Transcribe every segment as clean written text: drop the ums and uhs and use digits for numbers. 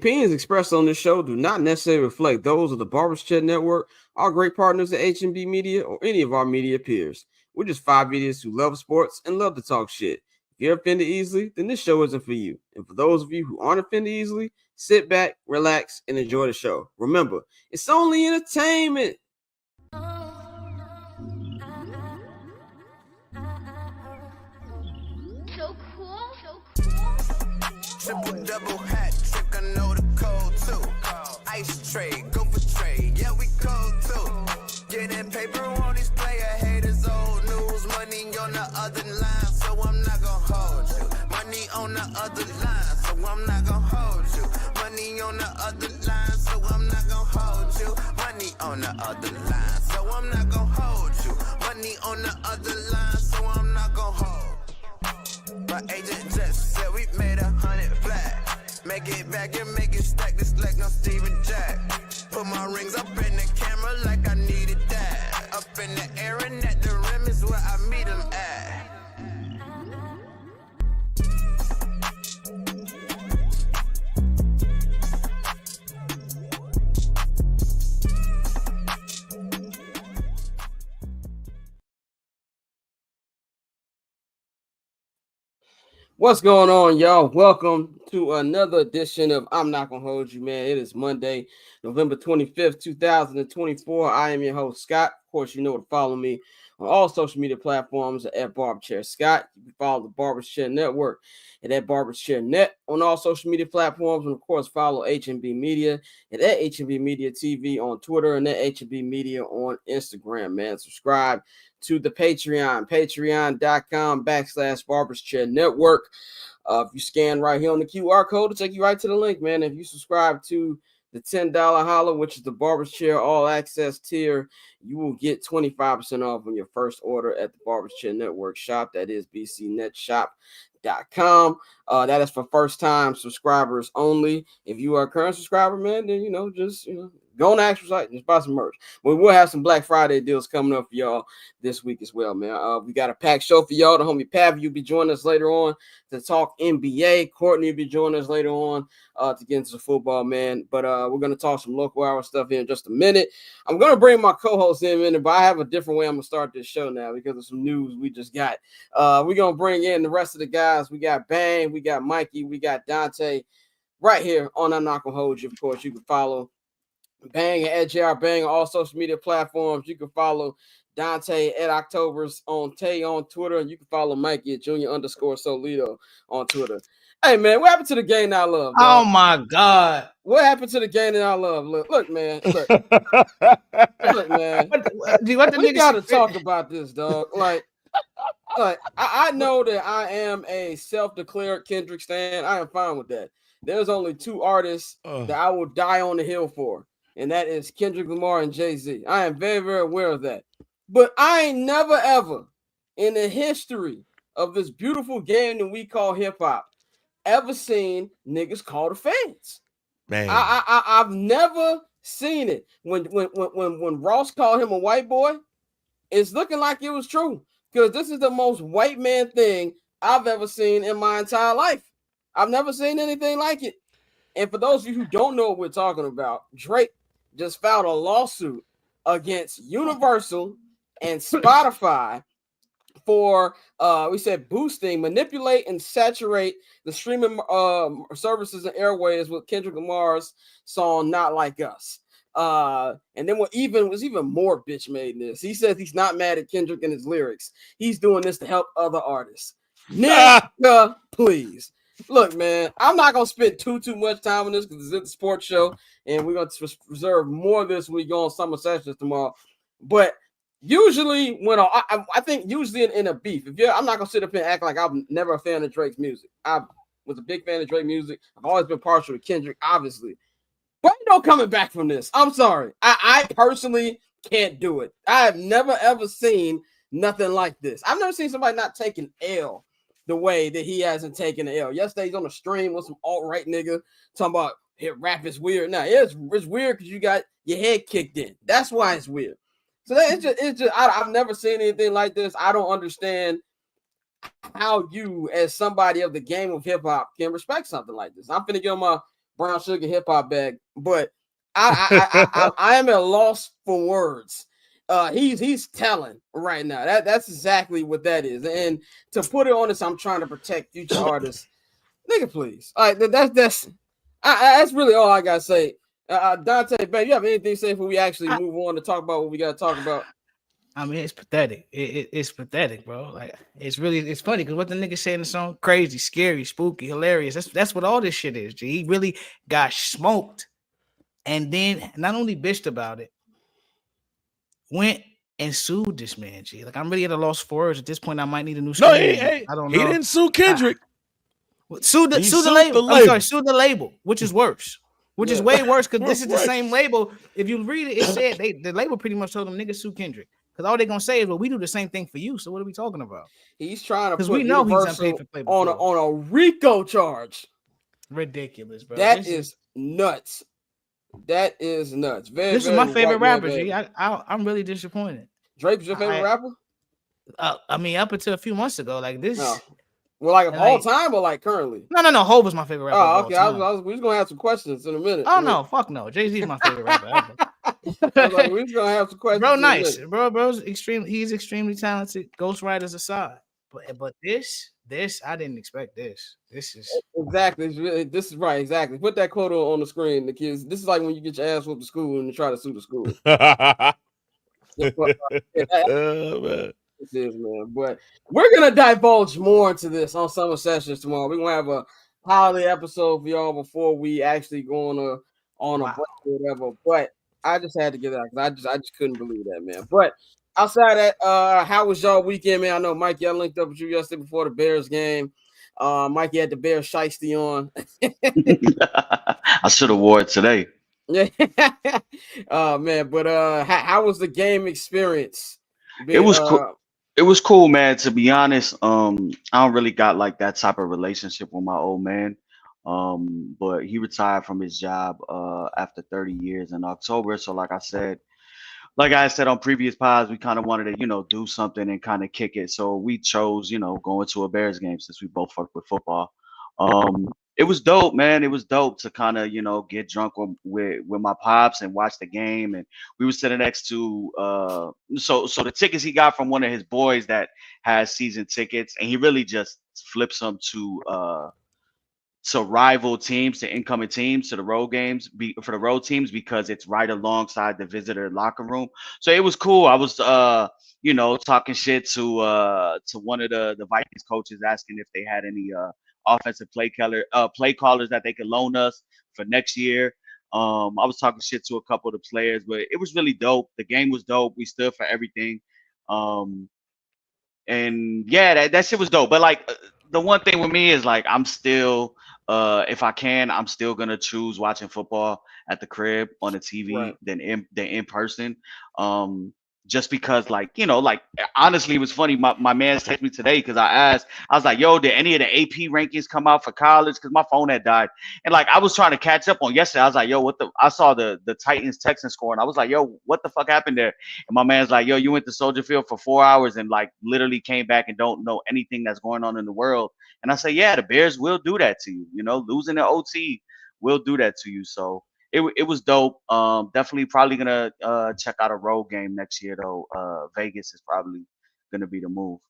opinions expressed on this show do not necessarily reflect those of the Barbers Chat Network, our great partners at H&B Media, or any of our media peers. We're just five idiots who love sports and love to talk shit. If you're offended easily, then this show isn't for you. And for those of you who aren't offended easily, sit back, relax, and enjoy the show. Remember, it's only entertainment. So cool. Triple double hat trick, I know the code too. Ice trade, go for trade, yeah we cold too. Getting paper on these player haters, old news. Money on the other line, so I'm not gonna hold you. Money on the other line, so I'm not gonna hold you. Money on the other line, so I'm not gonna hold you. Money on the other line, so I'm not gonna hold you. Money on the other line, so I'm not gonna hold. My agent just said we made 100 flat. Make it back and make it stack. This like no Steven Jack. Put my rings up in the camera like I needed that. Up in the air and at the rim is where I meet them at. What's going on, y'all? Welcome to another edition of I'm Not Gonna Hold You, man. It is Monday, November 25th, 2024. I am your host, Scott. Of course, you know to follow me on all social media platforms at Barberchair Scott. You can follow the Barberchair Network at Barberchair Net on all social media platforms. And, of course, follow H&B Media at H&B Media TV on Twitter and at H&B Media on Instagram, man. Subscribe to the patreon.com/Barberchair Network. If you scan right here on the QR code, it'll take you right to the link, man. If you subscribe to the $10 holla, which is the Barberchair All Access tier, you will get 25% off on your first order at the Barberchair Network shop. That is bcnetshop.com. That is for first-time subscribers only. If you are a current subscriber, man, then, just go on the actual site and just buy some merch. But we'll have some Black Friday deals coming up for y'all this week as well, man. We got a packed show for y'all. The homie Pavy will be joining us later on to talk NBA. Courtney will be joining us later on to get into the football, man. But we're going to talk some local hour stuff here in just a minute. I'm going to bring my co-host in a minute, but I have a different way I'm going to start this show now because of some news we just got. We're going to bring in the rest of the guys. We got Bang, we got Mikey, we got Dante right here on I'm Not Gonna Hold You. Of course, you can follow Bang at JR Bang on all social media platforms. You can follow Dante at Octobers on Twitter, and you can follow Mikey at Junior_Solito on Twitter. Hey man, what happened to the game that I love? Dog? Oh my God. What happened to the game that I love? Look, man. Look, man. What We gotta talk about this, dog. Like I know that I am a self-declared Kendrick stan. I am fine with that. There's only two artists that I will die on the hill for, and that is Kendrick Lamar and Jay-Z. I am very, very aware of that. But I ain't never, ever in the history of this beautiful game that we call hip-hop ever seen niggas call the fans. Man. I've never seen it. When Ross called him a white boy, it's looking like it was true. Because this is the most white man thing I've ever seen in my entire life. I've never seen anything like it. And for those of you who don't know what we're talking about, Drake just filed a lawsuit against Universal and Spotify for, we said, boosting, manipulate, and saturate the streaming services and airways with Kendrick Lamar's song Not Like Us. And then was even more bitch made in this. He says he's not mad at Kendrick and his lyrics. He's doing this to help other artists. Nigga, please. Look, man, I'm not gonna spend too much time on this because it's a sports show, and we're gonna reserve more of this when we go on summer sessions tomorrow. But usually, when I think usually in a beef, I'm not gonna sit up here and act like I'm never a fan of Drake's music. I was a big fan of Drake music. I've always been partial to Kendrick, obviously. But ain't no coming back from this. I'm sorry. I personally can't do it. I have never, ever seen nothing like this. I've never seen somebody not take an L the way that he hasn't taken an L. Yesterday, he's on a stream with some alt-right nigga talking about rap is weird. Now, it's weird because you got your head kicked in. That's why it's weird. So it's just I've never seen anything like this. I don't understand how you, as somebody of the game of hip-hop, can respect something like this. I'm finna get on my brown sugar hip hop bag, but I am at a loss for words. He's telling right now. That's exactly what that is. And to put it on this, I'm trying to protect future artists. Nigga, please. All right, that's really all I gotta say. Dante, Ben, you have anything to say before we actually move on to talk about what we gotta talk about? I mean, it's pathetic. It's pathetic, bro. Like it's funny because what the nigga say in the song, crazy, scary, spooky, hilarious. That's what all this shit is. G. He really got smoked, and then not only bitched about it, went and sued this man. G. Like I'm really at a loss for words at this point. I might need a new. No, I don't know. He didn't sue Kendrick. Sue the label. I'm sorry, sue the label, which is worse. Which is way worse because this is the same label. If you read it, it said the label pretty much told them niggas sue Kendrick. Because all they're gonna say is, well, we do the same thing for you. So what are we talking about? He's trying to put we know Universal he's unpaid for on a RICO charge. Ridiculous, bro. That is nuts. That is nuts. This is my favorite rapper, G. I'm really disappointed. Drake's your favorite rapper? I mean, up until a few months ago, like this. No. Well, like of all time or like currently? No. Hov was my favorite rapper. Oh, okay. We're gonna have some questions in a minute. Oh no, fuck no. Jay-Z's my favorite rapper ever. We're gonna have some questions. Bro, nice. Bro's extreme. He's extremely talented. Ghostwriters aside, but this I didn't expect this. This is exactly. This is right. Exactly. Put that quote on the screen, the kids. This is like when you get your ass whooped to school and you try to sue the school. Man. This is, man. But we're gonna divulge more into this on Summer Sessions tomorrow. We're gonna have a holiday episode for y'all before we actually go on a break or whatever. But I just had to get that because I just couldn't believe that, man. But outside that, how was y'all weekend, man? I know Mikey, I linked up with you yesterday before the Bears game. Mikey had the Bears shiesty on. I should have wore it today. Yeah. Oh man, but how was the game experience? It was cool. It was cool, man. To be honest, I don't really got like that type of relationship with my old man. But he retired from his job after 30 years in October. So like I said on previous pods, we kind of wanted to, do something and kind of kick it. So we chose, going to a Bears game since we both fuck with football. It was dope, man. It was dope to kind of, get drunk with my pops and watch the game. And we were sitting next to so the tickets he got from one of his boys that has season tickets, and he really just flips them to rival teams, to incoming teams, to the road games, for the road teams, because it's right alongside the visitor locker room. So it was cool. I was talking shit to one of the Vikings coaches, asking if they had any offensive play callers that they could loan us for next year. I was talking shit to a couple of the players, but it was really dope. The game was dope. We stood for everything. And yeah, that shit was dope. But like the one thing with me is like I'm still if I can, I'm still gonna choose watching football at the crib on the TV than in person. Just because, honestly, it was funny. My man texted me today because I was like, yo, did any of the AP rankings come out for college? Because my phone had died. And I was trying to catch up on yesterday. I was like, yo, I saw the Titans Texans score, and I was like, yo, what the fuck happened there? And my man's like, yo, you went to Soldier Field for 4 hours and literally came back and don't know anything that's going on in the world. And I say, yeah, the Bears will do that to you. Losing the OT will do that to you. So it was dope. Definitely probably gonna check out a road game next year though. Vegas is probably gonna be the move.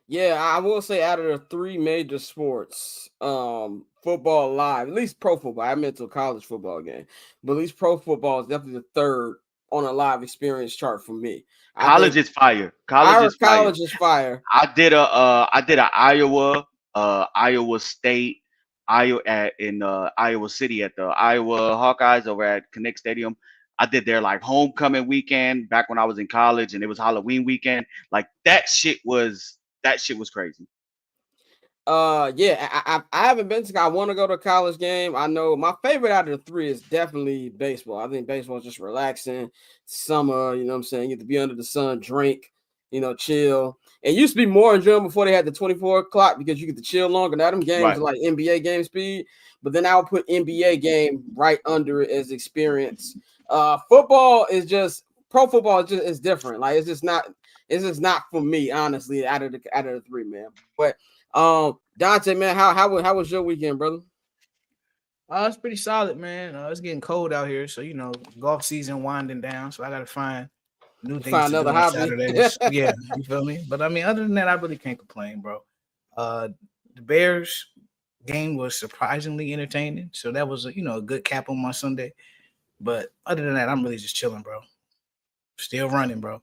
Yeah, I will say out of the three major sports, football live, at least pro football. I meant to a college football game, but at least pro football is definitely the third on a live experience chart for me. College is fire. College is fire. I did a Iowa State, in Iowa City at the Iowa Hawkeyes over at Connect Stadium. I did their homecoming weekend back when I was in college, and it was Halloween weekend. That shit was crazy. Yeah, I haven't been to. I want to go to a college game. I know my favorite out of the three is definitely baseball. I think baseball is just relaxing. Summer, you know what I'm saying? You get to be under the sun, drink, chill. It used to be more enjoyable before they had the 24 o'clock because you get to chill longer. Now them games are like NBA game speed, but then I would put NBA game right under it as experience. Football is just pro football is different. It's just not for me, honestly, out of the three, man. But Dante, man, how was your weekend, brother? It's pretty solid, man. It's getting cold out here, so golf season winding down. So I gotta find new things Find to do another on hobby. Saturdays. Yeah, you feel me? But I mean, other than that, I really can't complain, bro. The Bears game was surprisingly entertaining, so that was a good cap on my Sunday. But other than that, I'm really just chilling, bro. Still running, bro.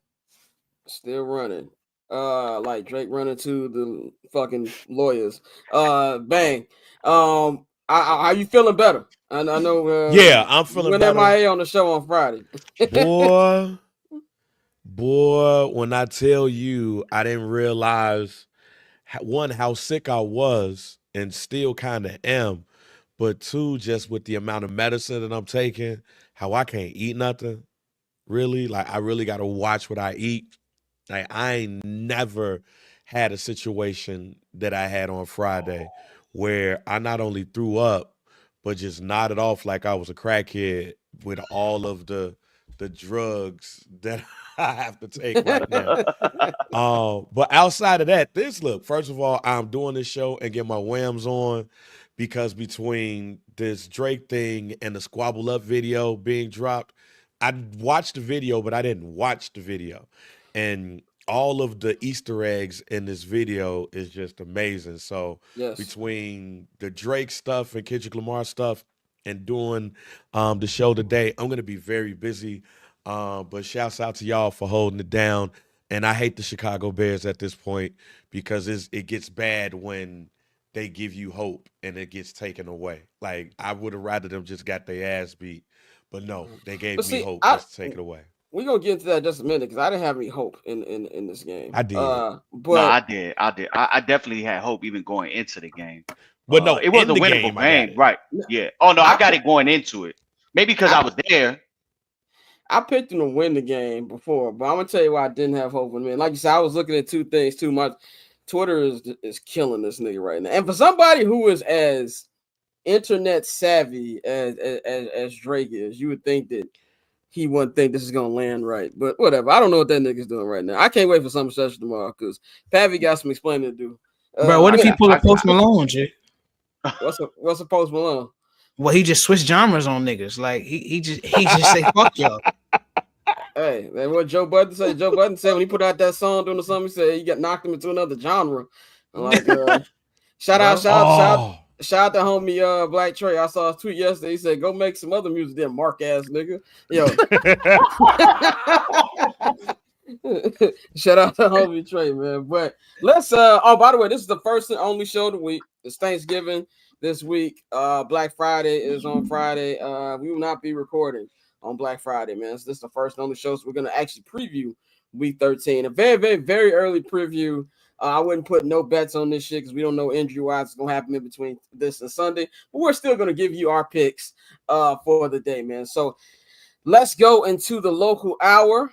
Still running. Like Drake running to the fucking lawyers. Bang. How you feeling better? I know. Yeah, I'm feeling when better. MIA on the show on Friday. Boy, when I tell you, I didn't realize one, how sick I was and still kind of am, but two, just with the amount of medicine that I'm taking, how I can't eat nothing. Really, like I really got to watch what I eat. Like I ain't never had a situation that I had on Friday where I not only threw up, but just nodded off like I was a crackhead with all of the drugs that I have to take right now. But outside of that, first of all, I'm doing this show and get my whams on because between this Drake thing and the Squabble Up video being dropped, I watched the video, but I didn't watch the video. And all of the Easter eggs in this video is just amazing. So yes. Between the Drake stuff and Kendrick Lamar stuff and doing the show today, I'm going to be very busy. But shouts out to y'all for holding it down. And I hate the Chicago Bears at this point because it gets bad when they give you hope and it gets taken away. Like I would have rather them just got their ass beat. But no, they gave me hope just to take it away. We're gonna get into that in just a minute because I didn't have any hope in this game. I did. But no, I did. I definitely had hope even going into the game. But no, it was a winnable game, right? Yeah. Oh no, I got it going into it. Maybe because I was there. I picked them to win the game before, but I'm gonna tell you why I didn't have hope in, man. Like you said, I was looking at two things too much. Twitter is killing this nigga right now, and for somebody who is as internet savvy as Drake is, you would think that he wouldn't think this is gonna land right. But whatever. I don't know what that nigga's doing right now. I can't wait for something special tomorrow because Pavy got some explaining to do. Bro, what if he pull a Post Malone, Jay? What's a Post Malone? Well, he just switched genres on niggas. Like he just say fuck y'all. Hey, man, what Joe Budden said? Joe Budden said when he put out that song doing something, he said he got knocked him into another genre. Like shout out to homie Black Trey. I saw a tweet yesterday. He said, "Go make some other music, then mark ass nigga." Yo, shout out to homie Trey, man. But let's. By the way, this is the first and only show of the week. It's Thanksgiving this week. Black Friday is on Friday. We will not be recording on Black Friday, man. So this is the first and only show. So we're gonna actually preview Week 13. A very, very, very early preview. I wouldn't put no bets on this shit because we don't know injury-wise what's going to happen in between this and Sunday. But we're still going to give you our picks for the day, man. So let's go into the local hour.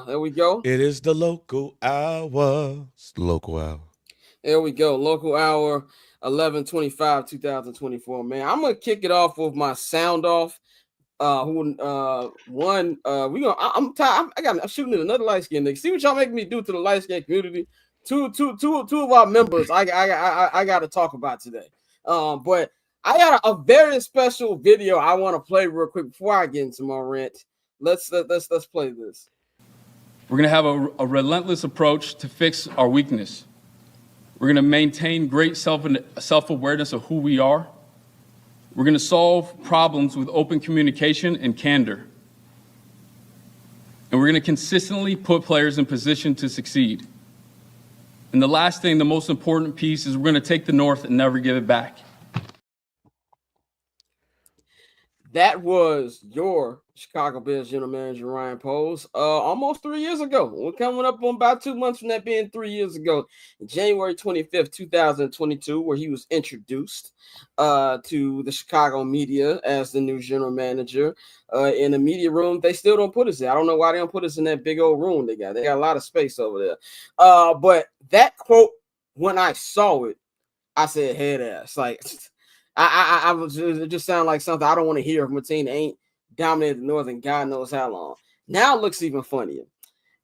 There we go. It is the local hour. It's the local hour. There we go. Local hour, 11/25/2024, man. I'm going to kick it off with my sound off. I'm shooting at another light skin nigga. See what y'all making me do to the light skin community. Two of our members I got to talk about today. But I got a very special video I want to play real quick before I get into my rant. Let's play this. We're gonna have a relentless approach to fix our weakness. We're gonna maintain great self-awareness of who we are. We're gonna solve problems with open communication and candor. And we're gonna consistently put players in position to succeed. And the last thing, the most important piece, is we're going to take the North and never give it back. That was your Chicago Bears general manager, Ryan Poles, almost 3 years ago. We're coming up on about 2 months from that being 3 years ago, January 25th, 2022, where he was introduced to the Chicago media as the new general manager. In the media room, they still don't put us there. I don't know why they don't put us in that big old room they got. They got a lot of space over there. But that quote, when I saw it, I said head ass. Like, I was, it just sounded like something I don't want to hear from a team that ain't dominated the North and God knows how long. Now it looks even funnier.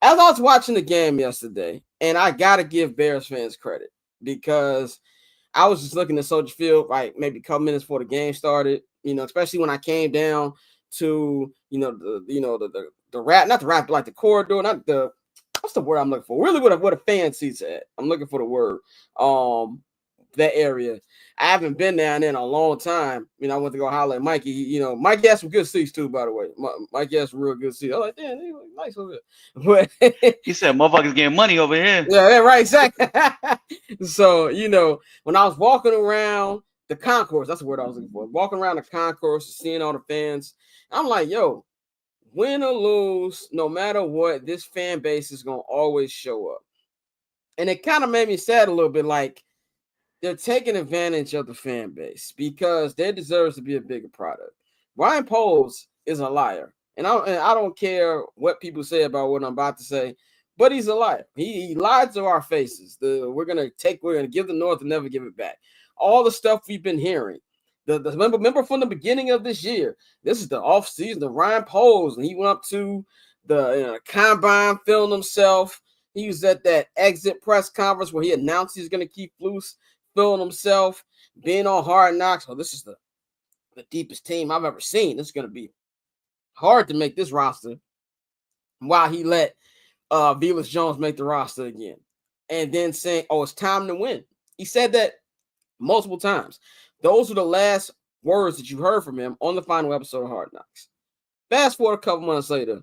As I was watching the game yesterday, and I got to give Bears fans credit because I was just looking at Soldier Field, like maybe a couple minutes before the game started, especially when I came down to, the rap, not the rap, but like the corridor, not the, what's the word I'm looking for? Really what a fan seats at. I'm looking for the word. That area. I haven't been down there in a long time. I went to go holler at Mikey. Mikey has some good seats too, by the way. Mikey has some real good seats. I was like, damn, they look nice over there. But He said, "Motherfuckers getting money over here." yeah, right, exactly. So, when I was walking around the concourse, that's the word I was looking for. Walking around the concourse, seeing all the fans, I'm like, yo, win or lose, no matter what, this fan base is gonna always show up. And it kind of made me sad a little bit, like they're taking advantage of the fan base because they deserve to be a bigger product. Ryan Poles is a liar. And I don't care what people say about what I'm about to say, but he's a liar. He lied to our faces. We're gonna give the North and never give it back. All the stuff we've been hearing. Remember from the beginning of this year, this is the offseason of Ryan Poles, and he went up to the combine, filming himself. He was at that exit press conference where he announced he's gonna keep Flus, filling himself, being on Hard Knocks. Oh, this is the deepest team I've ever seen. It's going to be hard to make this roster while he let Velus Jones make the roster again. And then saying, oh, it's time to win. He said that multiple times. Those are the last words that you heard from him on the final episode of Hard Knocks. Fast forward a couple months later,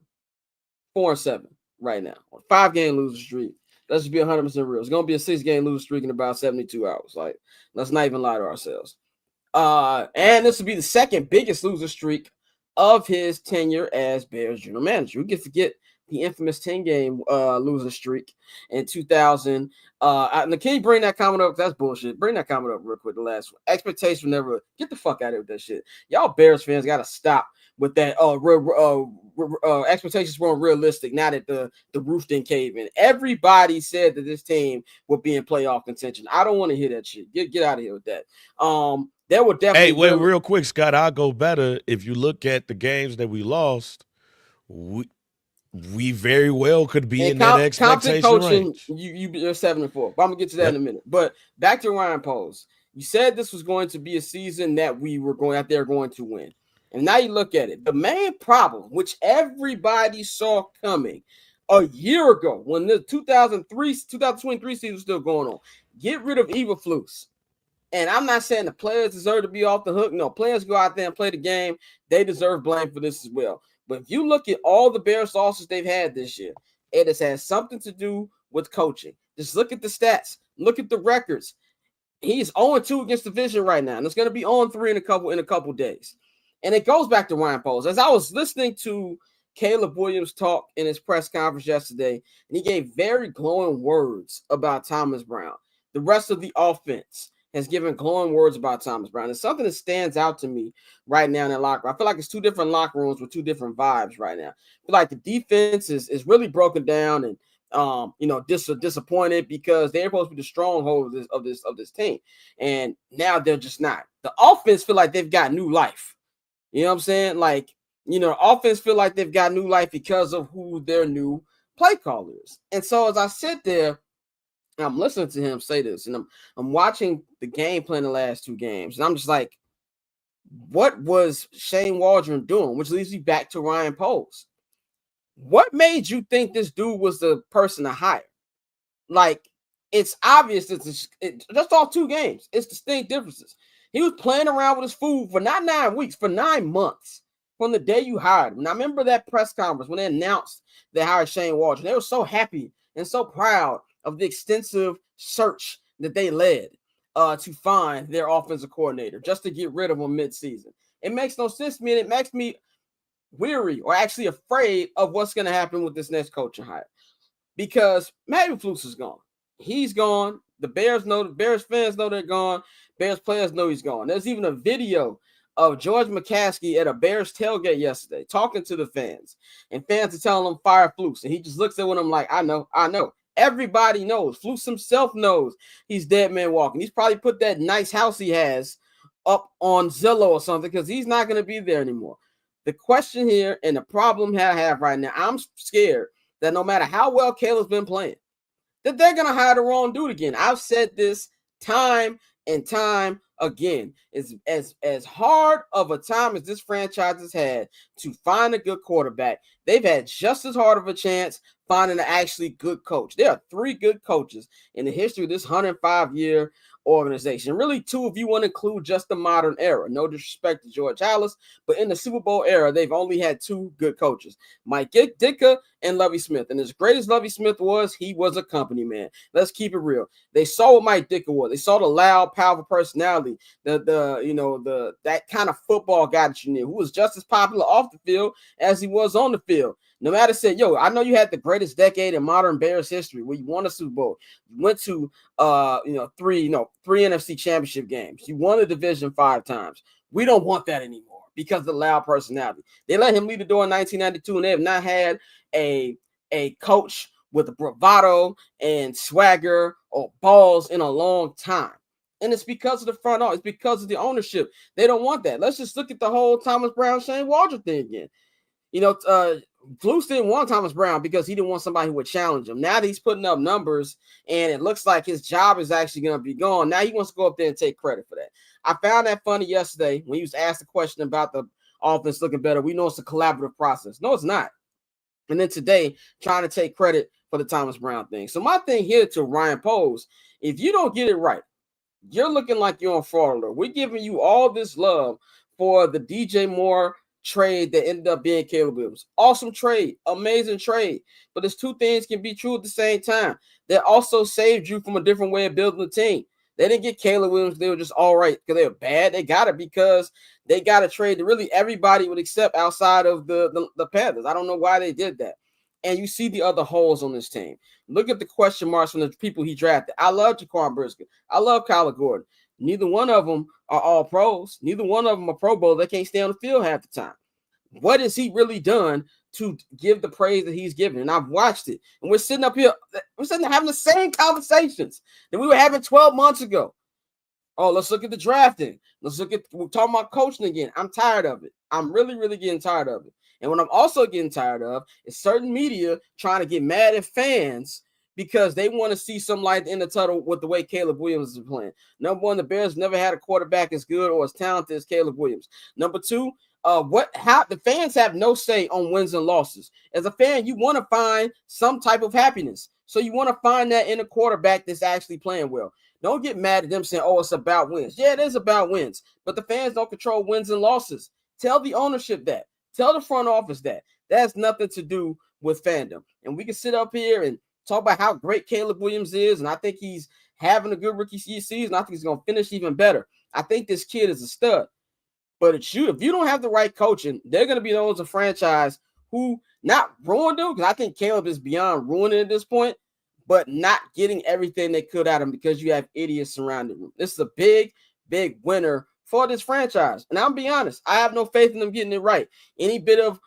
4-7 right now. 5-game losing streak. Let's just be 100% real. It's going to be a 6-game losing streak in about 72 hours. Like, let's not even lie to ourselves. And this will be the second biggest losing streak of his tenure as Bears general manager. We get to get the infamous 10-game losing streak in 2000. Can you bring that comment up? That's bullshit. Bring that comment up real quick. The last one. Expectation never. Get the fuck out of here with that shit. Y'all Bears fans got to stop with that expectations weren't realistic now that the roof didn't cave in. Everybody said that this team would be in playoff contention. I don't want to hear that shit. Get out of here with that. There were definitely. Hey, wait, real quick, Scott. I'll go better. If you look at the games that we lost, we very well could be in that expectation coaching, range. You're 7-4. But I'm gonna get to that in a minute. But back to Ryan Poles. You said this was going to be a season that we were going to win. And now you look at it. The main problem, which everybody saw coming a year ago when the 2023 season was still going on, get rid of Eberflus. And I'm not saying the players deserve to be off the hook. No, players go out there and play the game. They deserve blame for this as well. But if you look at all the Bears losses they've had this year, it has had something to do with coaching. Just look at the stats. Look at the records. He's 0-2 against the division right now, and it's going to be 0-3 in a couple days. And it goes back to Ryan Poles. As I was listening to Caleb Williams talk in his press conference yesterday, and he gave very glowing words about Thomas Brown. The rest of the offense has given glowing words about Thomas Brown. It's something that stands out to me right now in that locker room. I feel like it's two different locker rooms with two different vibes right now. I feel like the defense is really broken down and disappointed because they're supposed to be the stronghold of this team. And now they're just not. The offense feel like they've got new life. You know what I'm saying? Like, the offense feel like they've got new life because of who their new play caller is. And so as I sit there, and I'm listening to him say this, and I'm watching the game plan the last two games, and I'm just like, what was Shane Waldron doing? Which leads me back to Ryan Poles. What made you think this dude was the person to hire? Like, it's obvious that just off 2 games. It's distinct differences. He was playing around with his food for not 9 weeks, for 9 months from the day you hired him. And I remember that press conference when they announced they hired Shane Waldron. They were so happy and so proud of the extensive search that they led to find their offensive coordinator just to get rid of him midseason. It makes no sense to me, and it makes me weary or actually afraid of what's going to happen with this next coaching hire because Matt Eberflus is gone. He's gone. The Bears know. The Bears fans know they're gone. Bears players know he's gone. There's even a video of George McCaskey at a Bears tailgate yesterday talking to the fans, and fans are telling him fire Flus, and he just looks at them like, I know. Everybody knows. Flus himself knows he's dead man walking. He's probably put that nice house he has up on Zillow or something because he's not going to be there anymore. The question here and the problem I have right now, I'm scared that no matter how well Caleb's been playing, that they're going to hire the wrong dude again. I've said this time And time, again, is as hard of a time as this franchise has had to find a good quarterback. They've had just as hard of a chance finding an actually good coach. There are 3 good coaches in the history of this 105-year organization. Really 2 if you want to include just the modern era. No disrespect to George Halas, but in the Super Bowl era, they've only had 2 good coaches, Mike Ditka and Lovie Smith. And as great as Lovie Smith was, he was a company man. Let's keep it real. They saw what Mike Ditka was. They saw the loud, powerful personality, that kind of football guy that you knew, who was just as popular off the field as he was on the field. No matter said, yo, I know you had the greatest decade in modern Bears history where you won a Super Bowl. You went to 3 NFC championship games. You won the division 5 times. We don't want that anymore because of the loud personality. They let him lead the door in 1992, and they have not had a coach with a bravado and swagger or balls in a long time. And it's because of the front office. It's because of the ownership. They don't want that. Let's just look at the whole Thomas Brown, Shane Waldron thing again. Flus didn't want Thomas Brown because he didn't want somebody who would challenge him. Now that he's putting up numbers and it looks like his job is actually going to be gone, now he wants to go up there and take credit for that. I found that funny yesterday when he was asked a question about the offense looking better. We know it's a collaborative process. No, it's not. And then today, trying to take credit for the Thomas Brown thing. So my thing here to Ryan Poles, if you don't get it right, you're looking like you're on fraud alert. We're giving you all this love for the DJ Moore trade that ended up being Caleb Williams. Awesome trade, amazing trade. But there's 2 things can be true at the same time. That also saved you from a different way of building the team. They didn't get Caleb Williams. They were just all right because they were bad. They got it because they got a trade that really everybody would accept outside of the Panthers. I don't know why they did that. And you see the other holes on this team. Look at the question marks from the people he drafted. I love Jaquan Brisker. I love Kyler Gordon. Neither one of them are all pros. Neither one of them are Pro Bowl. They can't stay on the field half the time. What has he really done to give the praise that he's given? And I've watched it. And we're sitting up here. We're sitting there having the same conversations that we were having 12 months ago. Oh, let's look at the drafting. We're talking about coaching again. I'm tired of it. I'm really, really getting tired of it. And what I'm also getting tired of is certain media trying to get mad at fans because they want to see some light in the tunnel with the way Caleb Williams is playing. Number 1, the Bears never had a quarterback as good or as talented as Caleb Williams. Number 2, the fans have no say on wins and losses. As a fan, you want to find some type of happiness. So you want to find that in a quarterback that's actually playing well. Don't get mad at them saying, oh, it's about wins. Yeah, it is about wins, but the fans don't control wins and losses. Tell the ownership that. Tell the front office that. That has nothing to do with fandom. And we can sit up here and talk about how great Caleb Williams is, and I think he's having a good rookie season. I think he's going to finish even better. I think this kid is a stud. But if you don't have the right coaching, they're going to be those of franchise who not ruined them, because I think Caleb is beyond ruining at this point, but not getting everything they could out of him because you have idiots surrounding him. This is a big, big winner for this franchise. And I'll be honest, I have no faith in them getting it right. Any bit of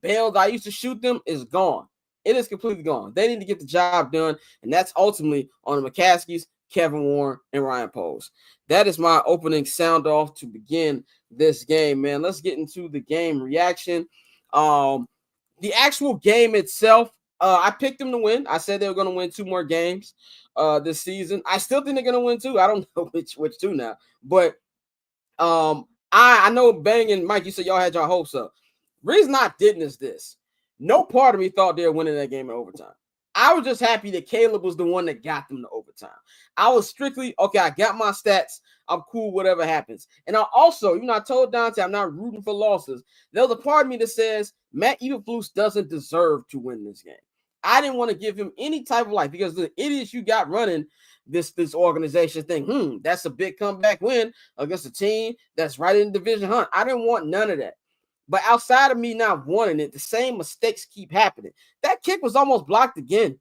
bail that I used to shoot them is gone. It is completely gone. They need to get the job done, and that's ultimately on the McCaskies, Kevin Warren, and Ryan Poles. That is my opening sound off to begin this game, man. Let's get into the game reaction. The actual game itself, I picked them to win. I said they were going to win 2 more games this season. I still think they're going to win 2. I don't know which 2 now, but I know Bang and Mike, you said y'all had your hopes up. Reason I didn't is this. No part of me thought they were winning that game in overtime. I was just happy that Caleb was the one that got them to overtime. I was strictly, okay, I got my stats. I'm cool, whatever happens. And I also, I told Dante I'm not rooting for losses. There's a part of me that says Matt Eberflus doesn't deserve to win this game. I didn't want to give him any type of life because the idiots you got running this organization think, that's a big comeback win against a team that's right in the division hunt. I didn't want none of that. But outside of me not wanting it, the same mistakes keep happening. That kick was almost blocked again.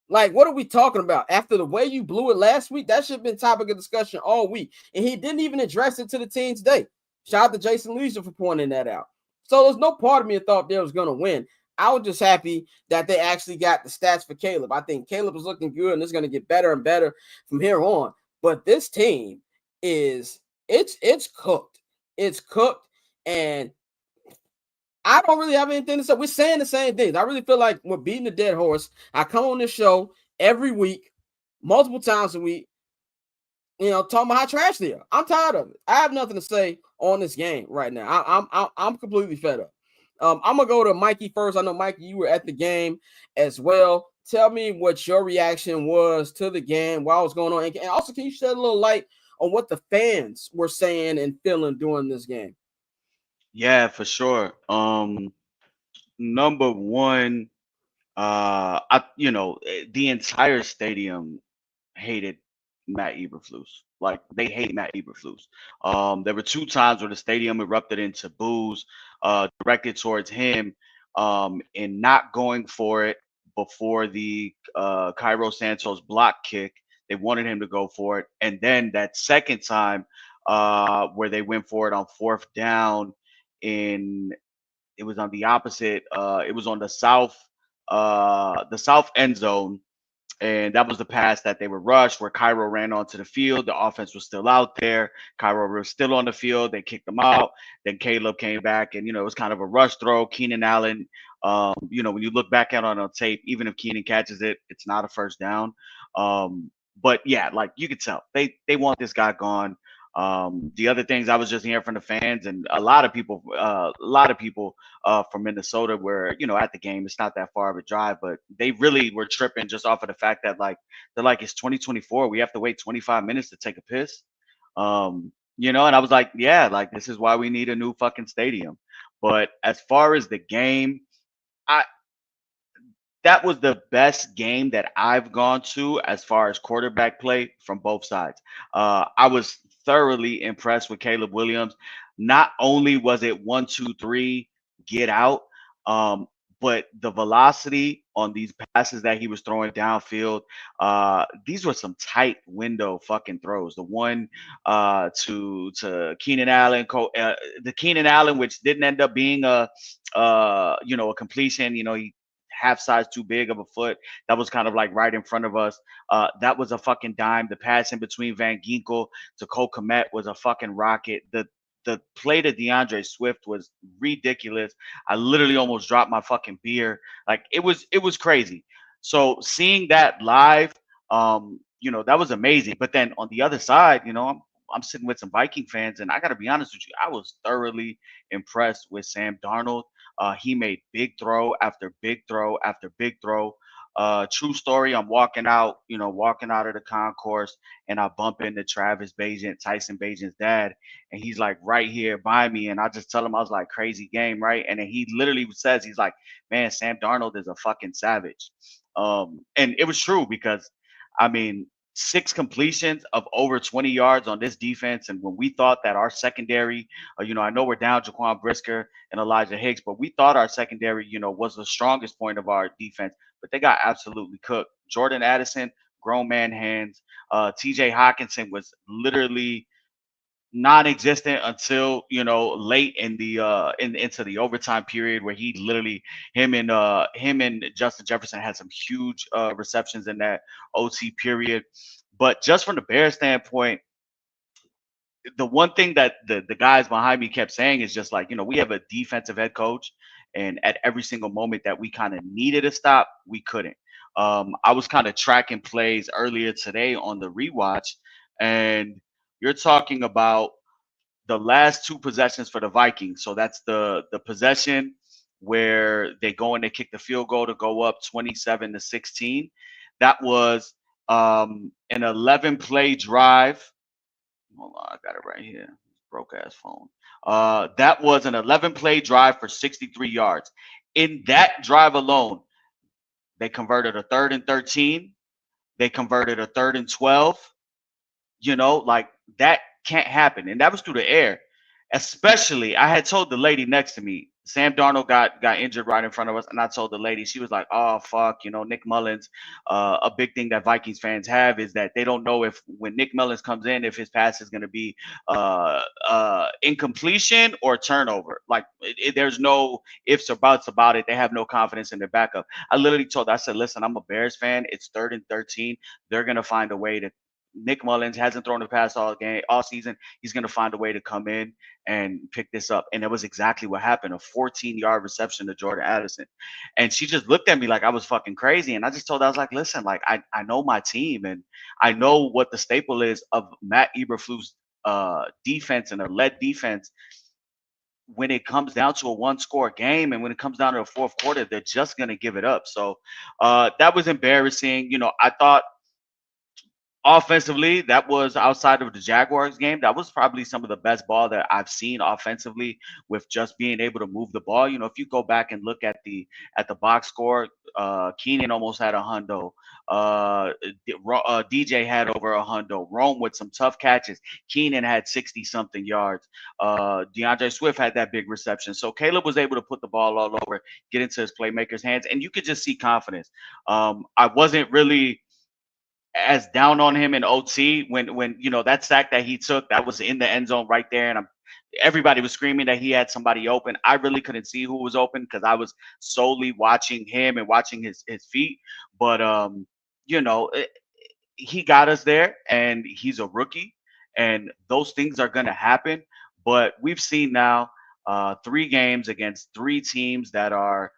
Like, what are we talking about? After the way you blew it last week, that should have been topic of discussion all week. And he didn't even address it to the team today. Shout out to Jason Leisure for pointing that out. So there's no part of me that thought they was going to win. I was just happy that they actually got the stats for Caleb. I think Caleb is looking good, and it's going to get better and better from here on. But this team it's cooked. It's cooked, and I don't really have anything to say. We're saying the same things. I really feel like we're beating the dead horse. I come on this show every week, multiple times a week, talking about how trash they are. I'm tired of it. I have nothing to say on this game right now. I'm completely fed up. I'm gonna go to Mikey first. I know Mikey, you were at the game as well. Tell me what your reaction was to the game, what was going on, and also can you shed a little light on what the fans were saying and feeling during this game? Yeah, for sure. Number one, the entire stadium hated Matt Eberflus. Like they hate Matt Eberflus. There were two times where the stadium erupted into boos directed towards him, and not going for it before the Cairo Santos block kick. They wanted him to go for it, and then that second time where they went for it on fourth down in it was on the opposite. It was on the south end zone, and that was the pass that they were rushed where Cairo ran onto the field. The offense was still out there. Cairo was still on the field. They kicked them out. Then Caleb came back, and it was kind of a rush throw. Keenan Allen, when you look back at it on tape, even if Keenan catches it, it's not a first down. But yeah, like you could tell, they want this guy gone. The other things I was just hearing from the fans and a lot of people from Minnesota were, at the game. It's not that far of a drive, but they really were tripping just off of the fact that they're like, it's 2024. We have to wait 25 minutes to take a piss. And I was like, yeah, like this is why we need a new fucking stadium. But as far as the game, that was the best game that I've gone to as far as quarterback play from both sides. I was thoroughly impressed with Caleb Williams. Not only was it 1, 2, 3, get out, but the velocity on these passes that he was throwing downfield, these were some tight window fucking throws. The one to Keenan Allen, the Keenan Allen, which didn't end up being a completion. He half size too big of a foot. That was kind of like right in front of us. That was a fucking dime. The pass in between Van Ginkel to Cole Kmet was a fucking rocket. The play to DeAndre Swift was ridiculous. I literally almost dropped my fucking beer. Like it was crazy. So seeing that live, that was amazing. But then on the other side, I'm sitting with some Viking fans, and I got to be honest with you, I was thoroughly impressed with Sam Darnold. He made big throw after big throw after big throw. True story. I'm walking out of the concourse, and I bump into Tyson Bajan's dad, and he's like right here by me, and I just tell him I was like, crazy game, right? And then he literally says, he's like, man, Sam Darnold is a fucking savage. And it was true because, I mean, 6 completions of over 20 yards on this defense. And when we thought that our secondary, I know we're down Jaquan Brisker and Elijah Hicks, but we thought our secondary, was the strongest point of our defense, but they got absolutely cooked. Jordan Addison, grown man hands. TJ Hawkinson was literally non-existent until late in the into the overtime period where he literally him and Justin Jefferson had some huge receptions in that OT period. But just from the Bears standpoint, the one thing that the guys behind me kept saying is just like, we have a defensive head coach, and at every single moment that we kind of needed a stop, we couldn't. I was kind of tracking plays earlier today on the rewatch, and you're talking about the last 2 possessions for the Vikings. So that's the possession where they go and they kick the field goal to go up 27-16. That was an 11-play drive. Hold on, I got it right here. Broke ass phone. That was an 11-play drive for 63 yards. In that drive alone, they converted a 3rd and 13. They converted a 3rd and 12. Like that can't happen. And that was through the air. Especially, I had told the lady next to me, Sam Darnold got injured right in front of us, and I told the lady, she was like, "Oh fuck, Nick Mullins." A big thing that Vikings fans have is that they don't know if when Nick Mullins comes in, if his pass is going to be incompletion or turnover. Like there's no ifs or buts about it. They have no confidence in their backup. I literally told her, I said, "Listen, I'm a Bears fan. It's 3rd and 13. They're going to find a way to Nick Mullins hasn't thrown a pass all season. He's going to find a way to come in and pick this up. And that was exactly what happened. A 14-yard reception to Jordan Addison. And she just looked at me like I was fucking crazy. And I just told her, I was like, listen, like I know my team and I know what the staple is of Matt Eberflus defense and a lead defense. When it comes down to a one-score game and when it comes down to the fourth quarter, they're just going to give it up. So that was embarrassing. I thought offensively, that was outside of the Jaguars game. That was probably some of the best ball that I've seen offensively with just being able to move the ball. If you go back and look at the box score, Keenan almost had a hundo. DJ had over a hundo. Rome with some tough catches. Keenan had 60-something yards. DeAndre Swift had that big reception. So Caleb was able to put the ball all over, get into his playmakers' hands, and you could just see confidence. I wasn't really as down on him in OT when that sack that he took, that was in the end zone right there, and everybody was screaming that he had somebody open. I really couldn't see who was open because I was solely watching him and watching his feet. But he got us there, and he's a rookie, and those things are going to happen. But we've seen now 3 games against 3 teams that are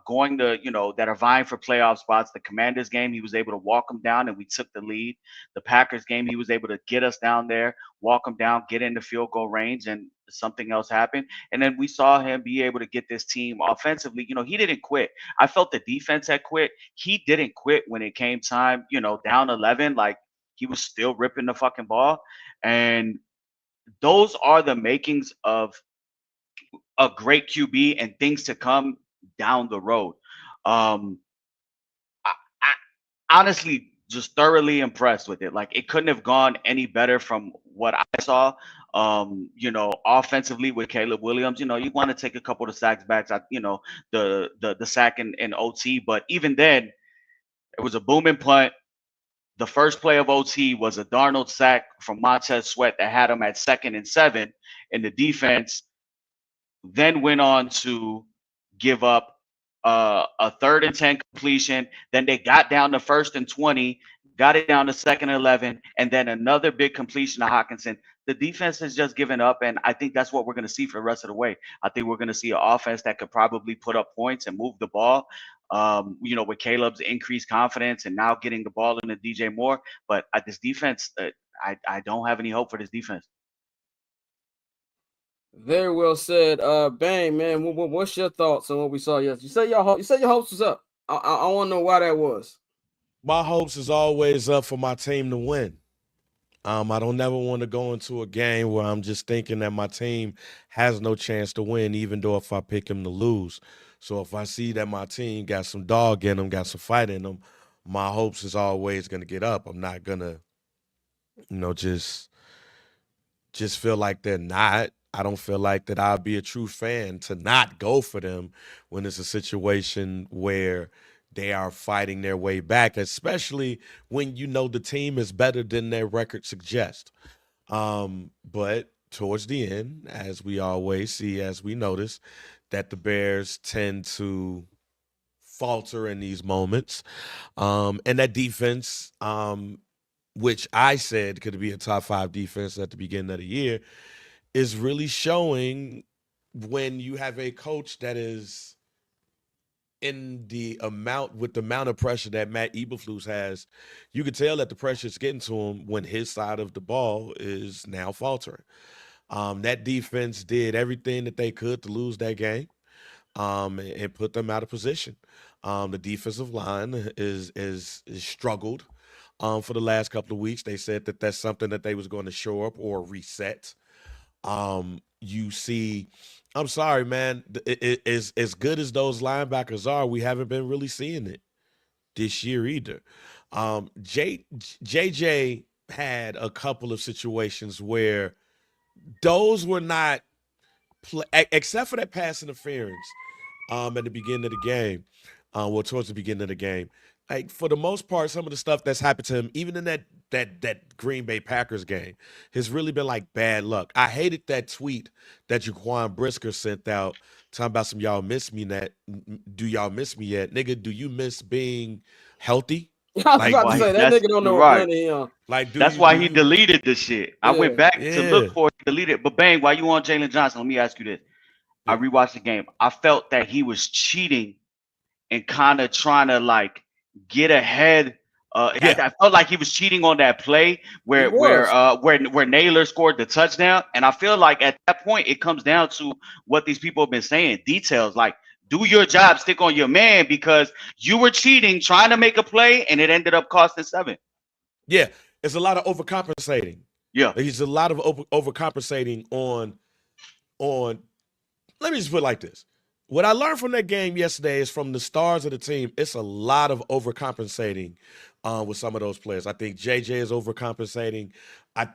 going to, that are vying for playoff spots. The Commanders game, he was able to walk them down and we took the lead. The Packers game, he was able to get us down there, walk them down, get into field goal range, and something else happened. And then we saw him be able to get this team offensively. He didn't quit. I felt the defense had quit. He didn't quit when it came time, down 11, like he was still ripping the fucking ball. And those are the makings of a great QB and things to come down the road. I honestly just thoroughly impressed with it. Like it couldn't have gone any better from what I saw. Offensively with Caleb Williams, you want to take a couple of sacks back. The sack in OT, but even then, it was a booming punt. The first play of OT was a Darnold sack from Montez Sweat that had him at 2nd and 7, and the defense then went on to give up a 3rd and 10 completion. Then they got down to 1st and 20, got it down to 2nd and 11, and then another big completion to Hockenson. The defense has just given up, and I think that's what we're going to see for the rest of the way. I think we're going to see an offense that could probably put up points and move the ball. With Caleb's increased confidence and now getting the ball into DJ Moore. But at this defense, I don't have any hope for this defense. Very well said. Bang, man. What's your thoughts on what we saw yesterday? You said your hopes was up. I want to know why that was. My hopes is always up for my team to win. I don't never want to go into a game where I'm just thinking that my team has no chance to win, even though if I pick them to lose. So if I see that my team got some dog in them, got some fight in them, my hopes is always going to get up. I'm not going to, just feel like they're not. I don't feel like that I'll be a true fan to not go for them when it's a situation where they are fighting their way back, especially when the team is better than their record suggests. But towards the end, as we always see, as we notice, that the Bears tend to falter in these moments. And that defense, which I said could be a top 5 defense at the beginning of the year, is really showing when you have a coach that is with the amount of pressure that Matt Eberflus has. You can tell that the pressure is getting to him when his side of the ball is now faltering. That defense did everything that they could to lose that game and put them out of position. The defensive line is struggled for the last couple of weeks. They said that that's something that they was going to show up or reset. You see, I'm sorry, man. As good as those linebackers are, we haven't been really seeing it this year either. JJ had a couple of situations where those were not except for that pass interference at the beginning of the game, towards the beginning of the game. Like for the most part, some of the stuff that's happened to him, even in that Green Bay Packers game, has really been like bad luck. I hated that tweet that Jaquan Brisker sent out talking about some y'all miss me. Do y'all miss me yet? Nigga, do you miss being healthy? I was Like, about to why? say that That's nigga don't know what right. money he on. Like, That's why he deleted the shit. I went back to Yeah. look for it, deleted it. But bang, while you on Jalen Johnson, let me ask you this. I rewatched the game. I felt that he was cheating and kind of trying to like get ahead. I felt like he was cheating on that play where Naylor scored the touchdown. And I feel like at that point it comes down to what these people have been saying. Details like do your job, stick on your man because you were cheating, trying to make a play, and it ended up costing 7. Yeah, it's a lot of overcompensating. Yeah, there's a lot of overcompensating on. Let me just put it like this. What I learned from that game yesterday is from the stars of the team, it's a lot of overcompensating with some of those players. I think JJ is overcompensating. I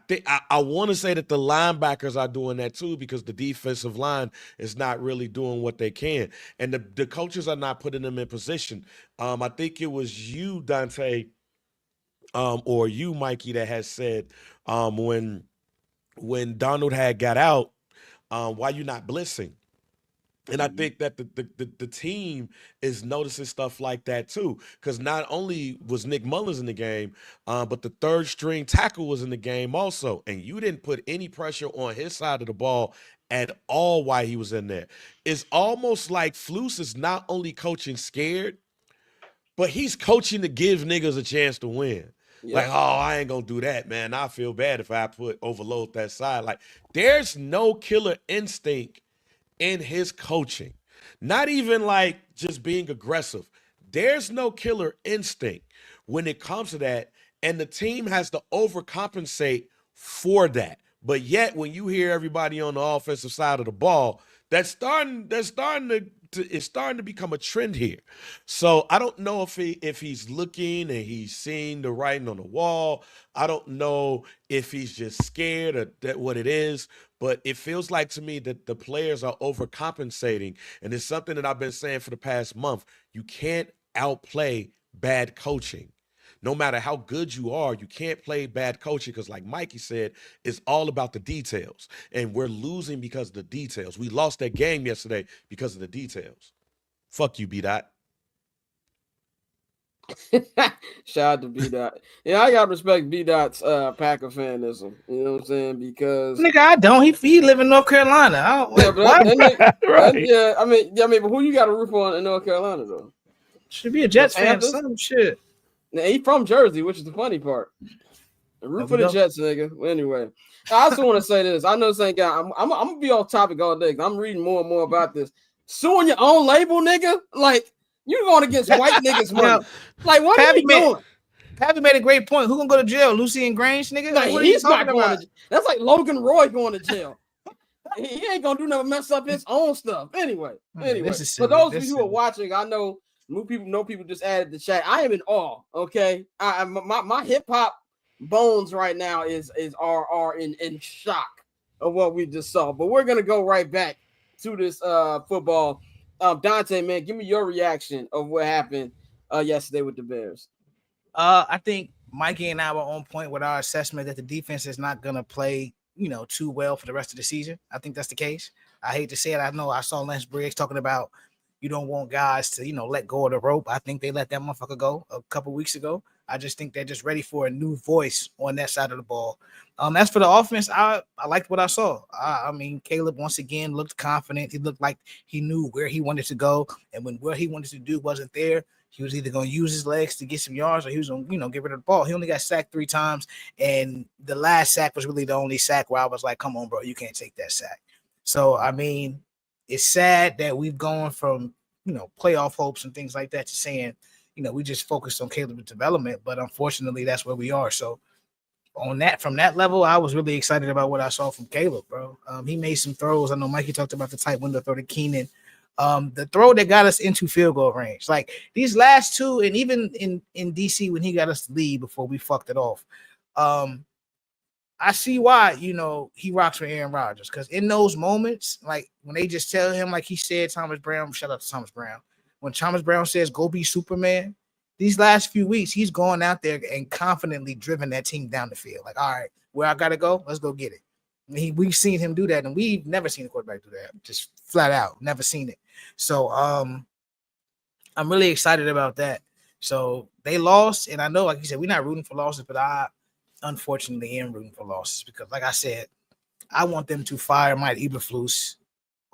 want to say that the linebackers are doing that too because the defensive line is not really doing what they can. And the coaches are not putting them in position. I think it was you, Dante, or you, Mikey, that has said when Donald had got out, why you not blitzing? And I think that the team is noticing stuff like that too, because not only was Nick Mullins in the game, but the third string tackle was in the game also, and you didn't put any pressure on his side of the ball at all while he was in there. It's almost like Flus is not only coaching scared, but he's coaching to give niggas a chance to win. Yeah. Like, oh, I ain't gonna do that, man. I feel bad if I overload that side. Like, there's no killer instinct in his coaching. Not even like just being aggressive. There's no killer instinct when it comes to that, and the team has to overcompensate for that. But yet, when you hear everybody on the offensive side of the ball, it's starting to become a trend here. So I don't know if he's looking and he's seeing the writing on the wall. I don't know if he's just scared or that what it is. But it feels like to me that the players are overcompensating. And it's something that I've been saying for the past month. You can't outplay bad coaching. No matter how good you are, you can't play bad coaching because, like Mikey said, it's all about the details. And we're losing because of the details. We lost that game yesterday because of the details. Fuck you, B-Dot. Shout out to B-Dot. Yeah, I gotta respect B-Dot's Packer fanism. You know what I'm saying? Because nigga, I don't. He live in North Carolina. I mean, but who you got to root for in North Carolina though? Should be a Jets fan or some shit. Now, he from Jersey, which is the funny part. Root for the Jets, nigga. Anyway, I also want to say this. I know this ain't got. I'm gonna be off topic all day. I'm reading more and more about this. Suing your own label, nigga. Like. You're going against white niggas' money. Like, what are you doing? Pavy made a great point. Who gonna go to jail? Lucy and Grange, nigga? Like, he's not going to. That's like Logan Roy going to jail. He ain't gonna do nothing mess up his own stuff. Anyway. For those of you who are watching, I know people just added the chat. I am in awe. Okay, my hip hop bones right now are in shock of what we just saw. But we're gonna go right back to this football. Dante, man, give me your reaction of what happened yesterday with the Bears. I think Mikey and I were on point with our assessment that the defense is not going to play, too well for the rest of the season. I think that's the case. I hate to say it. I know I saw Lance Briggs talking about you don't want guys to, let go of the rope. I think they let that motherfucker go a couple weeks ago. I just think they're just ready for a new voice on that side of the ball. As for the offense, I liked what I saw. I mean, Caleb once again looked confident. He looked like he knew where he wanted to go, and when where he wanted to do wasn't there, he was either going to use his legs to get some yards or he was going to, get rid of the ball. He only got sacked 3 times, and the last sack was really the only sack where I was like, come on, bro, you can't take that sack. So, I mean, it's sad that we've gone from, playoff hopes and things like that to saying, we just focused on Caleb's development, but unfortunately that's where we are. So from that level, I was really excited about what I saw from Caleb, bro. He made some throws. I know Mikey talked about the tight window throw to Keenan. The throw that got us into field goal range. Like these last two, and even in DC when he got us to lead before we fucked it off. I see why, he rocks with Aaron Rodgers. Because in those moments, like when they just tell him, like he said, Thomas Brown, shout out to Thomas Brown. When Thomas Brown says, go be Superman, these last few weeks, he's gone out there and confidently driven that team down the field. Like, all right, where I got to go, let's go get it. And we've seen him do that, and we've never seen a quarterback do that. Just flat out, never seen it. So I'm really excited about that. So they lost, and I know, like you said, we're not rooting for losses, but I unfortunately am rooting for losses because, like I said, I want them to fire Mike Eberflus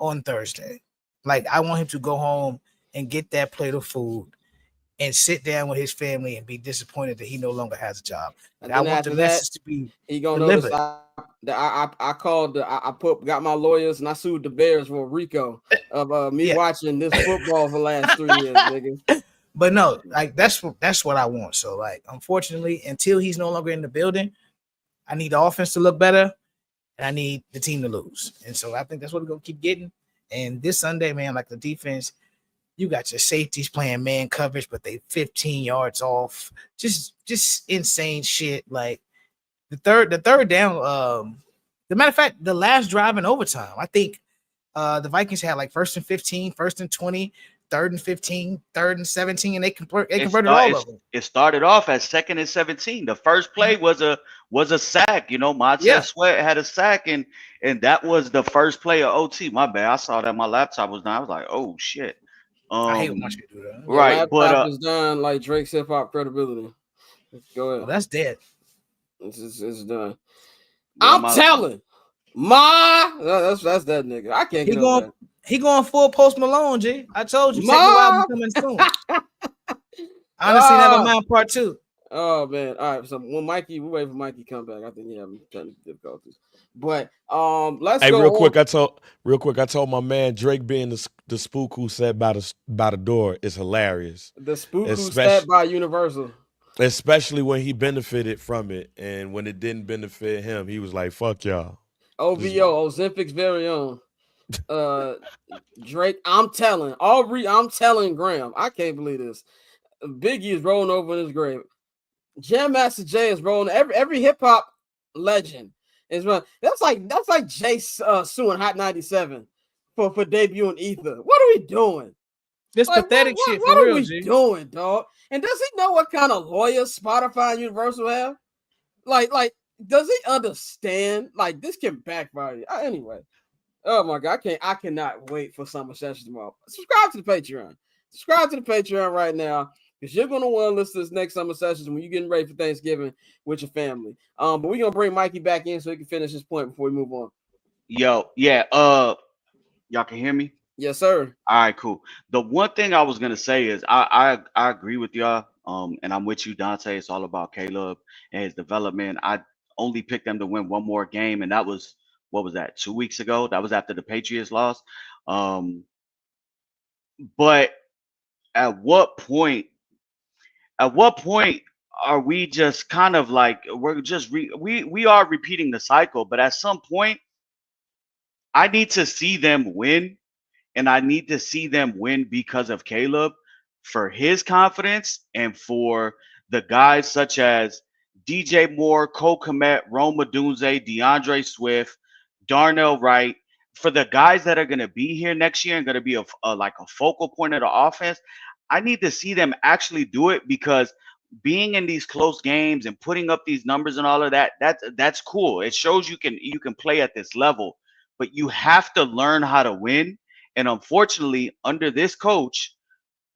on Thursday. Like, I want him to go home and get that plate of food and sit down with his family and be disappointed that he no longer has a job. Like, I want the message to be he gonna delivered. notice I called got my lawyers and I sued the Bears for RICO of me watching this football for the last 3 years, nigga. But no, like that's what I want. So, like, unfortunately, until he's no longer in the building, I need the offense to look better and I need the team to lose. And so I think that's what we're gonna keep getting. And this Sunday, man, like the defense, you got your safeties playing man coverage, but they 15 yards off. Just insane shit. Like the third down. The matter of fact, the last drive in overtime, I think the Vikings had like 1st and 15, 1st and 20, 3rd and 15, 3rd and 17, and they converted all of them. It started off at 2nd and 17. The first play was a sack. You know, Montez Sweat had a sack, and that was the first play of OT. My bad. I saw that my laptop was down. I was like, oh shit. I hate when my shit do that. Right, but it's done like Drake's hip hop credibility. Go ahead. Well, that's dead. It's done. I'm telling that's that nigga. I can't get over that. He going full Post Malone, G. I told you. Second album coming soon. Honestly, Never Mind Part 2. Oh man! All right, so when we wait for Mikey to come back. I think he having technical difficulties. But let's go. Real quick, I told my man Drake being the spook who sat by the door is hilarious. The spook who sat by Universal. Especially when he benefited from it, and when it didn't benefit him, he was like, "Fuck y'all." OVO, Ozempic's very own. Drake, I'm telling Graham. I can't believe this. Biggie is rolling over in his grave. Jam Master Jay is rolling. Every hip hop legend is running. That's like Jay suing Hot 97 for debuting Ether. What are we doing? This pathetic shit. What are we doing, dog? And does he know what kind of lawyers Spotify and Universal have? Like, does he understand? Like, this can backfire. Anyway, oh my god, I cannot wait for Summer Sessions tomorrow. Subscribe to the Patreon. Subscribe to the Patreon right now, because you're gonna want to listen to this next Summer Sessions when you're getting ready for Thanksgiving with your family. But we're gonna bring Mikey back in so he can finish his point before we move on. Yo, yeah, y'all can hear me? Yes, sir. All right, cool. The one thing I was gonna say is I agree with y'all. And I'm with you, Dante. It's all about Caleb and his development. I only picked them to win one more game, and that was, what was that, 2 weeks ago? That was after the Patriots lost. But at what point are we just kind of like, we're just we are repeating the cycle, but at some point I need to see them win, and I need to see them win because of Caleb, for his confidence, and for the guys such as DJ Moore, Cole Kmet, Rome Odunze, DeAndre Swift, Darnell Wright, for the guys that are going to be here next year and going to be like a focal point of the offense. I need to see them actually do it, because being in these close games and putting up these numbers and all of that's cool. It shows you can play at this level, but you have to learn how to win. And unfortunately, under this coach,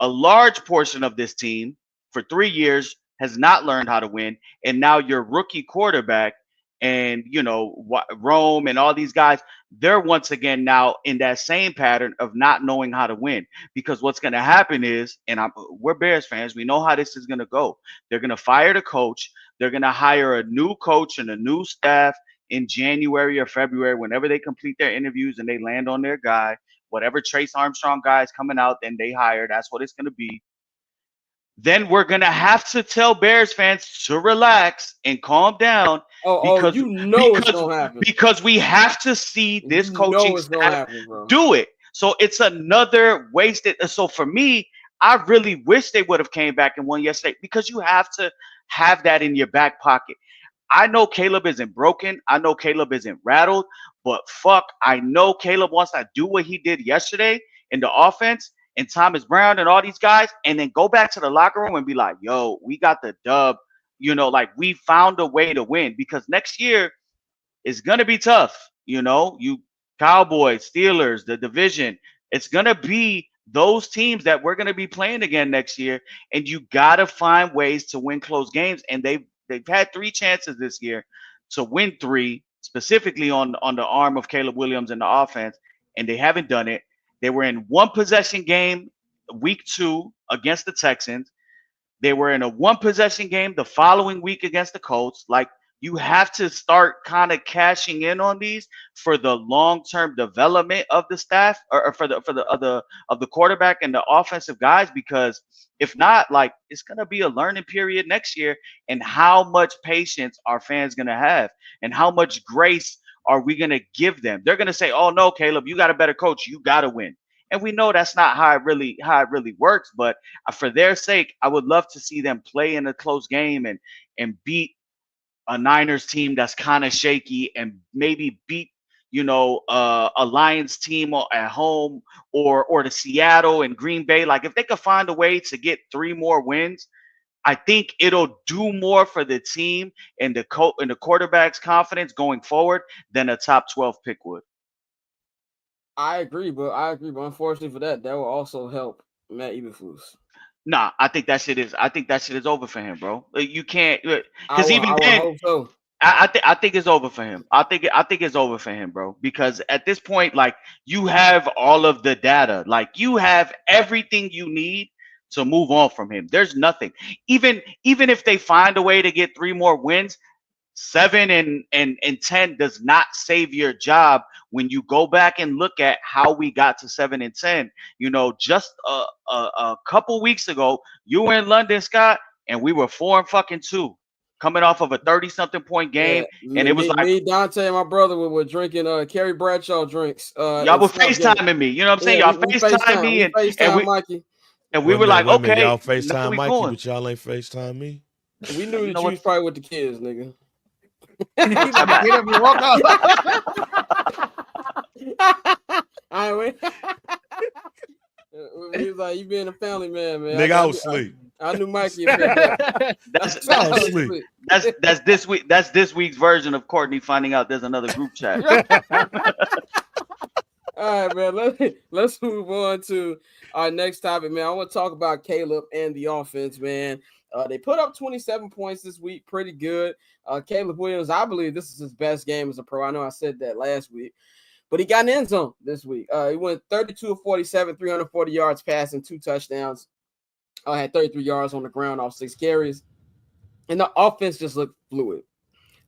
a large portion of this team for 3 years has not learned how to win. And now your rookie quarterback and, Rome and all these guys, they're once again now in that same pattern of not knowing how to win. Because what's going to happen is, and we're Bears fans, we know how this is going to go. They're going to fire the coach. They're going to hire a new coach and a new staff in January or February, whenever they complete their interviews and they land on their guy. Whatever Trace Armstrong guy is coming out, then they hire. That's what it's going to be. Then we're going to have to tell Bears fans to relax and calm down. Because it's going to happen. Because we have to see this coaching staff do it. So it's another wasted. So for me, I really wish they would have came back and won yesterday, because you have to have that in your back pocket. I know Caleb isn't broken. I know Caleb isn't rattled, but I know Caleb wants to do what he did yesterday in the offense, and Thomas Brown and all these guys, and then go back to the locker room and be like, yo, we got the dub. Like, we found a way to win, because next year is going to be tough. You Cowboys, Steelers, the division, it's going to be those teams that we're going to be playing again next year, and you got to find ways to win close games. And they've had 3 chances this year to win 3, specifically on the arm of Caleb Williams in the offense, and they haven't done it. They were in 1 possession game week 2 against the Texans. They were in a 1 possession game the following week against the Colts. Like, you have to start kind of cashing in on these for the long-term development of the staff, or for the quarterback and the offensive guys, because if not, like, it's going to be a learning period next year. And how much patience are fans going to have, and how much grace are we going to give them? They're going to say, "Oh no, Caleb, you got a better coach. You got to win." And we know that's not how it really works. But for their sake, I would love to see them play in a close game and beat a Niners team that's kind of shaky, and maybe beat, a Lions team at home, or the Seattle and Green Bay. Like, if they could find a way to get 3 more wins, I think it'll do more for the team and the quarterback's confidence going forward than a top 12 pick would. I agree, but unfortunately for that will also help Matt Eberflus. Nah, I think that shit is over for him, bro. You can't, because even I then, hope so. I think it's over for him. I think it's over for him, bro. Because at this point, like, you have all of the data, like, you have everything you need to move on from him. There's nothing. Even if they find a way to get 3 more wins, 7 and 10 does not save your job when you go back and look at how we got to 7 and 10. Just a couple weeks ago, you were in London, Scott, and we were 4-2, coming off of a 30-something point game. Yeah, and it was me, Dante, and my brother were drinking Kerry Bradshaw drinks. Y'all were FaceTiming me. You know what I'm saying? Y'all FaceTime me, and Mikey. And we were like, okay, y'all FaceTime Mikey, but y'all ain't FaceTime me. We knew that you was probably with the kids, nigga. Get up and walk out. I went. He was like, "You being a family man, man." Nigga, I was asleep. I knew Mikey. That's this week. That's this week's version of Courtney finding out there's another group chat. All right, man. Let's move on to our next topic, man. I want to talk about Caleb and the offense, man. They put up 27 points this week, pretty good. Caleb Williams, I believe this is his best game as a pro. I know I said that last week, but he got an end zone this week. He went 32 of 47, 340 yards passing, 2 touchdowns. Had 33 yards on the ground off 6 carries, and the offense just looked fluid.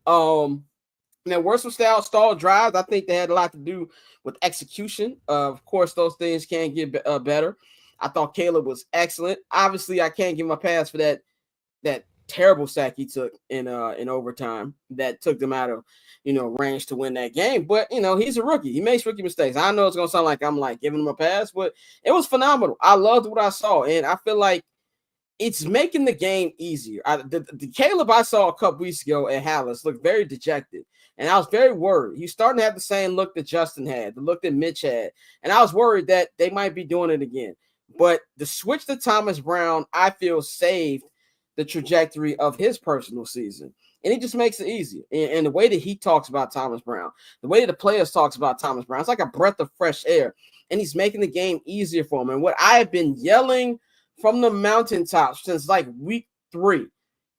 Now, worse with stalled drives, I think they had a lot to do with execution. Of course, those things can get better. I thought Caleb was excellent. Obviously, I can't give him a pass for that terrible sack he took in overtime that took them out of range to win that game. But he's a rookie. He makes rookie mistakes. I know it's gonna sound like I'm like giving him a pass, but it was phenomenal. I loved what I saw, and I feel like it's making the game easier. The Caleb I saw a couple weeks ago at Hallis looked very dejected, and I was very worried. He's starting to have the same look that Justin had, the look that Mitch had, and I was worried that they might be doing it again. But the switch to Thomas Brown, I feel, saved the trajectory of his personal season. And it just makes it easier. And the way that he talks about Thomas Brown, the way that the players talks about Thomas Brown, it's like a breath of fresh air. And he's making the game easier for him. And what I have been yelling from the mountaintops since like week 3,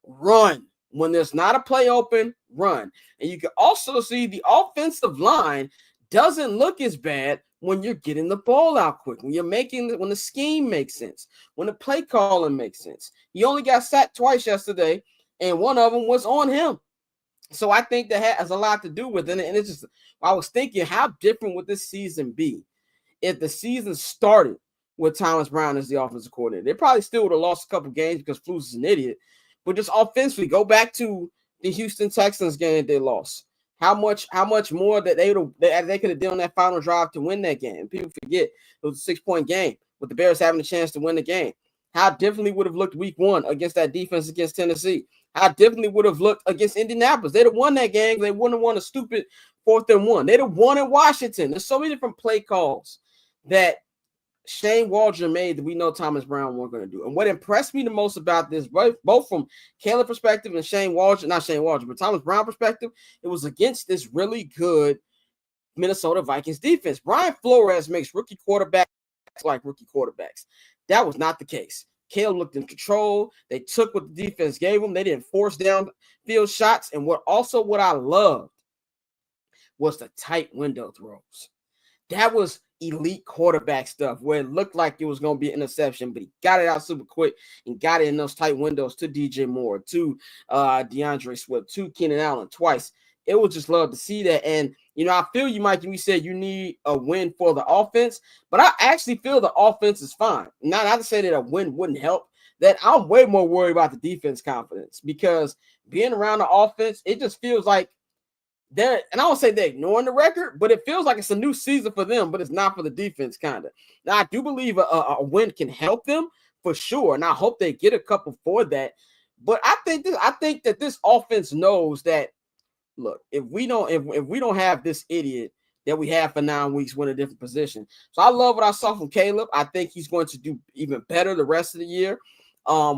run. When there's not a play open, run. And you can also see the offensive line doesn't look as bad when you're getting the ball out quick, when the scheme makes sense, when the play calling makes sense. He only got sacked twice yesterday, and one of them was on him. So I think that has a lot to do with it. And it's just, I was thinking, how different would this season be if the season started with Thomas Brown as the offensive coordinator? They probably still would have lost a couple games because Flus is an idiot. But just offensively, go back to the Houston Texans game they lost. How much more that they could have done on that final drive to win that game. People forget it was a 6-point game with the Bears having a chance to win the game. How differently would have looked week 1 against that defense against Tennessee. How differently would have looked against Indianapolis. They'd have won that game. They wouldn't have won a stupid 4th and 1. They'd have won in Washington. There's so many different play calls that Shane Waldron made that we know Thomas Brown weren't going to do. And what impressed me the most about this, both from Caleb perspective and but Thomas Brown perspective, it was against this really good Minnesota Vikings defense. Brian Flores makes rookie quarterbacks like rookie quarterbacks. That was not the case. Caleb looked in control. They took what the defense gave them. They didn't force downfield shots. And what I loved was the tight window throws. That was elite quarterback stuff where it looked like it was going to be an interception, but he got it out super quick and got it in those tight windows to DJ Moore, to DeAndre Swift, to Keenan Allen twice. It was just love to see that. And, I feel you, Mike, and we said you need a win for the offense, but I actually feel the offense is fine. Not to say that a win wouldn't help, that I'm way more worried about the defense confidence, because being around the offense, it just feels like and I don't say they're ignoring the record, but it feels like it's a new season for them, but it's not for the defense, kind of. Now, I do believe a win can help them for sure, and I hope they get a couple for that. But I think that this offense knows that, look, if we don't have this idiot that we have for 9 weeks, we're in a different position. So I love what I saw from Caleb. I think he's going to do even better the rest of the year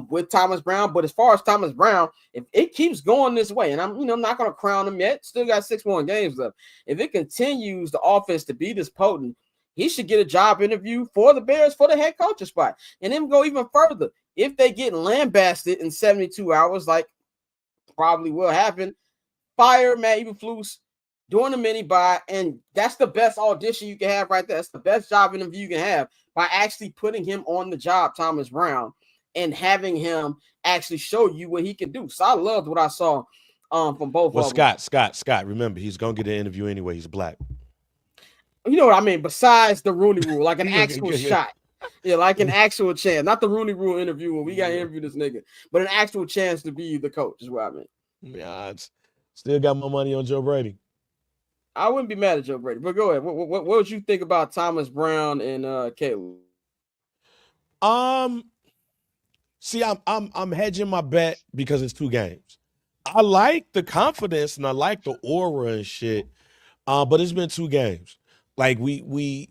with Thomas Brown. But as far as Thomas Brown, if it keeps going this way, and I'm not going to crown him yet, still got 6 more games left. If it continues the offense to be this potent, he should get a job interview for the Bears for the head coaching spot. And then go even further. If they get lambasted in 72 hours, like probably will happen, fire Matt Eberflus during the mini bye, and that's the best audition you can have right there. That's the best job interview you can have, by actually putting him on the job, Thomas Brown, and having him actually show you what he can do. So I loved what I saw from both of them. Scott, remember, he's going to get an interview anyway. He's black. You know what I mean? Besides the Rooney Rule, like an actual shot. Yeah, like an actual chance. Not the Rooney Rule interview when we got to interview this nigga, but an actual chance to be the coach is what I mean. Yeah, still got my money on Joe Brady. I wouldn't be mad at Joe Brady, but go ahead. What would you think about Thomas Brown and Caleb? See, I'm hedging my bet because it's 2 games. I like the confidence and I like the aura and shit, but it's been 2 games. Like we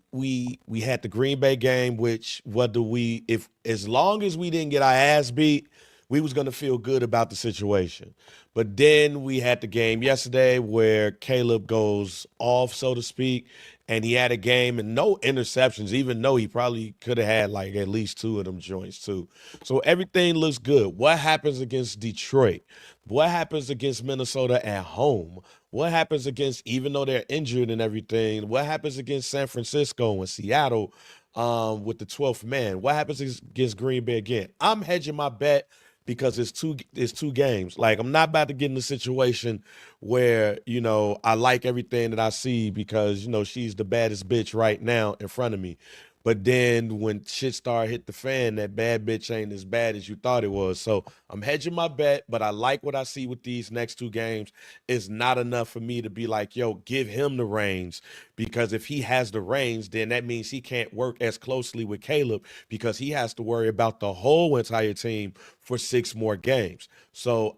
had the Green Bay game, which if as long as we didn't get our ass beat, we was gonna feel good about the situation. But then we had the game yesterday where Caleb goes off, so to speak, and he had a game and no interceptions, even though he probably could have had like at least 2 of them joints too. So everything looks good. What happens against Detroit? What happens against Minnesota at home? What happens against, even though they're injured and everything, what happens against San Francisco and Seattle with the 12th man? What happens against Green Bay again? I'm hedging my bet because it's two games. Like, I'm not about to get in a situation where, I like everything that I see because, she's the baddest bitch right now in front of me. But then when shit start hit the fan, that bad bitch ain't as bad as you thought it was. So I'm hedging my bet, but I like what I see with these next 2 games. It's not enough for me to be like, yo, give him the reins, because if he has the reins, then that means he can't work as closely with Caleb because he has to worry about the whole entire team for 6 more games. So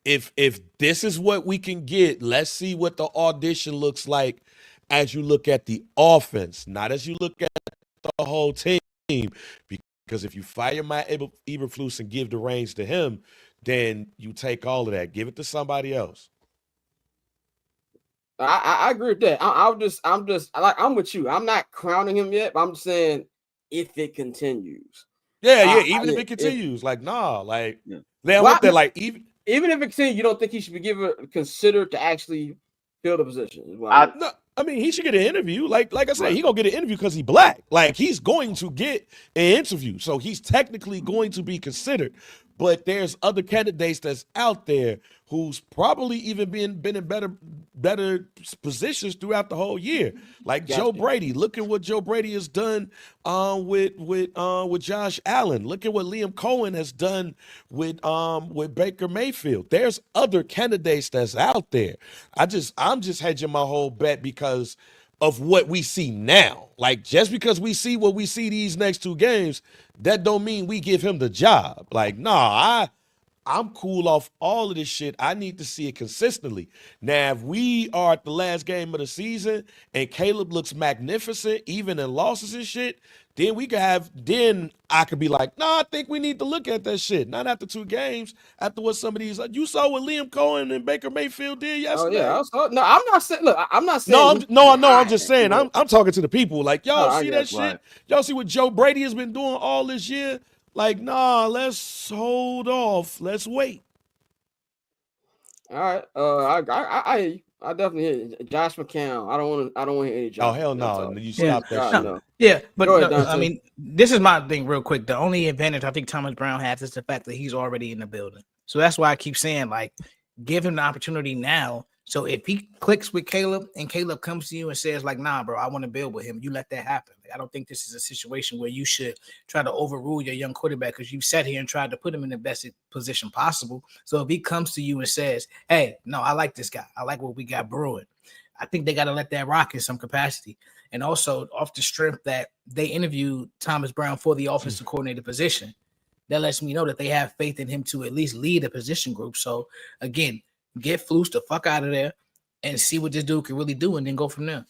if this is what we can get, let's see what the audition looks like as you look at the offense, not as you look at the whole team. Because if you fire Matt Eberflus and give the reins to him, then you take all of that, give it to somebody else. I agree with that. I'm with you. I'm not crowning him yet, but I'm just saying if it continues. Yeah. Even if it continues, they went there like even if it continues, you don't think he should be considered to actually fill the position? I mean, he should get an interview. Like I said, he gonna get an interview because he's black. Like, he's going to get an interview, so he's technically going to be considered. But there's other candidates that's out there who's probably even been in better positions throughout the whole year. Like Joe Brady. Look at what Joe Brady has done with Josh Allen. Look at what Liam Cohen has done with Baker Mayfield. There's other candidates that's out there. I'm just hedging my whole bet because of what we see now. Like, just because we see what we see these next 2 games, that don't mean we give him the job. Like, nah, I'm cool off all of this shit. I need to see it consistently. Now, if we are at the last game of the season and Caleb looks magnificent, even in losses and shit, then I could be like, I think we need to look at that shit. Not after 2 games, after what some of these, you saw what Liam Cohen and Baker Mayfield did yesterday. Oh yeah, no, I'm not saying. Look, I'm not saying. I'm just saying. I'm talking to the people. Like, y'all see that shit? Right. Y'all see what Joe Brady has been doing all this year? Like, let's hold off. Let's wait. All right. I definitely hear you. Josh McCown. I don't want to hear any Josh. Oh hell no! You stop that God, shit. no. Yeah, but Go ahead, I mean, this is my thing real quick. The only advantage I think Thomas Brown has is the fact that he's already in the building. So that's why I keep saying, like, give him the opportunity now. So if he clicks with Caleb and Caleb comes to you and says, like, nah, bro, I want to build with him, you let that happen. Like, I don't think this is a situation where you should try to overrule your young quarterback because you sat here and tried to put him in the best position possible. So if he comes to you and says, hey, no, I like this guy. I like what we got brewing. I think they got to let that rock in some capacity. And also off the strength that they interviewed Thomas Brown for the offensive coordinator position, that lets me know that they have faith in him to at least lead a position group. So again, get Flus the fuck out of there and see what this dude can really do and then go from there.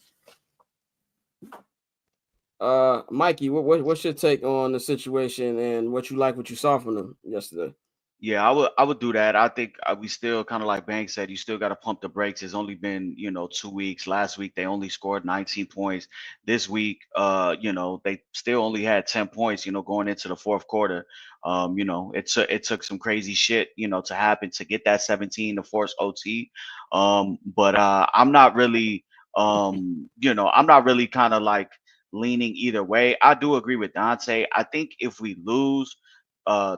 Mikey, what's your take on the situation and what you saw from them yesterday? Yeah, I would do that. I think we still kind of like Banks said, you still got to pump the brakes. It's only been 2 weeks. Last week they only scored 19 points. This week, they still only had 10 points. Going into the fourth quarter, it took some crazy shit to happen to get that 17 to force OT. But I'm not really kind of like leaning either way. I do agree with Dante. I think if we lose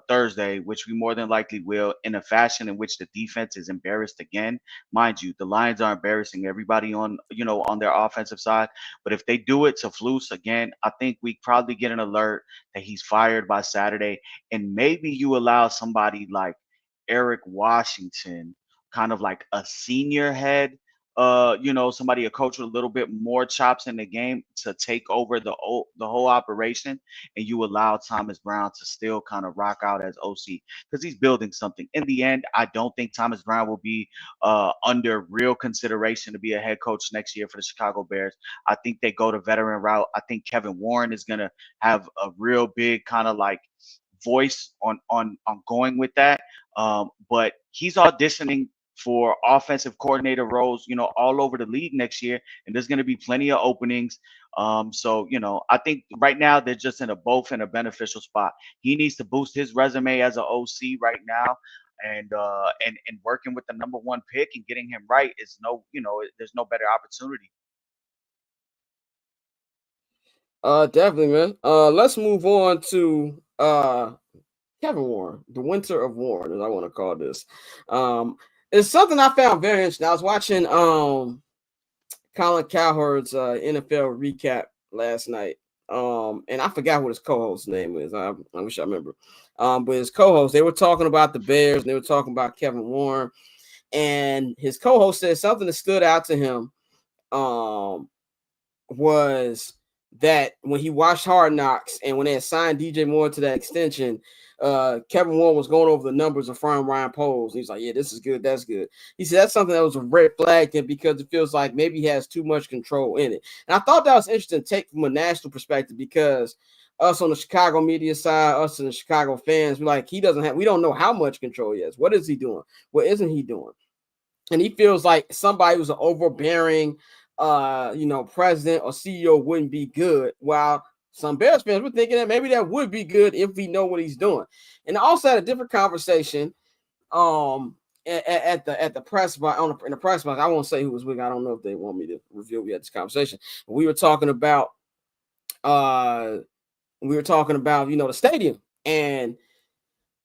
Thursday, which we more than likely will, in a fashion in which the defense is embarrassed again. Mind you, the Lions are embarrassing everybody on their offensive side. But if they do it to Flus again, I think we probably get an alert that he's fired by Saturday. And maybe you allow somebody like Eric Washington, kind of like a senior head, somebody, a coach with a little bit more chops in the game, to take over the whole operation, and you allow Thomas Brown to still kind of rock out as OC because he's building something. In the end, I don't think Thomas Brown will be under real consideration to be a head coach next year for the Chicago Bears. I think they go the veteran route. I think Kevin Warren is going to have a real big kind of like voice on going with that. But he's auditioning for offensive coordinator roles, all over the league next year. And there's going to be plenty of openings. So, I think right now they're just both in a beneficial spot. He needs to boost his resume as an OC right now. And working with the number 1 pick and getting him right is there's no better opportunity. Definitely, man. Let's move on to Kevin Warren, the winter of Warren, as I want to call this. It's something I found very interesting. I was watching Colin Cowherd's NFL recap last night. And I forgot what his co-host's name is. I wish I remember. But his co-host, they were talking about the Bears, and they were talking about Kevin Warren. And his co-host said something that stood out to him was that when he watched Hard Knocks and when they assigned DJ Moore to that extension, Kevin Warren was going over the numbers of from Ryan Poles. He's like, yeah, this is good. That's good. He said that's something that was a red flag to him because it feels like maybe he has too much control in it. And I thought that was interesting to take from a national perspective because us on the Chicago media side, us and the Chicago fans, we're like, we don't know how much control he has. What is he doing? What isn't he doing? And he feels like somebody who's an overbearing president or CEO wouldn't be good. While some Bears fans were thinking that maybe that would be good if we know what he's doing. And I also had a different conversation at the press box. In the press box, I won't say who was with. I don't know if they want me to reveal we had this conversation. We were talking about the stadium, and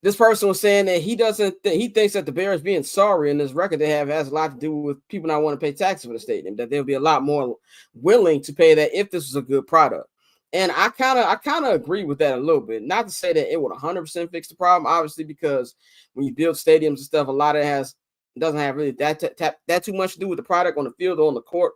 this person was saying that he thinks that the Bears being sorry in this record they have has a lot to do with people not wanting to pay taxes for the stadium, that they'll be a lot more willing to pay that if this was a good product. And I kind of agree with that a little bit. Not to say that it would 100% fix the problem, obviously, because when you build stadiums and stuff, a lot of it doesn't have really that too much to do with the product on the field or on the court.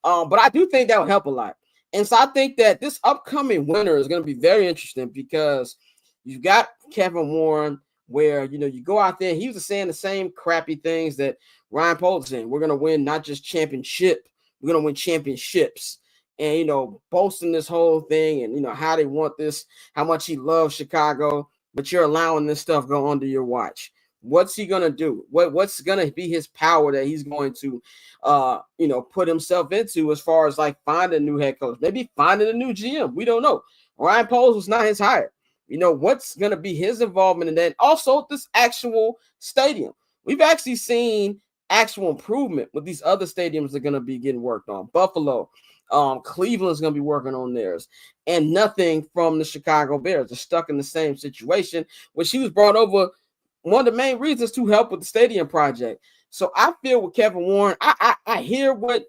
But I do think that would help a lot. And so I think that this upcoming winter is going to be very interesting because you've got Kevin Warren where, you go out there, he was saying the same crappy things that Ryan Poles is saying. We're going to win not just championship, we're going to win championships. And, boasting this whole thing and, how they want this, how much he loves Chicago, but you're allowing this stuff go under your watch. What's he going to do? What's going to be his power that he's going to, put himself into as far as like finding a new head coach, maybe finding a new GM? We don't know. Ryan Poles was not his hire. What's going to be his involvement in that? Also, this actual stadium. We've actually seen actual improvement with these other stadiums that are going to be getting worked on. Buffalo, Cleveland's going to be working on theirs, and nothing from the Chicago Bears. They're stuck in the same situation when she was brought over. One of the main reasons to help with the stadium project. So I feel with Kevin Warren, I hear what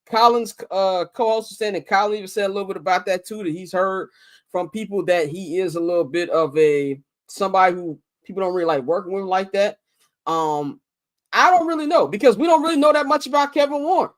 Colin's co-host was saying, and Colin even said a little bit about that too, that he's heard from people that he is a little bit of somebody who people don't really like working with like that. I don't really know, because we don't really know that much about Kevin Warren.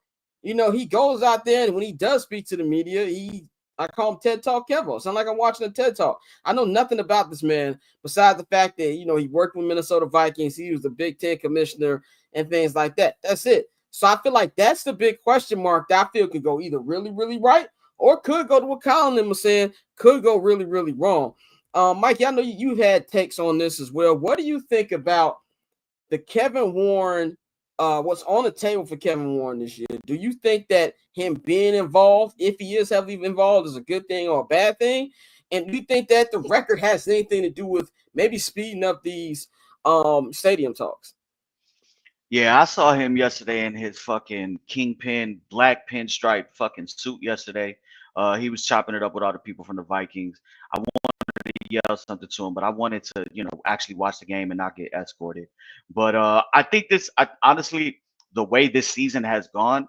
He goes out there, and when he does speak to the media, I call him TED Talk Kevo. Sound like I'm watching a TED Talk. I know nothing about this man besides the fact that, he worked with Minnesota Vikings. He was the Big Ten commissioner and things like that. That's it. So I feel like that's the big question mark that I feel could go either really, really right, or could go to what Colin was saying, could go really, really wrong. Mikey, I know you've had takes on this as well. What do you think about the Kevin Warren, what's on the table for Kevin Warren this year? Do you think that him being involved, if he is heavily involved, is a good thing or a bad thing? And do you think that the record has anything to do with maybe speeding up these stadium talks? Yeah, I saw him yesterday in his fucking kingpin black pinstripe fucking suit yesterday. He was chopping it up with all the people from the Vikings. I wanted to yell something to him, but I wanted to, actually watch the game and not get escorted. But I think honestly, the way this season has gone,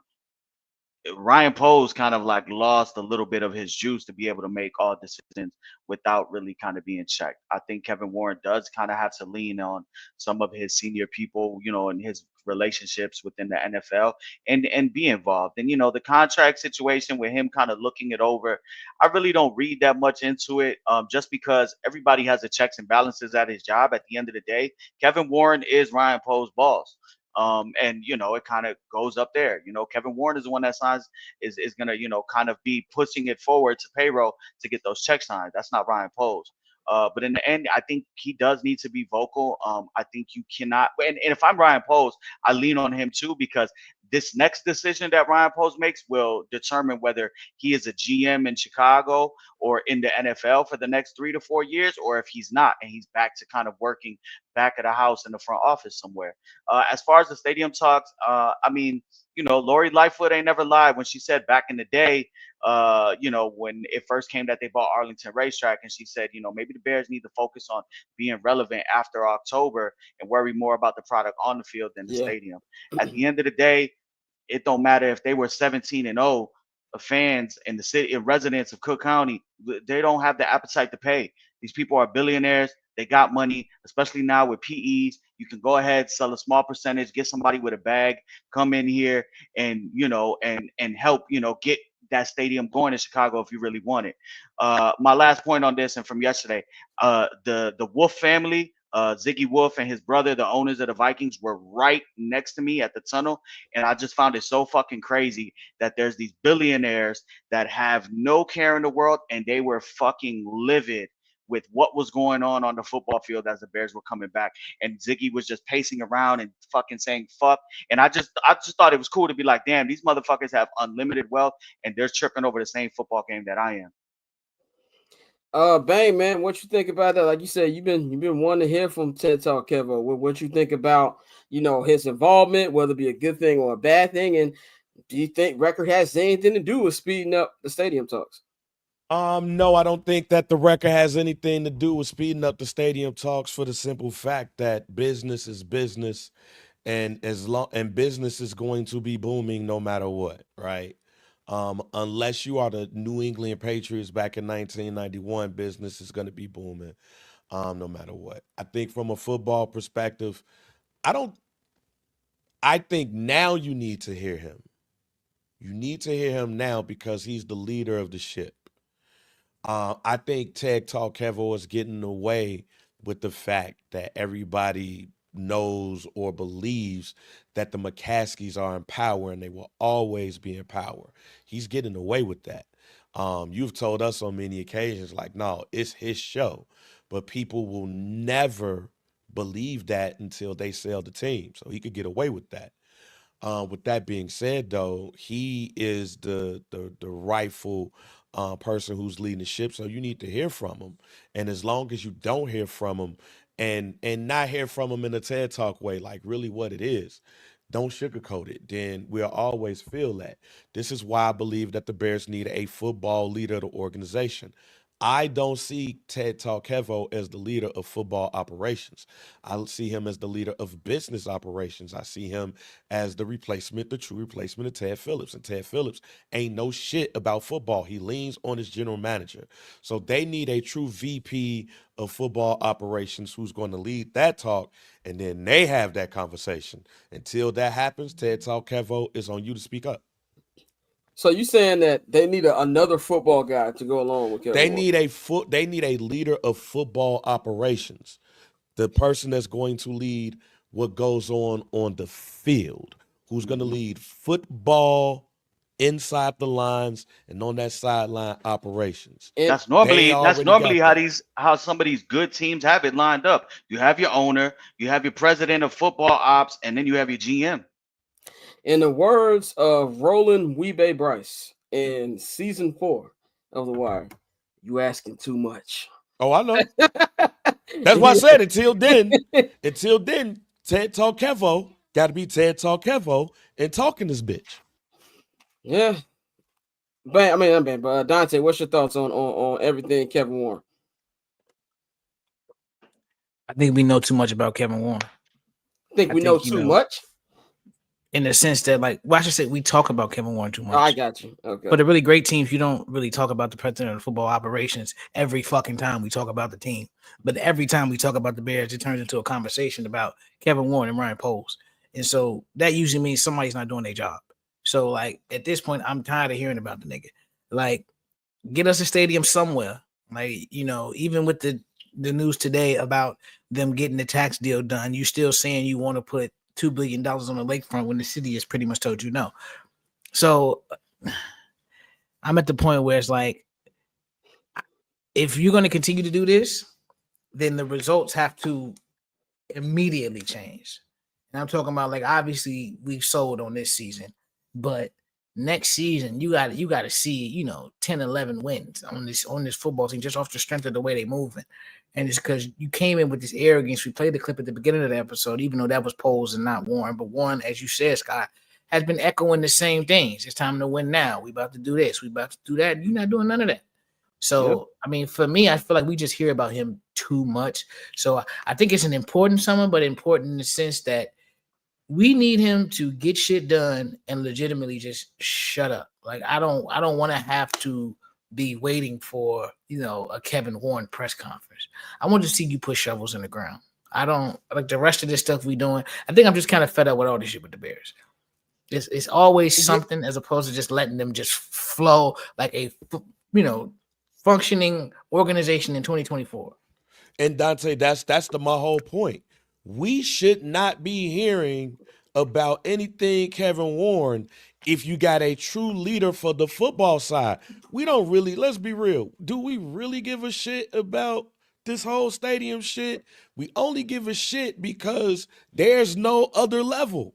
Ryan Poles kind of like lost a little bit of his juice to be able to make all decisions without really kind of being checked. I think Kevin Warren does kind of have to lean on some of his senior people, and his relationships within the NFL and be involved. And the contract situation with him kind of looking it over, I really don't read that much into it, just because everybody has the checks and balances at his job. At the end of the day, Kevin Warren is Ryan Poles' boss. And it kind of goes up there. Kevin Warren is the one that signs is gonna kind of be pushing it forward to payroll to get those checks signed. That's not Ryan Poles. But in the end, I think he does need to be vocal. I think you cannot. And if I'm Ryan Poles, I lean on him too, because this next decision that Ryan Poles makes will determine whether he is a GM in Chicago or in the NFL for the next 3 to 4 years, or if he's not and he's back to kind of working back at a house in the front office somewhere. As far as the stadium talks, I mean, Lori Lightfoot ain't never lied when she said back in the day, when it first came that they bought Arlington Racetrack, and she said, maybe the Bears need to focus on being relevant after October and worry more about the product on the field than the stadium. At the end of the day, it don't matter if they were 17-0. Fans in the city and residents of Cook County, they don't have the appetite to pay. These people are billionaires. They got money, especially now with PEs. You can go ahead, sell a small percentage, get somebody with a bag, come in here and, and help, get that stadium going in Chicago if you really want it. My last point on this, and from yesterday, the Wolf family, Ziggy Wolf and his brother, the owners of the Vikings, were right next to me at the tunnel. And I just found it so fucking crazy that there's these billionaires that have no care in the world, and they were fucking livid with what was going on the football field as the Bears were coming back. And Ziggy was just pacing around and fucking saying fuck. And I just thought it was cool to be like, damn, these motherfuckers have unlimited wealth and they're tripping over the same football game that I am. Bang, man, what you think about that? Like you said, you've been wanting to hear from TED Talk Kevo. What you think about, his involvement, whether it be a good thing or a bad thing, and do you think record has anything to do with speeding up the stadium talks? No, I don't think that the record has anything to do with speeding up the stadium talks, for the simple fact that business is business, and business is going to be booming no matter what, right? Unless you are the New England Patriots back in 1991, business is going to be booming, no matter what. I think from a football perspective, I think now you need to hear him. You need to hear him now because he's the leader of the ship. I think TED Talk Kevo is getting away with the fact that everybody knows or believes that the McCaskies are in power and they will always be in power. He's getting away with that. You've told us on many occasions, like, no, it's his show. But people will never believe that until they sell the team. So he could get away with that. With that being said, though, he is the rightful person who's leading the ship. So you need to hear from him. And as long as you don't hear from him, and not hear from him in a TED Talk way, like really what it is, don't sugarcoat it. Then we'll always feel that. This is why I believe that the Bears need a football leader of the organization. I don't see Ted Talkevo as the leader of football operations. I see him as the leader of business operations. I see him as the replacement, the true replacement of Ted Phillips. And Ted Phillips ain't no shit about football. He leans on his general manager. So they need a true VP of football operations who's going to lead that talk. And then they have that conversation. Until that happens, Ted Talkevo is on you to speak up. So you saying that they need another football guy to go along with Kevin They Warren? need a leader of football operations. The person that's going to lead what goes on the field, who's going to lead football inside the lines and on that sideline operations. And That's normally got how some of these good teams have it lined up. You have your owner, you have your president of football ops, and then you have your GM. in the words of Roland Weebay Bryce in season 4 of The Wire, you asking too much. Oh, I know. That's why I said until then, Ted Talkevo got to be Ted Talkevo and talking this bitch. Yeah. But Dante, what's your thoughts on everything Kevin Warren? I think we know too much about Kevin Warren. Think we know too much? In the sense that, like, well, I should say we talk about Kevin Warren too much. Oh, I got you. Okay. But the really great teams, you don't really talk about the president of football operations every fucking time we talk about the team. But every time we talk about the Bears, it turns into a conversation about Kevin Warren and Ryan Poles. And so that usually means somebody's not doing their job. So, like, at this point, I'm tired of hearing about the nigga. Like, get us a stadium somewhere. Like, you know, even with the news today about them getting the tax deal done, you still saying you want to put $2 billion on the lakefront when the city has pretty much told you no. So I'm at the point where it's like, if you're going to continue to do this, then the results have to immediately change. And I'm talking about, like, obviously we've sold on this season, but next season you got to see, 10, 11 wins on this football team just off the strength of the way they're moving. And it's because you came in with this arrogance. We played the clip at the beginning of the episode, even though that was Poles and not Warren. But Warren, as you said, Scott, has been echoing the same things. It's time to win now. We about to do this. We about to do that. You're not doing none of that. So, yep. I mean, for me, I feel like we just hear about him too much. So I think it's an important someone, but important in the sense that we need him to get shit done and legitimately just shut up. Like, I don't want to have to be waiting for, a Kevin Warren press conference. I want to see you put shovels in the ground. I don't like the rest of this stuff we doing. I think I'm just kind of fed up with all this shit with the Bears. It's always something as opposed to just letting them just flow like a, functioning organization in 2024. And Dante, that's my whole point. We should not be hearing about anything Kevin Warren if you got a true leader for the football side. We don't really, let's be real. Do we really give a shit about this whole stadium shit? We only give a shit because there's no other level.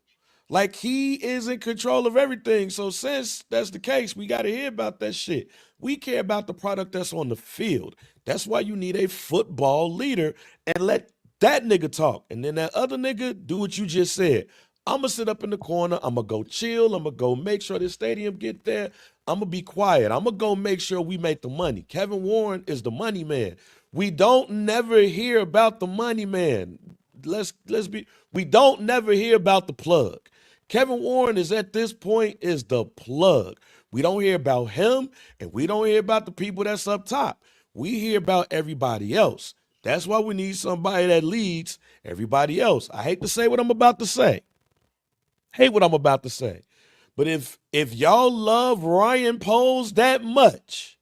Like, he is in control of everything. So since that's the case, we got to hear about that shit. We care about the product that's on the field. That's why you need a football leader, and let that nigga talk. And then that other nigga do what you just said. I'm going to sit up in the corner. I'm going to go chill. I'm going to go make sure this stadium get there. I'm going to be quiet. I'm going to go make sure we make the money. Kevin Warren is the money man. We don't never hear about the money man. We don't never hear about the plug. Kevin Warren is at this point is the plug. We don't hear about him, and we don't hear about the people that's up top. We hear about everybody else. That's why we need somebody that leads everybody else. I hate to say what I'm about to say. But if y'all love Ryan Poles that much,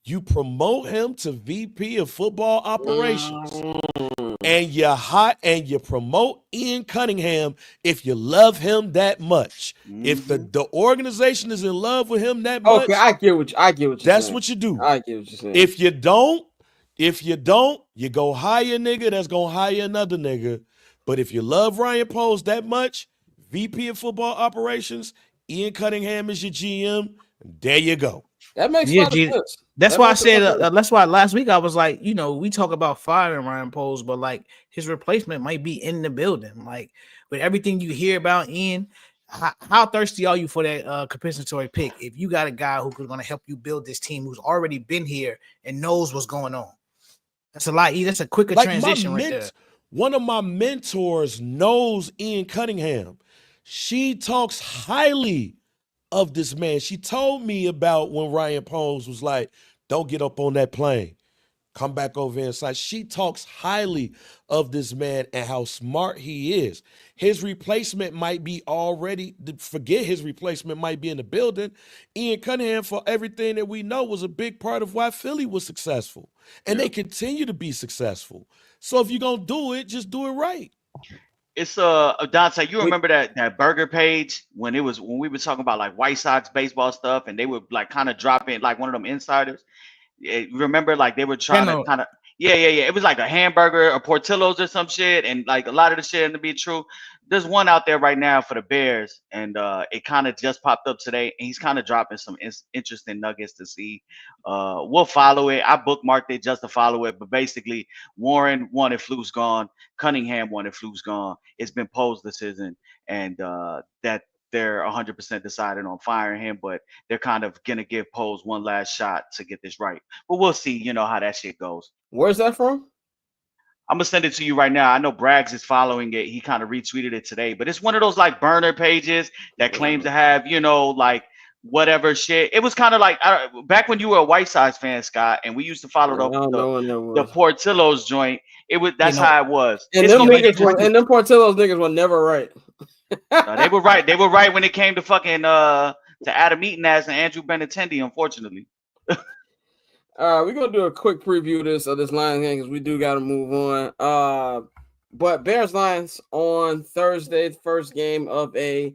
You promote him to VP of football operations. Mm. And you promote Ian Cunningham if you love him that much. If the organization is in love with him that much, Okay, I get what you're that's saying. what you do. I get what you're saying. If you don't, you go hire a nigga that's gonna hire another nigga. But if you love Ryan Poles that much, VP of football operations, Ian Cunningham is your GM. There you go. That makes a lot of sense. That's why I said. That's why last week I was like, we talk about firing Ryan Poles, but like his replacement might be in the building. Like with everything you hear about Ian, how thirsty are you for that compensatory pick? If you got a guy who's going to help you build this team, who's already been here and knows what's going on, that's a lot. That's a quicker transition right there. One of my mentors knows Ian Cunningham. She talks highly of this man. She told me about when Ryan Poles was like, don't get up on that plane. Come back over inside. She talks highly of this man and how smart he is. His replacement might be his replacement might be in the building. Ian Cunningham, for everything that we know, was a big part of why Philly was successful. And they continue to be successful. So if you're going to do it, just do it right. It's Dante, you remember that burger page when we were talking about like White Sox baseball stuff and they would like kind of drop in like one of them insiders. Remember like they were trying to kind of it was like a hamburger or Portillo's or some shit, and like a lot of the shit ended up being true. There's one out there right now for the Bears, and it kind of just popped up today, and he's kind of dropping some interesting nuggets to see. We'll follow it. I bookmarked it just to follow it, but basically Warren won if Fluke's gone, Cunningham won if Fluke's gone. It's been Poe's decision, and that they're 100% decided on firing him, but they're kind of gonna give Poe's one last shot to get this right. But we'll see, how that shit goes. Where's that from? I'm gonna send it to you right now. I know Braggs is following it. He kind of retweeted it today, but it's one of those like burner pages that claims to have, like whatever shit. It was kind of like back when you were a White Sox fan, Scott, and we used to follow the Portillo's joint. That's how it was. And them Portillo's niggas were never right. No, they were right. They were right when it came to fucking to Adam Eaton-ass and Andrew Benintendi, unfortunately. We're gonna do a quick preview of this Lions game because we do gotta move on. But Bears Lions on Thursday, the first game of a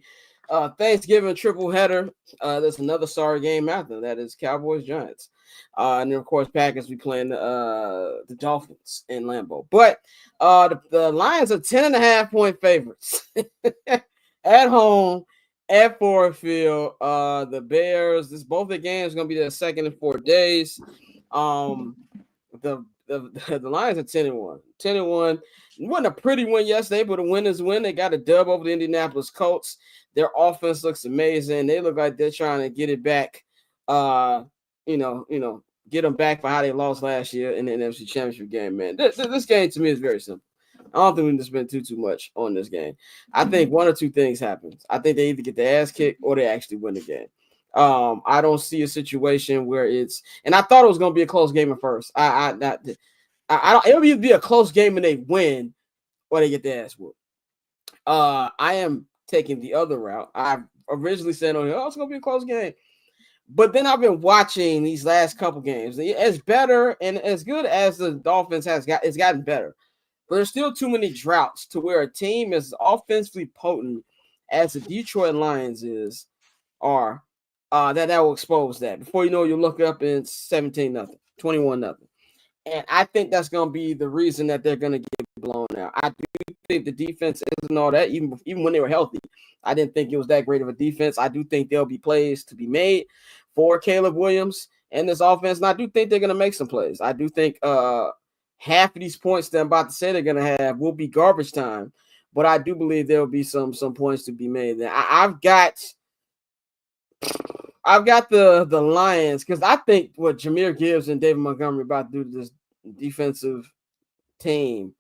Thanksgiving triple header. There's another sorry game after that is Cowboys Giants. And then of course Packers we playing the Dolphins in Lambeau. But the Lions are 10.5-point favorites at home at Ford Field. The Bears, both the games gonna be their second in 4 days. The Lions are 10-1. 10-1. It wasn't a pretty win yesterday, but a win is a win. They got a dub over the Indianapolis Colts. Their offense looks amazing. They look like they're trying to get it back. Get them back for how they lost last year in the NFC Championship game, man. This game to me is very simple. I don't think we need to spend too much on this game. I think one or two things happens. I think they either get their ass kicked or they actually win the game. I don't see a situation where and I thought it was going to be a close game at first. It'll either be a close game and they win or they get their ass whooped. I am taking the other route. I originally said, it's going to be a close game. But then I've been watching these last couple games. As better and as good as the Dolphins it's gotten better. But there's still too many droughts to where a team as offensively potent as the Detroit Lions that will expose that. Before you know, you look up and it's 17-0, 21-0. And I think that's going to be the reason that they're going to get blown out. I do think the defense isn't all that, even when they were healthy. I didn't think it was that great of a defense. I do think there'll be plays to be made for Caleb Williams and this offense, and I do think they're going to make some plays. I do think half of these points that I'm about to say they're going to have will be garbage time, but I do believe there will be some points to be made. I've got the Lions because I think what Jahmyr Gibbs and David Montgomery about to do to this defensive team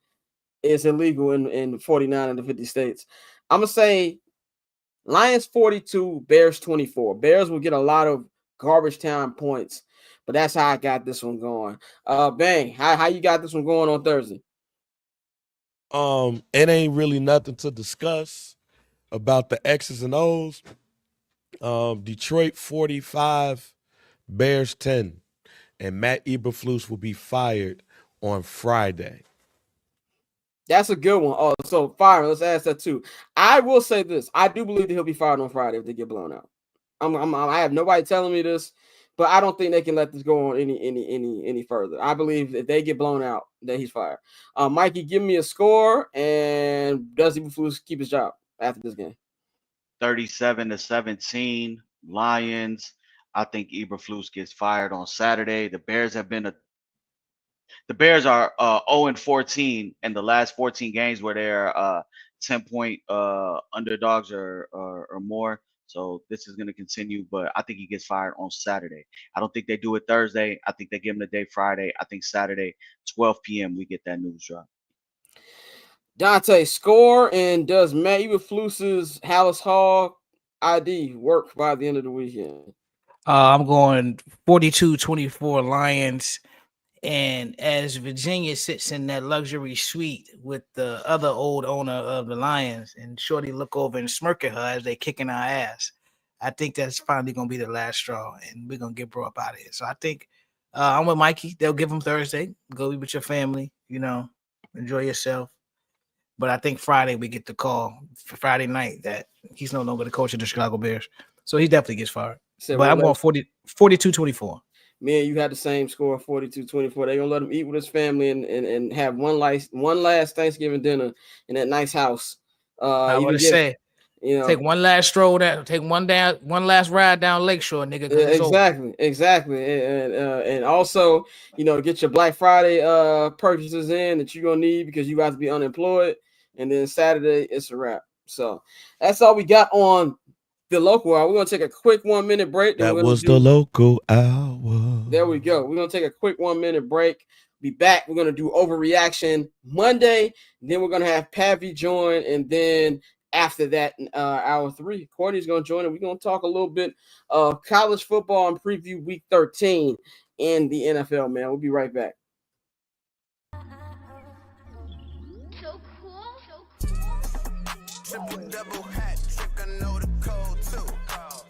is illegal in 49 of the 50 states. I'm going to say Lions 42, Bears 24. Bears will get a lot of garbage time points, but that's how I got this one going. Bang, how you got this one going on Thursday? It ain't really nothing to discuss about the X's and O's. Detroit 45, Bears 10. and Matt Eberflus will be fired on Friday. That's a good one. Oh, so fire. Let's ask that too. I will say this: I do believe that he'll be fired on Friday if they get blown out. I have nobody telling me this, but I don't think they can let this go on any further. I believe if they get blown out, that he's fired. Mikey, give me a score, and does Eberflus keep his job after this game? 37-17, Lions. I think Eberflus gets fired on Saturday. The Bears are 0-14 in the last 14 games where they're 10-point underdogs or more. So this is going to continue, but I think he gets fired on Saturday. I don't think they do it Thursday. I think they give him the day Friday. I think Saturday, 12 p.m., we get that news drop. Dante, score, and does Matt Eberflus's Hallis Hall ID work by the end of the weekend? I'm going 42-24 Lions. And as Virginia sits in that luxury suite with the other old owner of the Lions, and Shorty look over and smirk at her as they kicking our ass, I think that's finally going to be the last straw, and we're going to get brought up out of here. So I think I'm with Mikey. They'll give him Thursday. Go be with your family, enjoy yourself. But I think Friday we get the call for Friday night that he's no longer the coach of the Chicago Bears. So he definitely gets fired. But I'm going 42-24. Me and you had the same score, 42-24. They're gonna let him eat with his family and have one last Thanksgiving dinner in that nice house. I would say, take one last stroll down, take one last ride down Lakeshore, nigga. Exactly. And also, get your Black Friday purchases in that you're gonna need because you got to be unemployed. And then Saturday it's a wrap. So that's all we got on the local hour. We're gonna take a quick 1 minute break. That was the local hour. There we go. We're gonna take a quick 1 minute break. Be back. We're gonna do Overreaction Monday. Then we're gonna have Pavy join, and then after that, hour 3, Courtney's gonna join, and we're gonna talk a little bit of college football and preview Week 13 in the NFL. Man, we'll be right back. Triple double hat trick, I know the code too.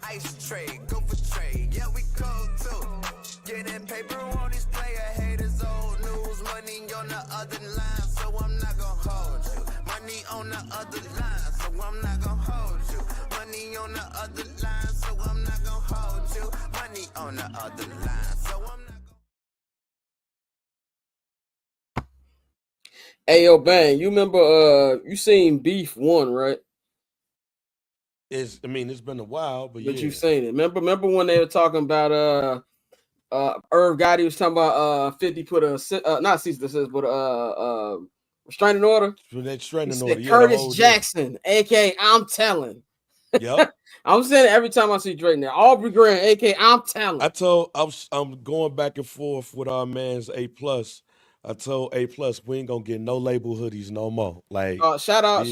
Ice trade, go for trade, yeah we cold too. Getting paper on these player haters, old news. Money on the other line, so I'm not gonna hold you. Money on the other line, so I'm not gonna hold you. Money on the other line, so I'm not gonna hold you. Money on the other line, so I'm not gonna. Hey, yo, Bang, you remember you seen Beef 1, right? It's been a while, but yeah. You've seen it. Remember when they were talking about Irv Gotti was talking about 50 put a not cease and desist, but restraining order. Restraining order. Curtis Jackson, aka I'm telling. Yep. I'm saying it every time I see Drake now. Aubrey Graham, aka I'm telling. I'm going back and forth with our man's A+. I told A+, we ain't gonna get no label hoodies no more. Like shout out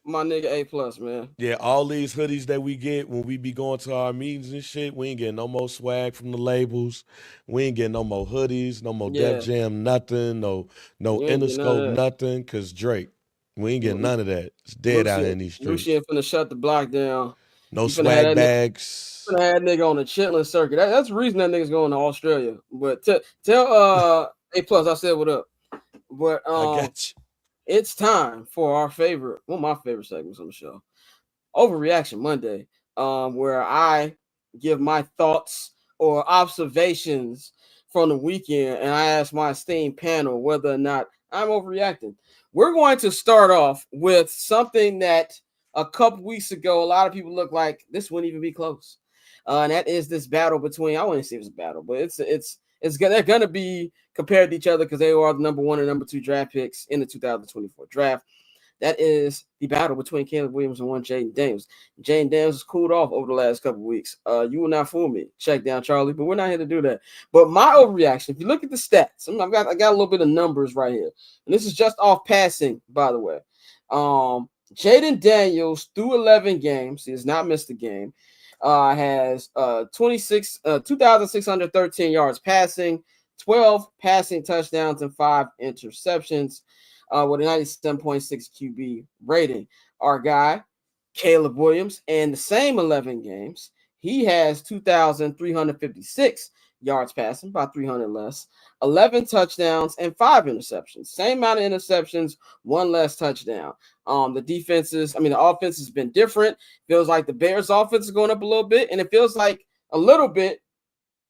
my nigga A+, man. Yeah, all these hoodies that we get when we be going to our meetings and shit, we ain't getting no more swag from the labels. We ain't getting no more hoodies, no more Def Jam, nothing, no Interscope, nothing. Cause Drake, we ain't getting none of that. It's dead out in these streets. Lucien finna shut the block down. No swag bags. Finna have nigga on the chitlin circuit. That's the reason that nigga's going to Australia. But tell A+, I said what up. But I got you. It's time for one of my favorite segments on the show, Overreaction Monday, where I give my thoughts or observations from the weekend, and I ask my esteemed panel whether or not I'm overreacting. We're going to start off with something that a couple weeks ago, a lot of people looked like this wouldn't even be close, and that is this battle between, I wouldn't say it's a battle, but they're going to be compared to each other because they are the number 1 and number 2 draft picks in the 2024 draft. That is the battle between Caleb Williams and one Jaden Daniels. Jaden Daniels has cooled off over the last couple of weeks. You will not fool me. Check down, Charlie, but we're not here to do that. But my overreaction, if you look at the stats, I got a little bit of numbers right here. And this is just off passing, by the way. Jaden Daniels, through 11 games, he has not missed a game, has 2,613 yards passing, 12 passing touchdowns, and 5 interceptions, with a 97.6 QB rating. Our guy, Caleb Williams, in the same 11 games, he has 2,356 yards passing, about 300 less, 11 touchdowns, and 5 interceptions. Same amount of interceptions, 1 less touchdown. The offense has been different. Feels like the Bears' offense is going up a little bit, and it feels like a little bit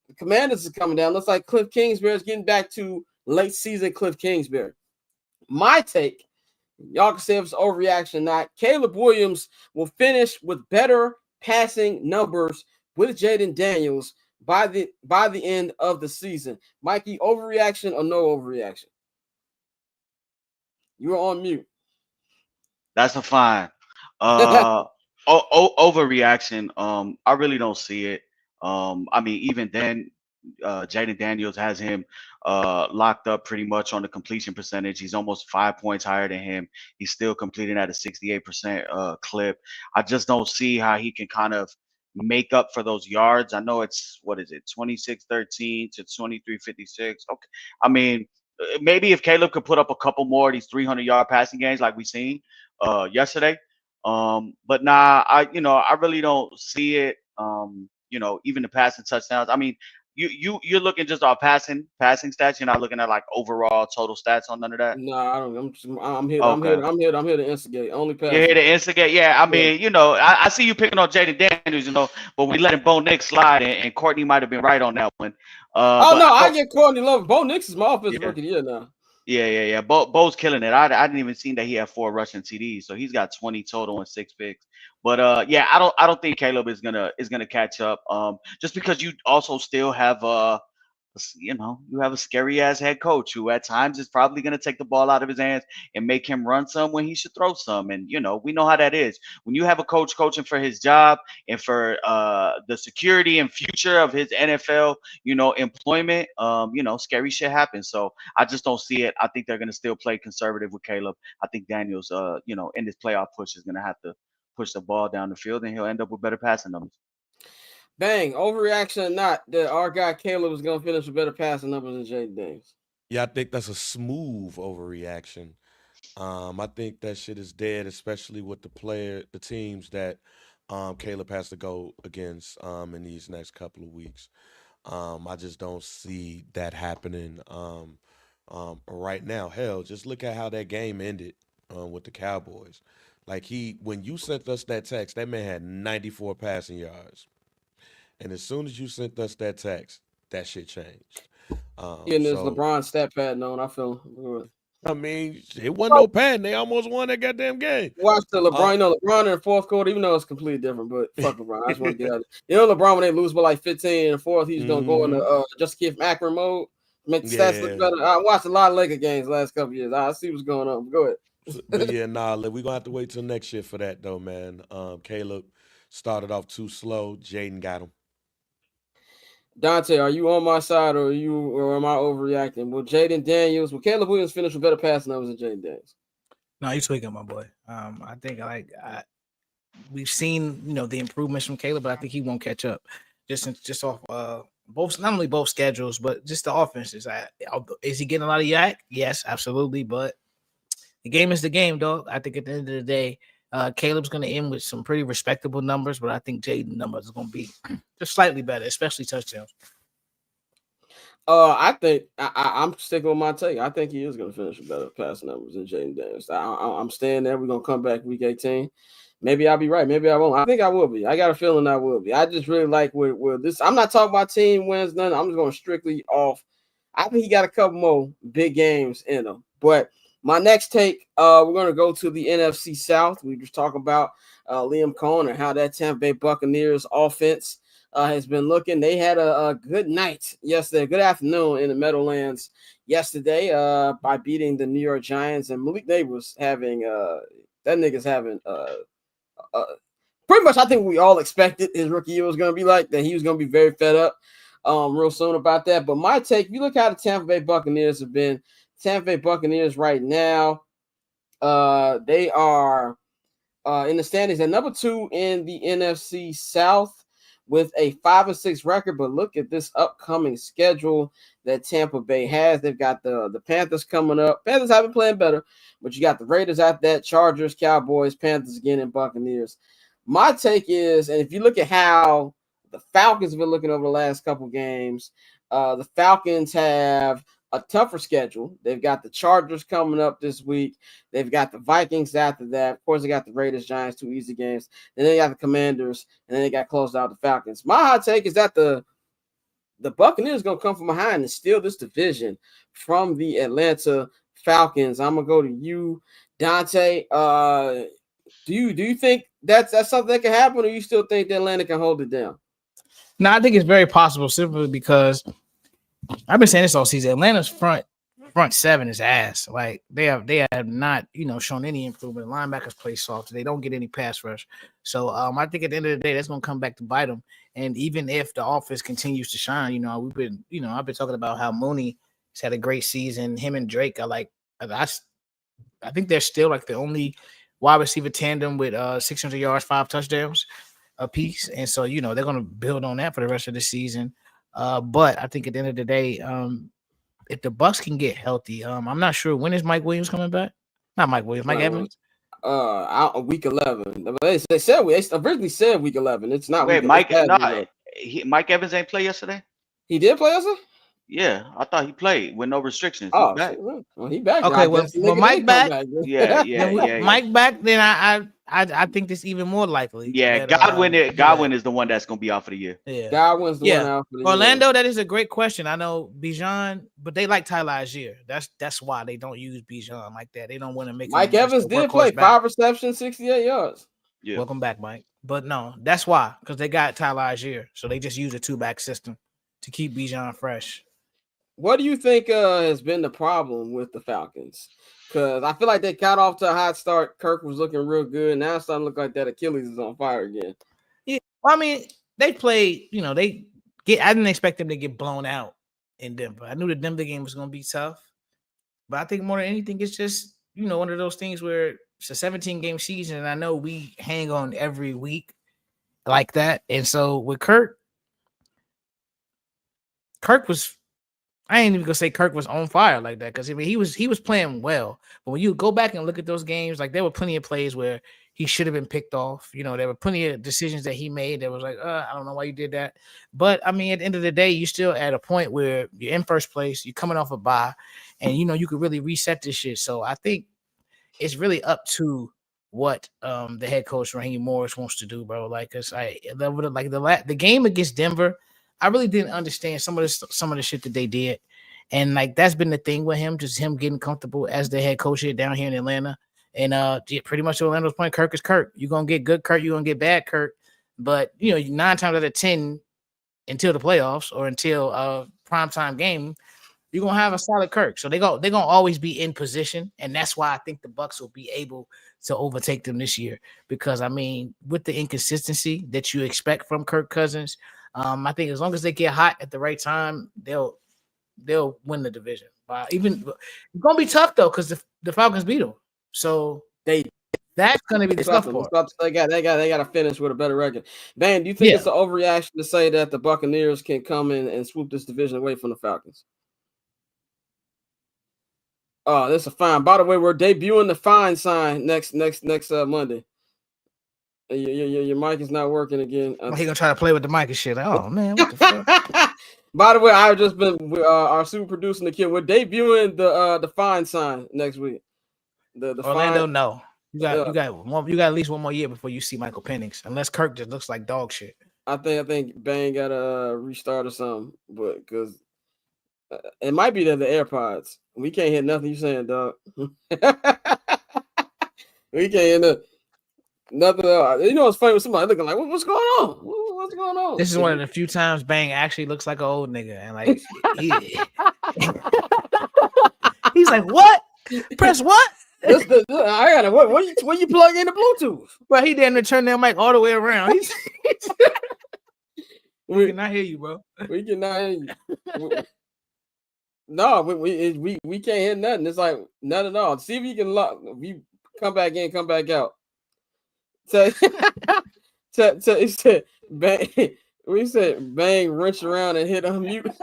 the Commanders is coming down. Looks like Cliff Kingsbury is getting back to late season Cliff Kingsbury. My take, y'all can say if it's overreaction or not, Caleb Williams will finish with better passing numbers with Jaden Daniels by the end of the season. Mikey, overreaction or no overreaction? You're on mute. That's a fine. Overreaction. I really don't see it. Even then, Jaden Daniels has him locked up pretty much on the completion percentage. He's almost 5 points higher than him. He's still completing at a 68% clip. I just don't see how he can kind of make up for those yards. I know it's 26-13 to 23-56. Okay. Maybe if Caleb could put up a couple more of these 300-yard passing games like we seen yesterday. But nah, I really don't see it. Even the passing touchdowns. You're looking just off passing stats. You're not looking at like overall total stats on none of that. No, I don't. I'm here. Okay. I'm here to instigate. Only passing. You're here to instigate. Yeah, I see you picking on Jaden Daniels, but we letting Bo Nix slide, and Courtney might have been right on that one. I get Courtney love. Bo Nix is my offensive rookie of the year now. Yeah. Bo's killing it. I didn't even see that he had 4 rushing TDs, so he's got 20 total and 6 picks. But I don't think Caleb is gonna catch up. Just because you also still have you have a scary ass head coach who at times is probably gonna take the ball out of his hands and make him run some when he should throw some. And we know how that is. When you have a coach coaching for his job and for the security and future of his NFL, employment, scary shit happens. So I just don't see it. I think they're gonna still play conservative with Caleb. I think Daniels, in this playoff push is gonna have to push the ball down the field, and he'll end up with better passing numbers. Bang, overreaction or not, that our guy Caleb is going to finish with better passing numbers than Jaden Daniels. Yeah, I think that's a smooth overreaction. I think that shit is dead, especially with the teams that Caleb has to go against in these next couple of weeks. I just don't see that happening right now. Hell, just look at how that game ended with the Cowboys. Like when you sent us that text, that man had 94 passing yards. And as soon as you sent us that text, that shit changed. There's LeBron stat pad known. I feel good. It wasn't no padding. They almost won that goddamn game. Watch the LeBron. LeBron in the fourth quarter, even though it's completely different, but fuck LeBron. I just want to get out of it. LeBron, when they lose by like 15 in the fourth, he's going to go into just keep Akron mode, make the stats look better. I watched a lot of Laker games the last couple of years. I see what's going on. Go ahead. But yeah, we're going to have to wait till next year for that, though, man. Caleb started off too slow. Jaden got him. Dante, are you on my side or am I overreacting? Will Caleb Williams finish with better passing numbers than Jaden Daniels? No, you're tweaking, my boy. I think we've seen the improvements from Caleb, but I think he won't catch up. Just off not only both schedules, but just the offenses. Is he getting a lot of yak? Yes, absolutely. But the game is the game, dog. I think at the end of the day, Caleb's going to end with some pretty respectable numbers, but I think Jaden numbers are going to be just slightly better, especially touchdowns. I think I'm sticking with my take. I think he is going to finish with better passing numbers than Jaden Daniels. I'm staying there. We're going to come back week 18. Maybe I'll be right. Maybe I won't. I think I will be. I got a feeling I will be. I just really like where this. I'm not talking about team wins, none. I'm just going strictly off. I think he got a couple more big games in him, but. My next take, we're going to go to the NFC South. We just talk about Liam Cohen and how that Tampa Bay Buccaneers offense has been looking. They had a good night yesterday, good afternoon in the Meadowlands yesterday by beating the New York Giants. And Malik Neighbors having pretty much I think we all expected his rookie year was going to be like that. He was going to be very fed up real soon about that. But my take, if you look how the Tampa Bay Buccaneers have been, Tampa Bay Buccaneers right now, they are in the standings at number 2 in the NFC South with a 5-6 record. But look at this upcoming schedule that Tampa Bay has. They've got the Panthers coming up. Panthers have been playing better, but you got the Raiders out there, Chargers, Cowboys, Panthers again, and Buccaneers. My take is, and if you look at how the Falcons have been looking over the last couple games, The Falcons have a tougher schedule. They've got the Chargers coming up this week. They've got the Vikings after that. Of course, they got the Raiders, Giants, 2 easy games. Then they got the Commanders, and then they got closed out the Falcons. My hot take is that the Buccaneers going to come from behind and steal this division from the Atlanta Falcons. I'm going to go to you, Dante. Do you think that's something that can happen, or you still think that Atlanta can hold it down? No, I think it's very possible simply because I've been saying this all season. Atlanta's front seven is ass. Like they have not, shown any improvement. Linebackers play soft. They don't get any pass rush. So I think at the end of the day, that's gonna come back to bite them. And even if the offense continues to shine, I've been talking about how Mooney has had a great season. Him and Drake I think they're still like the only wide receiver tandem with 600 yards, 5 touchdowns a piece. And so, they're going to build on that for the rest of the season. But I think at the end of the day, if the Bucs can get healthy, I'm not sure when is Mike Williams coming back. Not Mike Williams, Mike Evans. Out week 11. They originally said week 11. It's not. Wait, Mike Evans ain't play yesterday. He did play yesterday. Yeah, I thought he played with no restrictions. Oh, back. Well, he back. Okay, well, Mike back. Yeah. Mike back. Then I think this even more likely. Yeah, that, Godwin is the one that's gonna be out for the year. Yeah, Godwin's the one out for the Orlando, year. that is a great question. I know Bijan, but they like Tyler Algier. That's why they don't use Bijan like that. They don't want to make Mike Evans did play 5 receptions, 68 yards. Yeah. Welcome back, Mike. But no, that's why, because they got Tyler Algier, so they just use a 2-back system to keep Bijan fresh. What do you think has been the problem with the Falcons? Because I feel like they got off to a hot start. Kirk was looking real good. Now it's starting to look like that Achilles is on fire again. Yeah, well, I mean, they played, I didn't expect them to get blown out in Denver. I knew the Denver game was going to be tough. But I think more than anything, it's just, one of those things where it's a 17-game season, and I know we hang on every week like that. And so with Kirk was, I ain't even gonna say Kirk was on fire like that, because he was playing well. But when you go back and look at those games, like there were plenty of plays where he should have been picked off. There were plenty of decisions that he made that was like, I don't know why you did that. But I mean, at the end of the day, you still at a point where you're in first place, you're coming off a bye, and you could really reset this shit. So I think it's really up to what the head coach Raheem Morris wants to do, bro. Like, cause the game against Denver, I really didn't understand some of the shit that they did. And like that's been the thing with him, just him getting comfortable as the head coach here down here in Atlanta. And pretty much Orlando's point, Kirk is Kirk. You're gonna get good Kirk, you're gonna get bad Kirk. But 9 times out of 10 until the playoffs or until a primetime game, you're gonna have a solid Kirk. So they're gonna always be in position. And that's why I think the Bucs will be able to overtake them this year. Because I mean, with the inconsistency that you expect from Kirk Cousins, I think as long as they get hot at the right time, they'll win the division. It's gonna be tough though, because the Falcons beat them. So that's gonna be the tough part. They got to finish with a better record. Man, do you think it's an overreaction to say that the Buccaneers can come in and swoop this division away from the Falcons? Oh, that's a fine. By the way, we're debuting the fine sign next Monday. Your mic is not working again. He gonna try to play with the mic and shit. Like, oh man, what the fuck? By the way, I've just been our super producer Nikhil. We're debuting the fine sign next week. The Orlando, fine, no. You got at least one more year before you see Michael Penix, unless Kirk just looks like dog shit. I think Bang got to restart or something, but because it might be the AirPods. We can't hear nothing you saying, dog. We can't hear nothing else. It's funny with somebody looking like, what's going on? What's going on? This is one of the few times Bang actually looks like an old nigga, and like he's like, what? Press what? I got it. What you plug in the Bluetooth? Well, he didn't turn that mic all the way around. We cannot hear you, bro. We cannot hear you. No, we can't hear nothing. It's like none at all. See if you can lock. We come back in, come back out. So he said Bang. We said Bang, wrench around and hit unmute.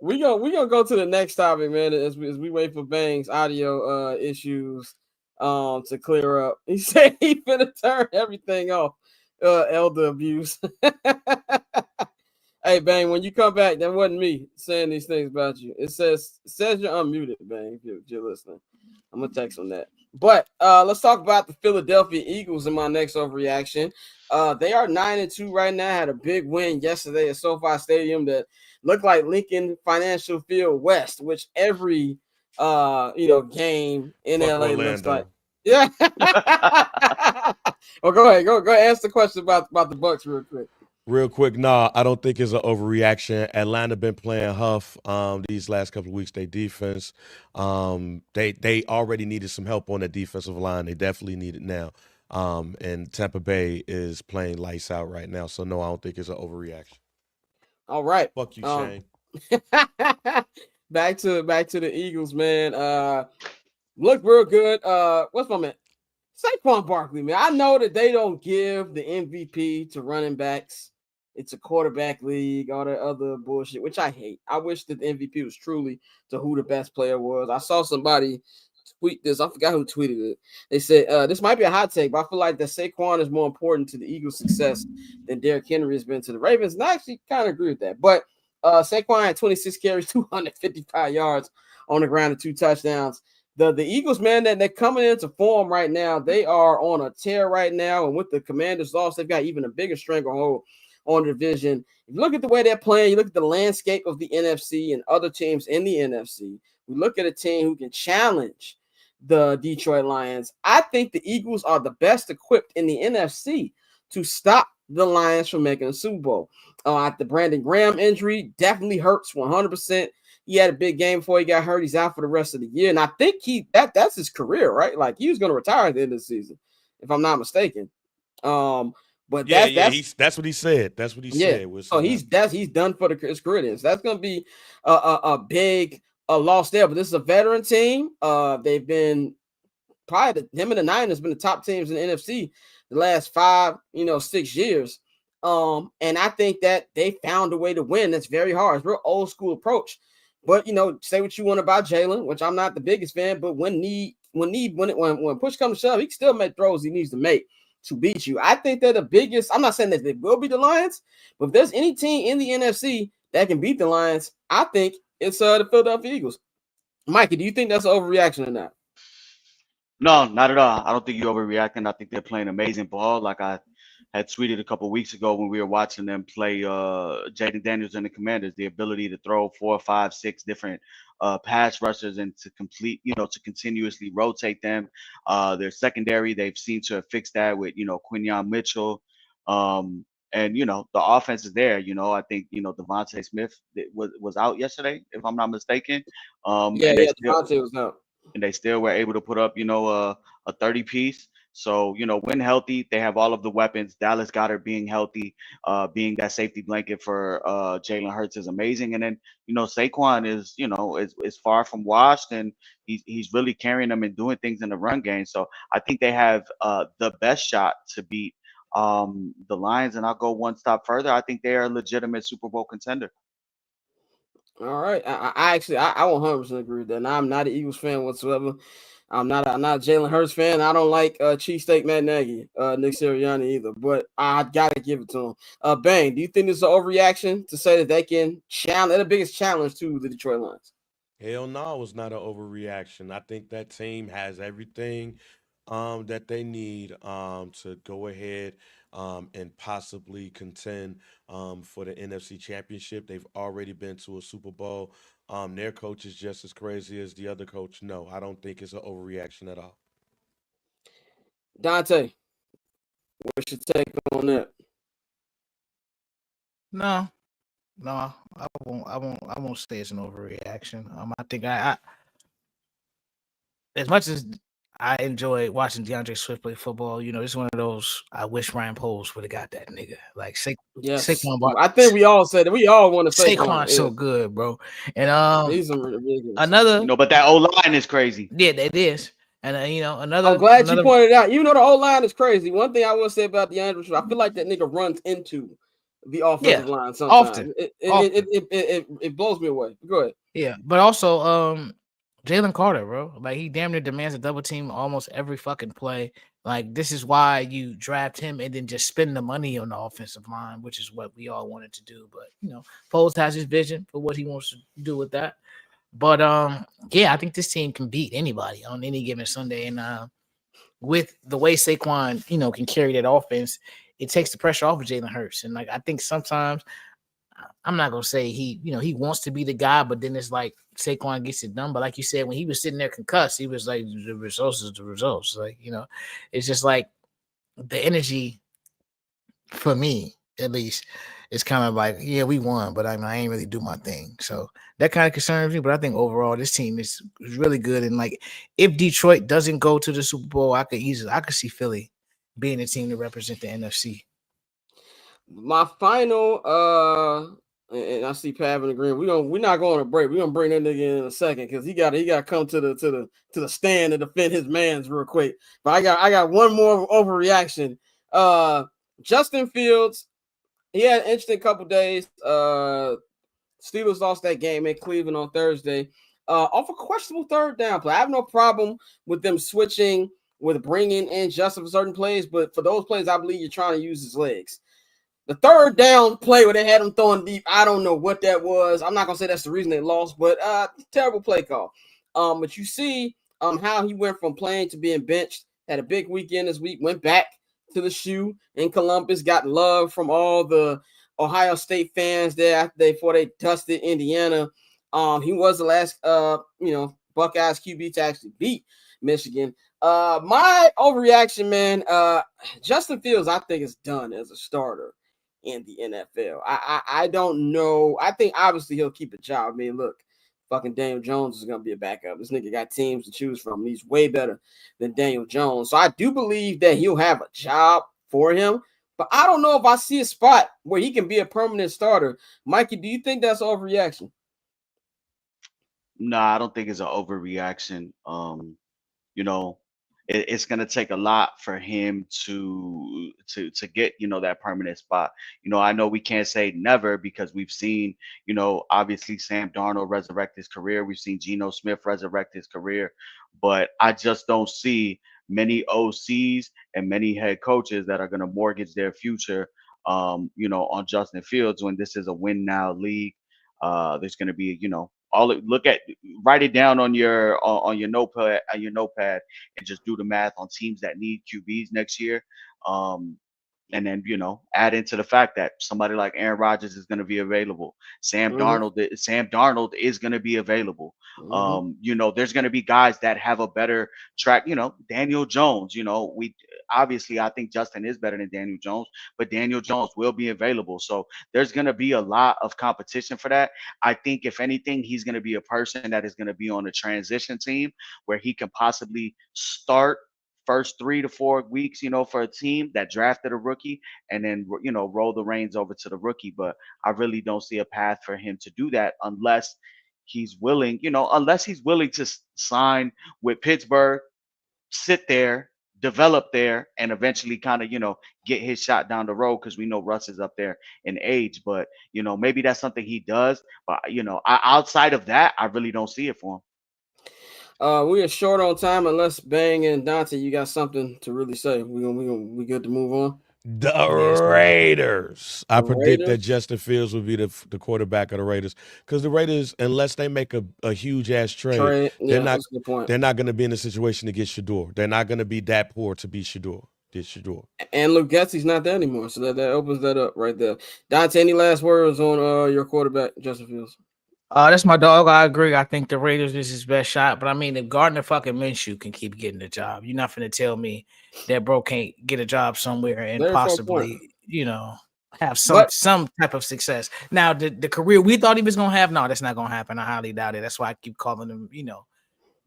we gonna go to the next topic, man. As we wait for Bang's audio issues to clear up. He said he finna turn everything off. Elder abuse. Hey, Bang, when you come back, that wasn't me saying these things about you. It says you're unmuted, Bang, if you're listening. I'm going to text on that. But let's talk about the Philadelphia Eagles in my next overreaction. They are 9-2 right now. Had a big win yesterday at SoFi Stadium that looked like Lincoln Financial Field West, which every game in Fuck LA Orlando. looks like. Yeah. Well, go ahead. Go answer the question about the Bucks real quick. Real quick, nah, I don't think it's an overreaction. Atlanta been playing huff these last couple of weeks. They defense, they already needed some help on the defensive line. They definitely need it now. And Tampa Bay is playing lights out right now. So no, I don't think it's an overreaction. All right. Fuck you, Shane. Back to the Eagles, man. Look real good. What's my man? Saquon Barkley, man. I know that they don't give the MVP to running backs. It's a quarterback league, all that other bullshit, which I hate. I wish that the MVP was truly to who the best player was. I saw somebody tweet this. I forgot who tweeted it. They said, this might be a hot take, but I feel like that Saquon is more important to the Eagles' success than Derrick Henry has been to the Ravens. And I actually kind of agree with that. But Saquon had 26 carries, 255 yards on the ground and 2 touchdowns. The Eagles, man, that they're coming into form right now. They are on a tear right now. And with the Commanders loss, they've got even a bigger stranglehold on the division. If you look at the way they're playing, you look at the landscape of the NFC and other teams in the NFC, we look at a team who can challenge the Detroit Lions. I think the Eagles are the best equipped in the NFC to stop the Lions from making a Super Bowl. The Brandon Graham injury definitely hurts 100%. He had a big game before he got hurt. He's out for the rest of the year. And I think that's his career, right? Like he was going to retire at the end of the season, if I'm not mistaken. But that's what he said. That's what he said. So he's done for his career. So that's going to be a big loss there. But this is a veteran team. They've been him and the Niners been the top teams in the NFC the last 6 years. And I think that they found a way to win. That's very hard. It's a real old school approach. But say what you want about Jalen, which I'm not the biggest fan. But when push comes to shove, he can still make throws he needs to make to beat you. I think they're the biggest. I'm not saying that they will beat the Lions, but if there's any team in the NFC that can beat the Lions, I think it's the Philadelphia Eagles. Mikey, do you think that's an overreaction or not? No, not at all. I don't think you're overreacting. I think they're playing amazing ball. Like I had tweeted a couple of weeks ago when we were watching them play Jaden Daniels and the Commanders, the ability to throw 4, 5, 6 different pass rushers and to to continuously rotate them. Their secondary, they've seemed to have fixed that with, Quinyon Mitchell. And, the offense is there. I think, Devontae Smith was out yesterday, if I'm not mistaken. Devontae was out. And they still were able to put up, a 30-piece. So, when healthy, they have all of the weapons. Dallas Goedert being healthy, being that safety blanket for Jalen Hurts is amazing. And then, Saquon is far from washed, and he's really carrying them and doing things in the run game. So I think they have the best shot to beat the Lions. And I'll go one step further. I think they are a legitimate Super Bowl contender. All right. I 100% agree with that. Now, I'm not an Eagles fan whatsoever. I'm not a Jalen Hurts fan. I don't like cheesesteak Matt Nagy, Nick Sirianni either, but I gotta give it to him. Bang, do you think this is an overreaction to say that they can challenge? They're the biggest challenge to the Detroit Lions? Hell no, it's not an overreaction. I think that team has everything that they need to go ahead and possibly contend for the NFC Championship. They've already been to a Super Bowl. Their coach is just as crazy as the other coach. No, I don't think it's an overreaction at all. Dante, what's your take on that? No, I won't say it's an overreaction. I think I as much as I enjoy watching DeAndre Swift play football, this is one of those. I wish Ryan Poles would have got that nigga. Like Saquon. I think we all said that. We all want to say Saquon's so good, bro. And he's ridiculous. Another. But that O-line is crazy. Yeah, that is. And another. I'm glad you pointed it out. Even though the O-line is crazy, one thing I will say about DeAndre Swift, I feel like that nigga runs into the offensive line sometimes. Often. It blows me away. Go ahead. Yeah, but also Jalen Carter, bro. Like he damn near demands a double team almost every fucking play. Like, this is why you draft him and then just spend the money on the offensive line, which is what we all wanted to do. But, Foles has his vision for what he wants to do with that. But, yeah, I think this team can beat anybody on any given Sunday. And with the way Saquon, can carry that offense, it takes the pressure off of Jalen Hurts. And, like, I think sometimes I'm not going to say he wants to be the guy, but then it's like Saquon gets it done. But like you said, when he was sitting there concussed, he was like, the results is the results. Like, it's just like the energy for me, at least, it's kind of like, yeah, we won, but I ain't really do my thing. So that kind of concerns me. But I think overall, this team is really good. And like, if Detroit doesn't go to the Super Bowl, I could see Philly being the team to represent the NFC. My final, and I see Pavy agreeing. We're not going to break. We're gonna bring that nigga in a second because he got to come to the stand and defend his man's real quick. But I got one more overreaction. Justin Fields, he had an interesting couple days. Steelers lost that game in Cleveland on Thursday off a questionable third down play. I have no problem with them switching, with bringing in Justin for certain plays, but for those plays, I believe you're trying to use his legs. The third down play where they had him throwing deep, I don't know what that was. I'm not gonna say that's the reason they lost, but terrible play call. But you see how he went from playing to being benched, had a big weekend this week, went back to the shoe in Columbus, got love from all the Ohio State fans there before they dusted Indiana. He was the last Buckeyes QB to actually beat Michigan. My overreaction, man, Justin Fields, I think, is done as a starter in the NFL. I don't know. I think obviously he'll keep a job. I mean, look, fucking Daniel Jones is going to be a backup. This nigga got teams to choose from. He's way better than Daniel Jones. So I do believe that he'll have a job for him, but I don't know if I see a spot where he can be a permanent starter. Mikey, do you think that's overreaction? No, I don't think it's an overreaction. It's going to take a lot for him to get that permanent spot. I know we can't say never because we've seen obviously Sam Darnold resurrect his career. We've seen Geno Smith resurrect his career, but I just don't see many OCs and many head coaches that are going to mortgage their future on Justin Fields when this is a win now league. There's going to be write it down on your notepad and just do the math on teams that need QBs next year. And then, add into the fact that somebody like Aaron Rodgers is going to be available. Sam Darnold is going to be available. There's going to be guys that have a better track. Daniel Jones, I think Justin is better than Daniel Jones, but Daniel Jones will be available. So there's going to be a lot of competition for that. I think if anything, he's going to be a person that is going to be on a transition team where he can possibly start first 3 to 4 weeks, for a team that drafted a rookie and then, roll the reins over to the rookie. But I really don't see a path for him to do that unless he's willing, to sign with Pittsburgh, sit there, develop there, and eventually kind of, get his shot down the road because we know Russ is up there in age. But, maybe that's something he does. But, outside of that, I really don't see it for him. We are short on time unless Bang and Dante, you got something to really say. We good to move on. The Raiders. I predict that Justin Fields will be the quarterback of the Raiders because the Raiders, unless they make a huge ass trade, they're not going to be in a situation to get Shador. They're not going to be that poor to be Shador. And Luke Getsy's not there anymore, so that opens that up right there. Dante, any last words on your quarterback, Justin Fields? That's my dog. I agree. I think the Raiders is his best shot. But I mean, if Gardner fucking Minshew can keep getting the job, you're not finna tell me that bro can't get a job somewhere and possibly, have some type of success. Now, the career we thought he was gonna have, no, that's not gonna happen. I highly doubt it. That's why I keep calling him,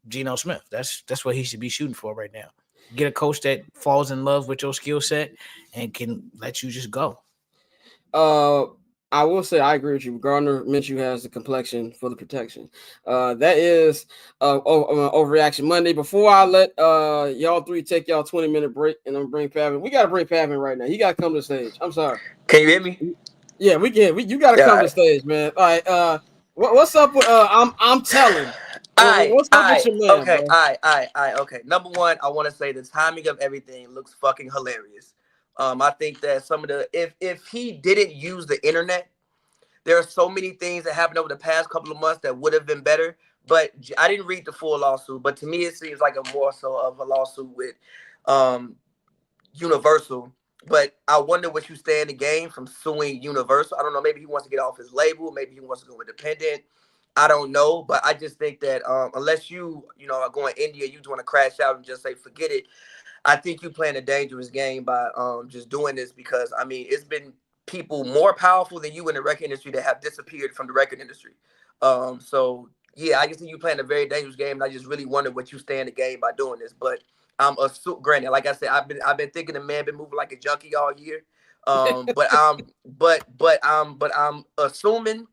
Geno Smith. That's what he should be shooting for right now. Get a coach that falls in love with your skill set and can let you just go. I will say I agree with you. Gardner Minshew has the complexion for the protection. That is Overreaction Monday. Before I let y'all three take y'all 20-minute break and I'm bring Pavy. We got to bring Pavy right now. He got to come to the stage. I'm sorry. Can you hear me? Yeah, we can. You got to come to the stage, man. All right. What's up with I'm telling? What's up with your man, okay, bro? all right. Okay. Number one, I want to say the timing of everything looks fucking hilarious. I think that some of the if he didn't use the internet, there are so many things that happened over the past couple of months that would have been better. But I didn't read the full lawsuit. But to me, it seems like a more so of a lawsuit with Universal. But I wonder what you stand to gain from suing Universal. I don't know. Maybe he wants to get off his label. Maybe he wants to go independent. I don't know. But I just think that unless you are going India, you just want to crash out and just say, forget it. I think you're playing a dangerous game by just doing this because, I mean, it's been people more powerful than you in the record industry that have disappeared from the record industry. So, yeah, I just think you're playing a very dangerous game, and I just really wonder what you stand to gain by doing this. But granted, like I said, I've been thinking the man been moving like a junkie all year. But I'm assuming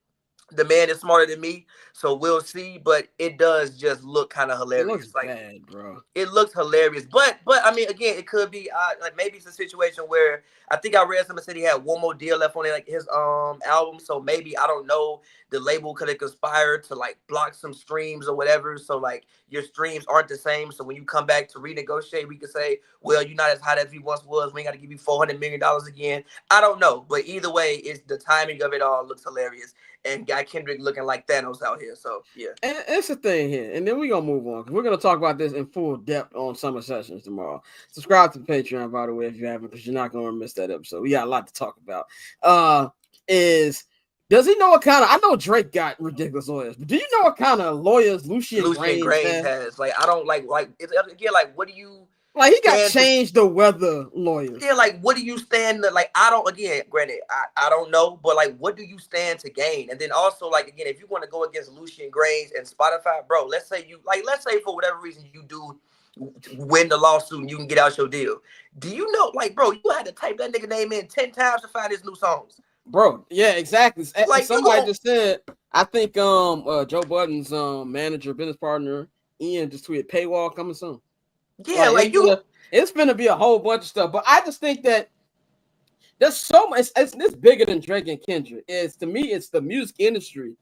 the man is smarter than me, so we'll see. But it does just look kind of hilarious. It looks like bad, bro. It looks hilarious, but I mean, again, it could be like maybe it's a situation where I think I read someone said he had one more deal left on it, like his album. So maybe I don't know, the label could have conspired to like block some streams or whatever. So like your streams aren't the same. So when you come back to renegotiate, we could say, well, you're not as hot as you once was. We ain't got to give you $400 million again. I don't know, but either way, it's the timing of it all looks hilarious. And Guy Kendrick looking like Thanos out here. So, yeah. And it's the thing here. And then we're going to move on. We're going to talk about this in full depth on Summer Sessions tomorrow. Subscribe to the Patreon, by the way, if you haven't, because you're not going to miss that episode. We got a lot to talk about. Does he know what kind of... I know Drake got ridiculous lawyers, but do you know what kind of lawyers Lucian Grainge has? Like, I don't like it's, again, like, what do you... Like, he got changed the weather lawyers. Yeah, like, what do you stand to, like, I don't, again, granted, I don't know, but, like, what do you stand to gain? And then also, like, again, if you want to go against Lucian Grainge and Spotify, bro, let's say for whatever reason you do win the lawsuit and you can get out your deal. Do you know, like, bro, you had to type that nigga name in 10 times to find his new songs. Bro, yeah, exactly. Like, somebody just said, I think Joe Budden's manager, business partner, Ian, just tweeted paywall coming soon. Yeah, it's gonna be a whole bunch of stuff, but I just think that there's so much. It's bigger than Drake and Kendrick. To me, it's the music industry.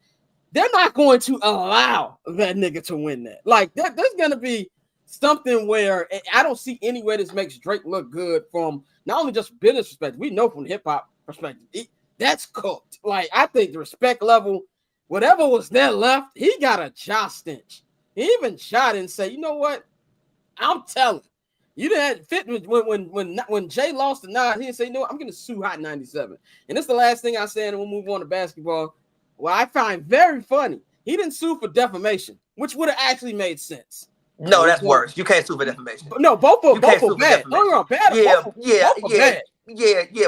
They're not going to allow that nigga to win that. Like, there's gonna be something where I don't see any way this makes Drake look good from not only just business perspective. We know from hip hop perspective, that's cooked. Like, I think the respect level, whatever was there left, he got a jaw stench. He even shot and say, you know what? I'm telling you, didn't fit when Jay lost to Nas. He didn't say, no, I'm going to sue Hot 97. And this is the last thing I said, and we'll move on to basketball. Well, I find very funny. He didn't sue for defamation, which would have actually made sense. No, that's worse. You can't sue for defamation. No, both are bad. Yeah,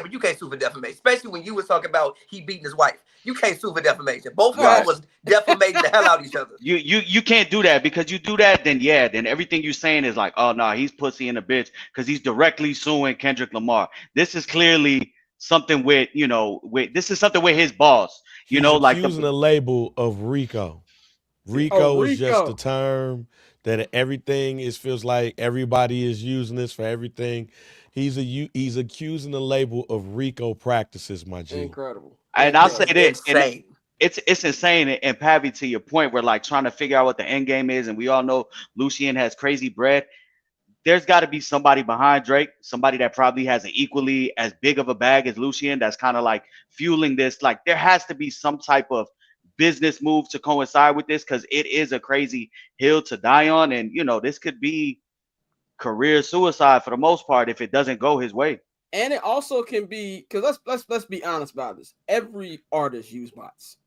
but you can't sue for defamation, especially when you was talking about he beating his wife. You can't sue for defamation. Both of y'all was defamating the hell out of each other. You can't do that, because you do that, then everything you're saying is like, oh no, he's pussy and a bitch because he's directly suing Kendrick Lamar. This is clearly something with his boss. He's like using the label of RICO. RICO is just a term that feels like everybody is using this for everything. He's accusing the label of RICO practices, my G. Incredible. And I'll say this, it's insane. And Pavy, to your point, we're like trying to figure out what the end game is, and we all know Lucian has crazy bread. There's got to be somebody behind Drake, somebody that probably has an equally as big of a bag as Lucian, that's kind of like fueling this. Like, there has to be some type of business move to coincide with this, because it is a crazy hill to die on, and this could be career suicide for the most part if it doesn't go his way. And it also can be, because let's be honest about this. Every artist use bots.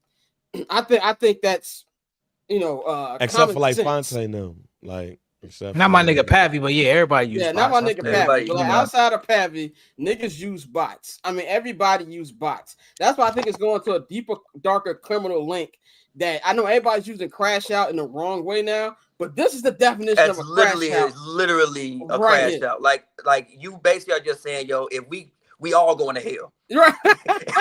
I think that's except for like Fonte now, like not my nigga Pavy, but yeah, everybody use bots. Not my nigga Pavy. Like, outside of Pavy, niggas use bots. I mean, everybody use bots. That's why I think it's going to a deeper, darker criminal link. That I know everybody's using crash out in the wrong way now, but this is the definition of a crash out. It's literally a crash out. Like you basically are just saying, yo, if we all going to hell. Right.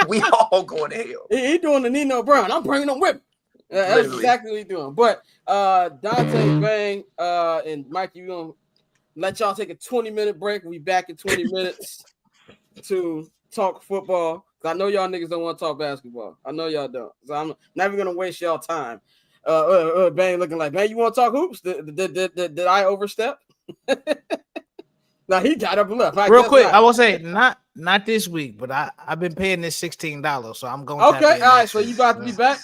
We all going to hell. He doing the Nino Brown. I'm bringing them with me. That's exactly what he's doing. But Dante, Bang, and Mikey, we're going to let y'all take a 20-minute break. We'll be back in 20 minutes to talk football. I know y'all niggas don't want to talk basketball. I know y'all don't. So I'm not even going to waste y'all time. Bang looking like, man, you want to talk hoops? Did I overstep? Now he got up and left. Real quick, I will say not this week, but I've been paying this $16, so I'm going. Okay, all right. So you about to be back?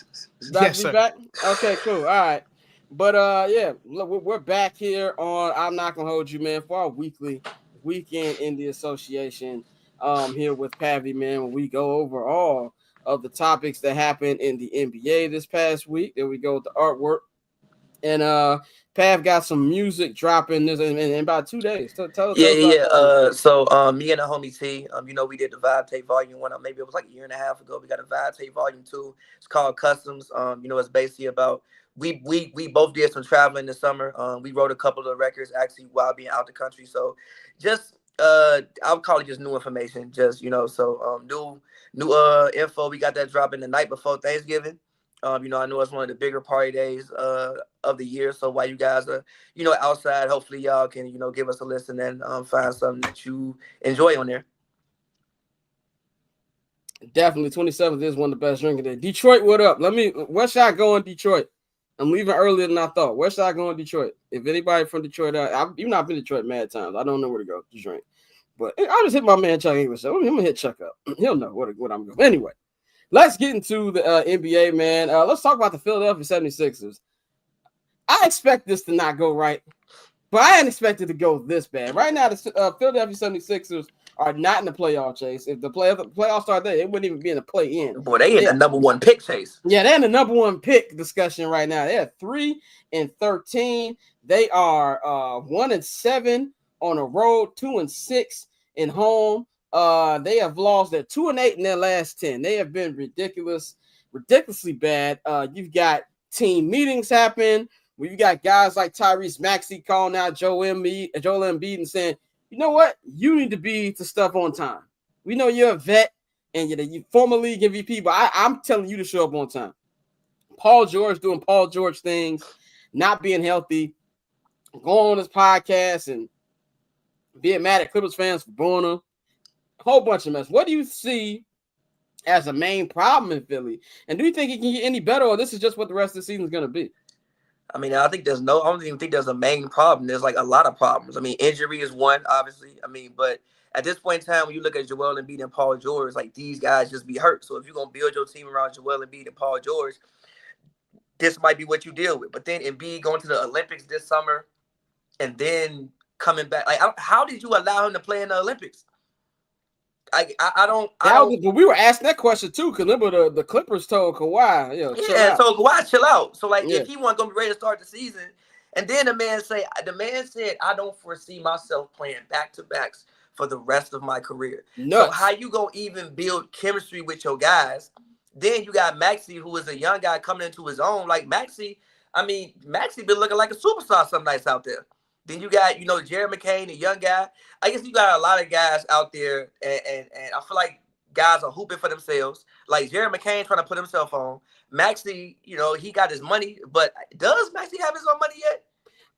Yes, sir. Back? Okay, cool. All right. But yeah, look, we're back here on I'm Not Gonna Hold You, man, for our weekly weekend in the association. Here with Pavy, man, when we go over all of the topics that happened in the NBA this past week. Then we go with the artwork. And Pav got some music dropping this in about 2 days. Tell us. Yeah. So me and the homie T, we did the Vibe Tape Volume 1. Maybe it was like a year and a half ago. We got a Vibe Tape Volume 2. It's called Customs. It's basically about we both did some traveling this summer. We wrote a couple of records actually while being out the country. So just I would call it just new information. Just new info. We got that dropping the night before Thanksgiving. I know it's one of the bigger party days of the year. So while you guys are, outside, hopefully y'all can, give us a listen and find something that you enjoy on there. Definitely 27th is one of the best drinking days. Detroit, what up? Where should I go in Detroit? I'm leaving earlier than I thought. Where should I go in Detroit? If anybody from Detroit, I've been to Detroit mad times. I don't know where to go to drink. But I'll just hit my man Chuck English. I'm going to hit Chuck up. He'll know what I'm going. Anyway. Let's get into the NBA, man. Let's talk about the Philadelphia 76ers. I expect this to not go right, but I didn't expect it to go this bad. Right now, the Philadelphia 76ers are not in the playoff chase. If the playoffs start there, it wouldn't even be in the play-in. Boy, they in the number one pick chase. Yeah, they're in the number one pick discussion right now. They're 3-13. They are 1-7 on the road, 2-6 in home. They have lost. They're 2-8 in their last 10. They have been ridiculously bad. You've got team meetings happen where you got guys like Tyrese Maxey calling out Joel Embiid and saying, you know what? You need to be to stuff on time. We know you're a vet and you former league MVP, but I'm telling you to show up on time. Paul George doing Paul George things, not being healthy, going on his podcast and being mad at Clippers fans for booing him. Whole bunch of mess. What do you see as a main problem in Philly? And do you think it can get any better, or this is just what the rest of the season is going to be? I mean, I don't even think there's a main problem. There's like a lot of problems. I mean, injury is one, obviously. I mean, but at this point in time, when you look at Joel Embiid and Paul George, like these guys just be hurt. So if you're going to build your team around Joel Embiid and Paul George, this might be what you deal with. But then Embiid going to the Olympics this summer and then coming back. Like, how did you allow him to play in the Olympics? I don't. But we were asking that question too, because remember the Clippers told Kawhi, so Kawhi chill out. So like, if he wasn't gonna be ready to start the season, and then the man said, I don't foresee myself playing back-to-backs for the rest of my career. So how you gonna even build chemistry with your guys? Then you got Maxey, who is a young guy coming into his own. Like Maxey been looking like a superstar some nights out there. Then you got, Jared McCain, a young guy. I guess you got a lot of guys out there, and I feel like guys are hooping for themselves. Like Jared McCain trying to put himself on. Maxey, he got his money, but does Maxey have his own money yet?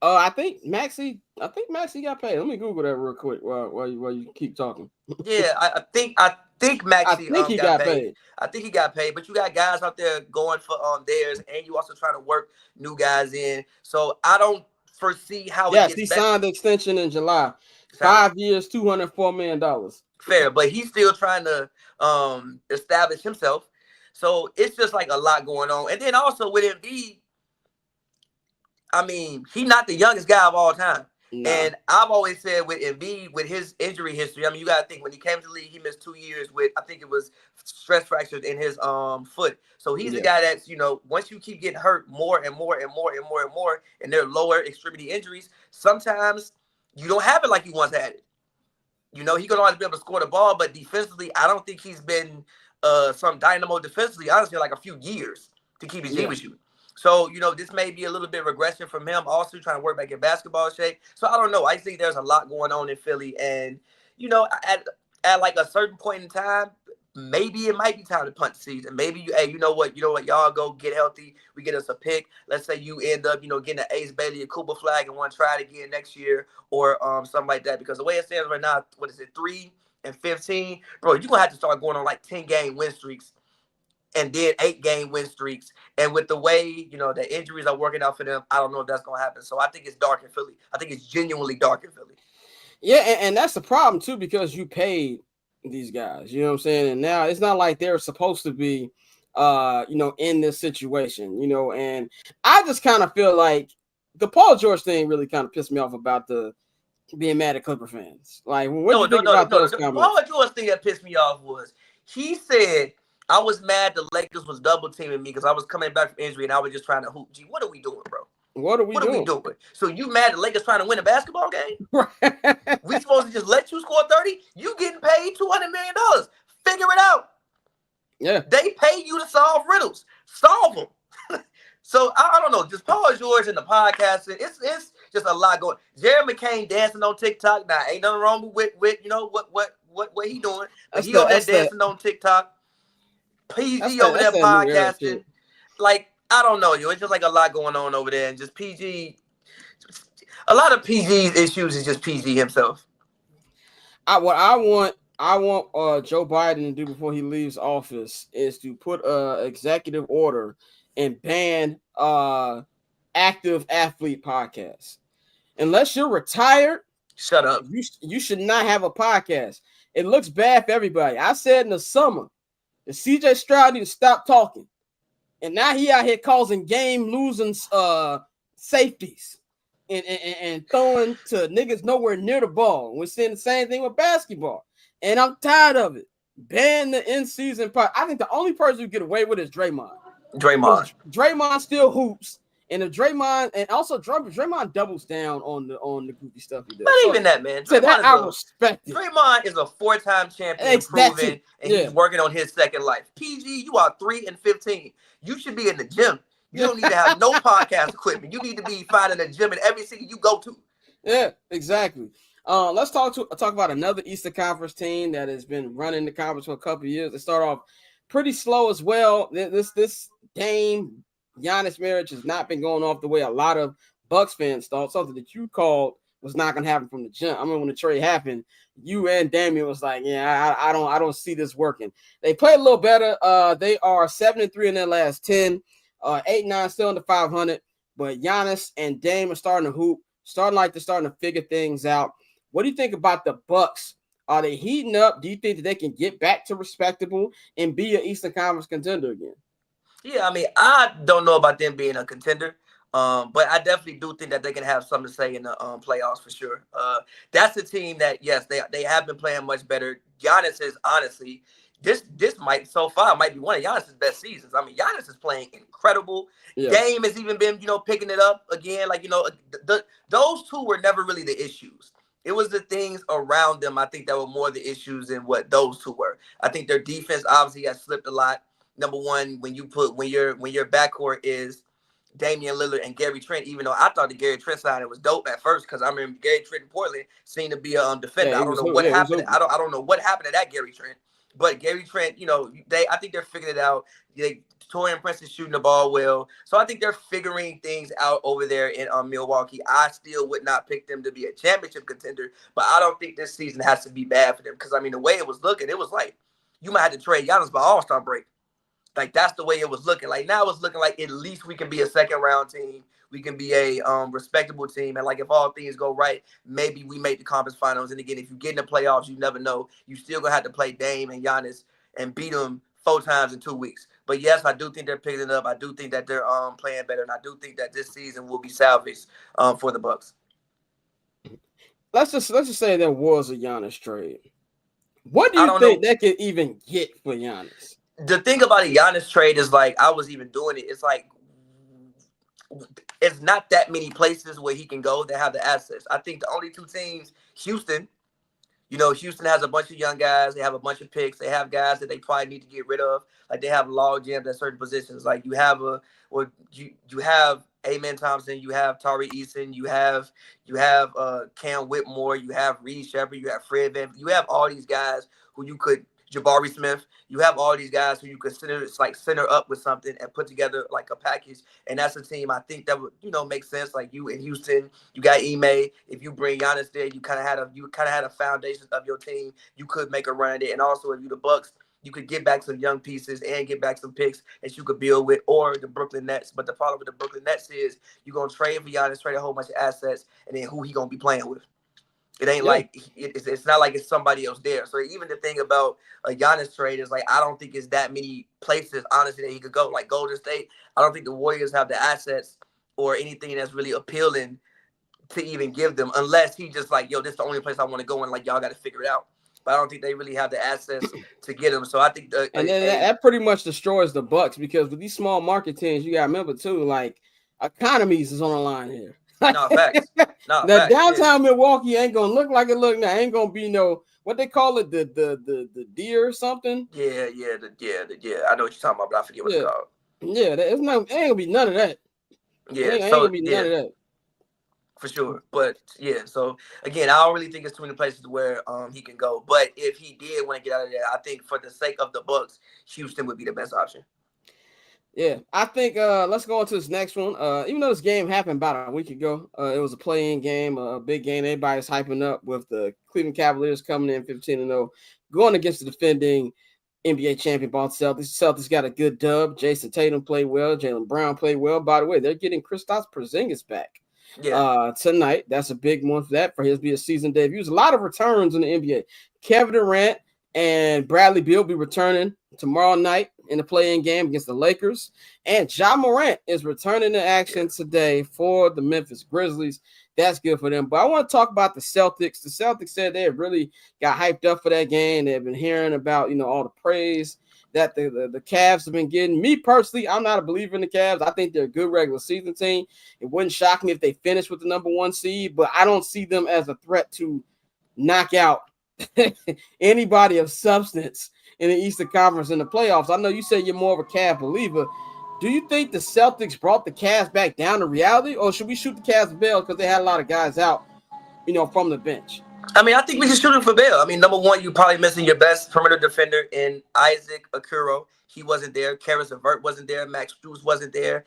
I think Maxey got paid. Let me Google that real quick while you keep talking. Yeah, I think Maxey he got paid. I think he got paid, but you got guys out there going for theirs, and you also trying to work new guys in. So I don't foresee how it gets he better. Signed the extension in July. 5 years, $204 million. Fair, but he's still trying to establish himself. So it's just like a lot going on. And then also with Embiid, I mean, he's not the youngest guy of all time. No. And I've always said with Embiid, with his injury history, I mean, you got to think when he came to the league, he missed 2 years with, I think it was stress fractures in his foot. So he's the guy that's, once you keep getting hurt more and more and more and more and more, and they're lower extremity injuries, sometimes you don't have it like you once had it. He can always be able to score the ball, but defensively, I don't think he's been some dynamo defensively, honestly, like a few years to keep his G with you. So, this may be a little bit regression from him, also trying to work back in basketball shape. So, I don't know. I think there's a lot going on in Philly. And, at like a certain point in time, maybe it might be time to punt the season. Maybe, you know what, y'all go get healthy. We get us a pick. Let's say you end up, getting an Ace Bailey, a Cooper flag, and want to try it again next year or something like that. Because the way it stands right now, 3-15? Bro, you're going to have to start going on like 10-game win streaks and then 8-game win streaks. And with the way, the injuries are working out for them, I don't know if that's going to happen. So I think it's dark in Philly. I think it's genuinely dark in Philly. Yeah, and that's the problem, too, because you paid these guys. You know what I'm saying? And now it's not like they're supposed to be, in this situation, and I just kind of feel like the Paul George thing really kind of pissed me off about the being mad at Clipper fans. Like, what do you think about those comments? Paul George thing that pissed me off was he said, I was mad the Lakers was double teaming me because I was coming back from injury and I was just trying to hoop. Gee, what are we doing, bro? What are we doing? So you mad the Lakers trying to win a basketball game? Right. We supposed to just let you score 30? You getting paid $200 million. Figure it out. Yeah. They pay you to solve riddles. Solve them. So I don't know. Just Paul George and the podcasting. It's just a lot going. Jerry McCain dancing on TikTok. Now ain't nothing wrong with what he doing. But he over there dancing on TikTok. PG over there podcasting. Like, I don't know, yo. It's just like a lot going on over there. And just PG, a lot of PG's issues is just PG himself. What I want Joe Biden to do before he leaves office is to put an executive order and ban active athlete podcasts. Unless you're retired, shut up. You should not have a podcast. It looks bad for everybody. I said in the summer that CJ Stroud need to stop talking. And now he out here causing game losing safeties and throwing to niggas nowhere near the ball. We're seeing the same thing with basketball. And I'm tired of it. Ban the in-season part. I think the only person who get away with it is Draymond. Draymond still hoops. And if Draymond and also Draymond doubles down on the goofy stuff he does. Not even that, man. So that I respect it. Draymond is a 4-time champion, proven, and he's working on his second life. PG, you are 3-15. You should be in the gym. You don't need to have no podcast equipment. You need to be finding a gym in every city you go to. Yeah, exactly. Let's talk about another Eastern Conference team that has been running the conference for a couple of years. They start off pretty slow as well. This Dame Giannis marriage has not been going off the way a lot of Bucks fans thought. Something that you called was not going to happen from the jump. I mean, when the trade happened, you and Damian was like, yeah, I don't see this working. They played a little better. They are 7-3 in their last 10, 8-9 still under 500. But Giannis and Dame are starting to hoop, starting to figure things out. What do you think about the Bucks? Are they heating up? Do you think that they can get back to respectable and be an Eastern Conference contender again? Yeah, I mean, I don't know about them being a contender, but I definitely do think that they can have something to say in the playoffs for sure. That's a team that, yes, they have been playing much better. Giannis is honestly, this might be one of Giannis's best seasons. I mean, Giannis is playing incredible. Yeah. Dame has even been, picking it up again. Like, those two were never really the issues. It was the things around them, I think, that were more the issues than what those two were. I think their defense obviously has slipped a lot. Number one, when your backcourt is Damian Lillard and Gary Trent, even though I thought the Gary Trent signing was dope at first because I remember Gary Trent in Portland seemed to be a defender. Yeah, I don't know what happened. I don't know what happened to that Gary Trent. But Gary Trent, I think they're figuring it out. Torian Prince is shooting the ball well. So I think they're figuring things out over there in Milwaukee. I still would not pick them to be a championship contender, but I don't think this season has to be bad for them because, I mean, the way it was looking, it was like you might have to trade Giannis by All-Star break. Like, that's the way it was looking. Like, now it's looking like at least we can be a second-round team. We can be a respectable team. And, like, if all things go right, maybe we make the conference finals. And, again, if you get in the playoffs, you never know. You still going to have to play Dame and Giannis and beat them 4 times in 2 weeks. But, yes, I do think they're picking it up. I do think that they're playing better. And I do think that this season will be salvaged for the Bucks. Let's just say there was a Giannis trade. What do you think they could even get for Giannis? The thing about a Giannis trade is, like, I was even doing it. It's like, it's not that many places where he can go that have the assets. I think the only 2 teams, Houston, Houston has a bunch of young guys. They have a bunch of picks. They have guys that they probably need to get rid of. Like, they have log jams at certain positions. Like, you have Amen Thompson, you have Tari Eason, you have Cam Whitmore, you have Reed Shepard, you have Fred Van, you have all these guys who you could, Jabari Smith, you have all these guys who you could center up with something and put together like a package. And that's a team I think that would, make sense. Like, you in Houston, you got Ime. If you bring Giannis there, you kind of had a foundation of your team. You could make a run at it. And also, if you the Bucks, you could get back some young pieces and get back some picks that you could build with, or the Brooklyn Nets. But the problem with the Brooklyn Nets is you're going to trade for Giannis, trade a whole bunch of assets, and then who he going to be playing with? It ain't like it's not like it's somebody else there. So even the thing about a Giannis trade is like I don't think it's that many places honestly that he could go. Like Golden State, I don't think the Warriors have the assets or anything that's really appealing to even give them, unless he just like, yo, this is the only place I want to go, and like y'all got to figure it out. But I don't think they really have the assets to get him. So I think that pretty much destroys the Bucks, because with these small market teams, you got to remember too, like economies is on the line here. No, facts. No, the downtown Milwaukee ain't gonna look like it look now. Ain't gonna be no what they call it, the deer or something. Yeah. I know what you're talking about, but I forget what it's called. Yeah, it's not. Ain't gonna be none of that. Yeah, ain't gonna be none of that. For sure. But yeah, so again, I don't really think it's too many places where he can go. But if he did want to get out of there, I think for the sake of the Bucks, Houston would be the best option. Yeah, I think let's go on to this next one. Even though this game happened about a week ago, it was a play-in game, a big game. Everybody's hyping up with the Cleveland Cavaliers coming in 15-0, going against the defending NBA champion Boston Celtics. Celtics got a good dub. Jason Tatum played well. Jaylen Brown played well. By the way, they're getting Kristaps Porzingis back tonight. That's a big one for that, for his be a season debut. There's a lot of returns in the NBA. Kevin Durant and Bradley Beal be returning tomorrow night in the play-in game against the Lakers. And Ja Morant is returning to action today for the Memphis Grizzlies. That's good for them. But I want to talk about the Celtics. The Celtics said they really got hyped up for that game. They've been hearing about, all the praise that the Cavs have been getting. Me personally, I'm not a believer in the Cavs. I think they're a good regular season team. It wouldn't shock me if they finished with the number 1 seed, but I don't see them as a threat to knock out anybody of substance in the Eastern Conference in the playoffs. I know you said you're more of a Cavs believer. Do you think the Celtics brought the Cavs back down to reality, or should we shoot the Cavs a bail because they had a lot of guys out, from the bench? I mean, I think we can shoot him for bail. I mean, number one, you probably missing your best perimeter defender in Isaac Okoro. He wasn't there. Karis LeVert wasn't there. Max Strus wasn't there.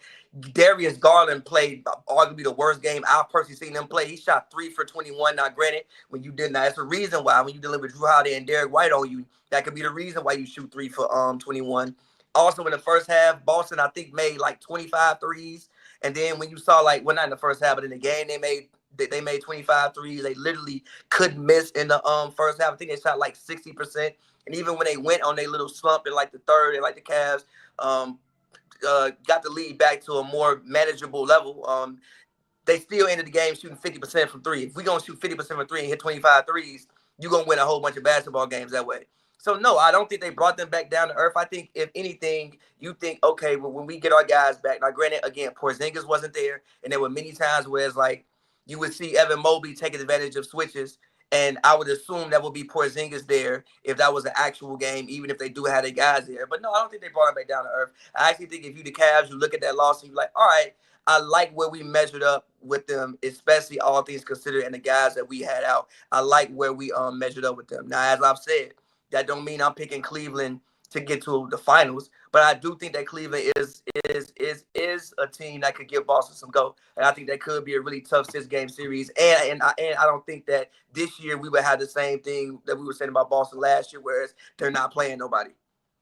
Darius Garland played arguably the worst game I've personally seen him play. He shot 3 for 21. Now, granted, when you did that, that's the reason why when you deliver Drew Holiday and Derek White on you, that could be the reason why you shoot 3 for 21. Also, in the first half, Boston, I think, made like 25 threes. And then when you saw, not in the first half, but in the game, they made 25 threes. They literally couldn't miss in the first half. I think they shot like 60%. And even when they went on their little slump in like the third, and like the Cavs got the lead back to a more manageable level, they still ended the game shooting 50% from 3. If we're going to shoot 50% from 3 and hit 25 threes, you're going to win a whole bunch of basketball games that way. So, no, I don't think they brought them back down to earth. I think, if anything, you think, okay, well, when we get our guys back, now, granted, again, Porzingis wasn't there, and there were many times where it's like you would see Evan Mobley taking advantage of switches, and I would assume that would be Porzingis there if that was an actual game, even if they do have their guys there. But, no, I don't think they brought them back down to earth. I actually think if you the Cavs, you look at that loss and you're like, all right, I like where we measured up with them, especially all things considered, and the guys that we had out. I like where we measured up with them. Now, as I've said, that don't mean I'm picking Cleveland to get to the finals, but I do think that Cleveland is a team that could give Boston some go, and I think that could be a really tough 6-game series. And I don't think that this year we would have the same thing that we were saying about Boston last year, whereas they're not playing nobody.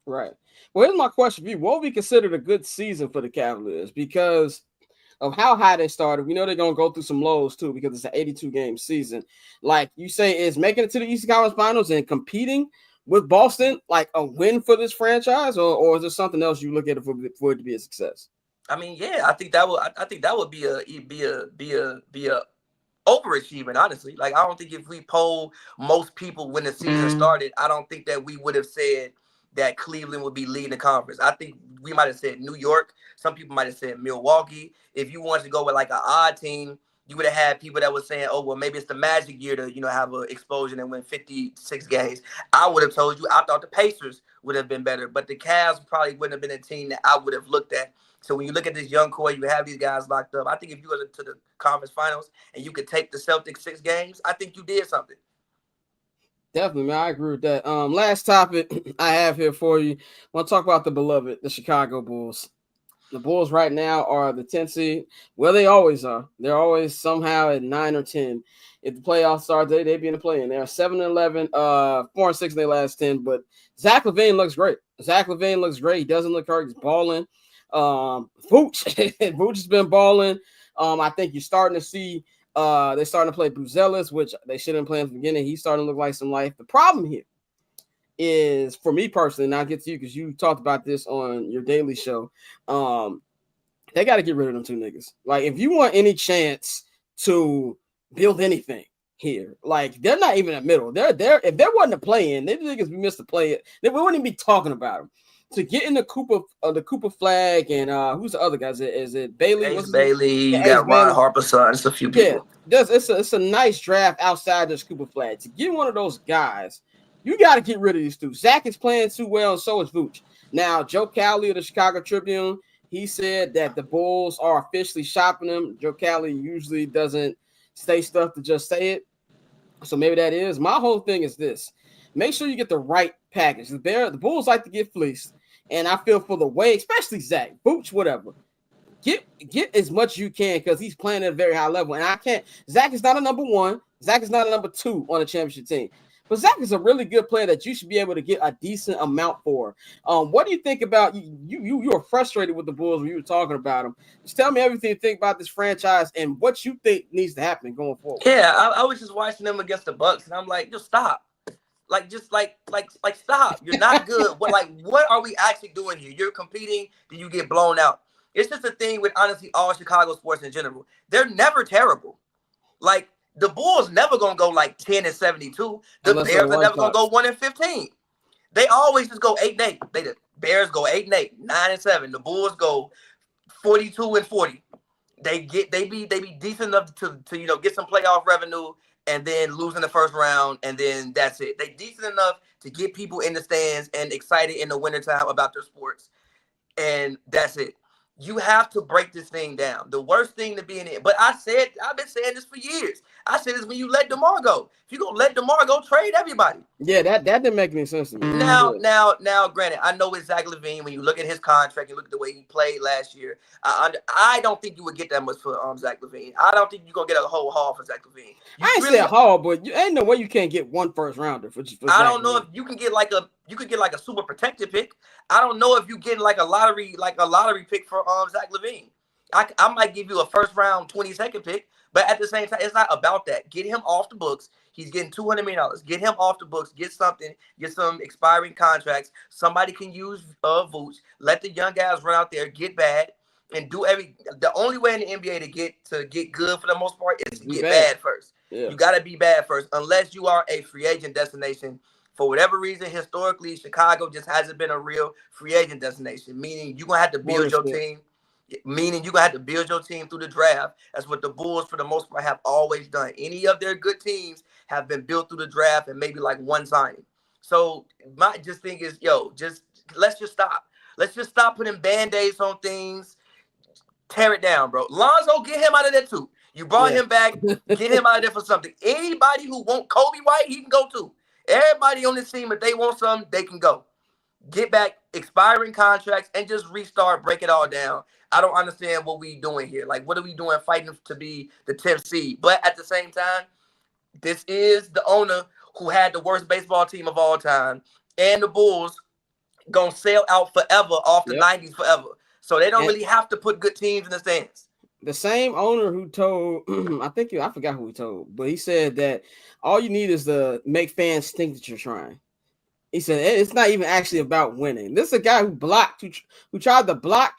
Right. Well, here's my question for you: what would be considered a good season for the Cavaliers because of how high they started? We know they're gonna go through some lows too because it's an 82-game season. Like you say, is making it to the Eastern Conference Finals and competing with Boston like a win for this franchise, or is there something else you look at for it to be a success? I mean, yeah, I think that would be a overachievement, honestly. Like, I don't think if we poll most people when the season started, I don't think that we would have said that Cleveland would be leading the conference. I think we might have said New York. Some people might have said Milwaukee. If you wanted to go with like an odd team, you would have had people that were saying, oh, well, maybe it's the Magic year to, have an explosion and win 56 games. I would have told you I thought the Pacers would have been better, but the Cavs probably wouldn't have been a team that I would have looked at. So when you look at this young core, you have these guys locked up. I think if you go to the conference finals and you could take the Celtics 6 games, I think you did something. Definitely, man. I agree with that. Last topic I have here for you. I want to talk about the beloved, the Chicago Bulls. The Bulls right now are the 10th seed. Well, they always are. They're always somehow at 9 or 10. If the playoffs start, they'd be in the play-in. They're 7-11, 4-6 in their last 10. But Zach LaVine looks great. He doesn't look hurt. He's balling. Vooch has been balling. I think you're starting to see they're starting to play Buzelis, which they shouldn't play in the beginning. He's starting to look like some life. The problem here is, for me personally, and I'll get to you because you talked about this on your daily show. They got to get rid of them two niggas. Like, if you want any chance to build anything here, like, they're not even in the middle. They're there. If there wasn't a play-in, they niggas we missed the play. We wouldn't even be talking about them. To get in the Cooper flag, and who's the other guys? Is it Bailey? Ace Bailey. You got Ron Harper's son. It's a few people. Yeah, it's a nice draft outside this Cooper flag. To get one of those guys, you got to get rid of these two. Zach is playing too well, and so is Vooch. Now, Joe Cowley of the Chicago Tribune, he said that the Bulls are officially shopping him. Joe Cowley usually doesn't say stuff to just say it. So maybe that is. My whole thing is this. Make sure you get the right package. The Bulls like to get fleeced. And I feel for the way, especially Zach, Vooch, whatever. Get as much you can because he's playing at a very high level. And I can't. Zach is not a number one. Zach is not a number two on a championship team. But Zach is a really good player that you should be able to get a decent amount for. What do you think about you were frustrated with the Bulls when you were talking about them? Just tell me everything you think about this franchise and what you think needs to happen going forward. Yeah, I was just watching them against the Bucks, and I'm like, just stop. Like stop. You're not good. What are we actually doing here? You're competing, then you get blown out. It's just a thing with, honestly, all Chicago sports in general. They're never terrible. Like, the Bulls never gonna go like 10-72. The Bears are never gonna go 1-15. They always just go 8-8. The Bears go 8-8, 9-7. The Bulls go 42-40. They be decent enough to get some playoff revenue and then lose in the first round, and then that's it. They decent enough to get people in the stands and excited in the wintertime about their sports, and that's it. You have to break this thing down. The worst thing to be in it. But I've been saying this for years. I said this when you let DeMar go. If you're gonna let DeMar go, trade everybody. Yeah, that didn't make any sense to me. Now, granted, I know it's Zach LaVine. When you look at his contract, you look at the way he played last year. I don't think you would get that much for Zach LaVine. I don't think you're gonna get a whole haul for Zach LaVine. I ain't say a haul, but you ain't no way you can't get one first rounder for I don't know if you can get like a super protected pick. I don't know if you get like a lottery pick for Zach LaVine. I might give you a first round 22nd pick, but at the same time, it's not about that. Get him off the books. He's getting $200 million. Get him off the books. Get something. Get some expiring contracts. Somebody can use Vooch. Let the young guys run out there, get bad, and do the only way in the NBA to get good for the most part is to get bad first. Yeah. You got to be bad first, unless you are a free agent destination. For whatever reason, historically, Chicago just hasn't been a real free agent destination, meaning you're going to have to build your team. Meaning you're going to have to build your team through the draft. That's what the Bulls, for the most part, have always done. Any of their good teams have been built through the draft and maybe like one signing. So my thing is, let's just stop. Let's just stop putting Band-Aids on things. Tear it down, bro. Lonzo, get him out of there too. You brought him back. Get him out of there for something. Anybody who want Kobe White, he can go too. Everybody on this team, if they want something, they can go. Get back expiring contracts and just restart, break it all down. I don't understand what we doing here. Like, what are we doing fighting to be the 10th seed? But at the same time, this is the owner who had the worst baseball team of all time. And the Bulls going to sail out forever off the 90s forever. So they don't really have to put good teams in the stands. The same owner who told, I forgot who he told, but he said that all you need is to make fans think that you're trying. He said it's not even actually about winning. This is a guy who tried to block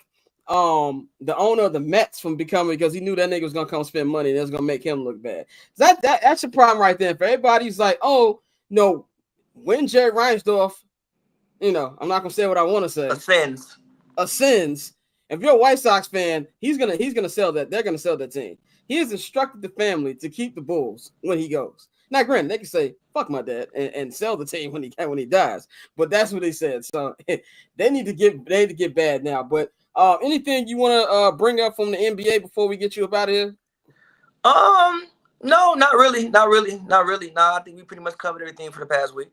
the owner of the Mets from becoming, because he knew that nigga was gonna come spend money and it was gonna make him look bad. That's a problem right there. For everybody who's like, oh no, when Jerry Reinsdorf, I'm not gonna say what I want to say. Ascends. If you're a White Sox fan, he's gonna sell that. They're gonna sell that team. He has instructed the family to keep the Bulls when he goes. Now, granted, they can say "fuck my dad" and sell the team when he dies, but that's what he said. So they need to get bad now. But anything you want to bring up from the NBA before we get you up out of here? No, not really. Nah, I think we pretty much covered everything for the past week.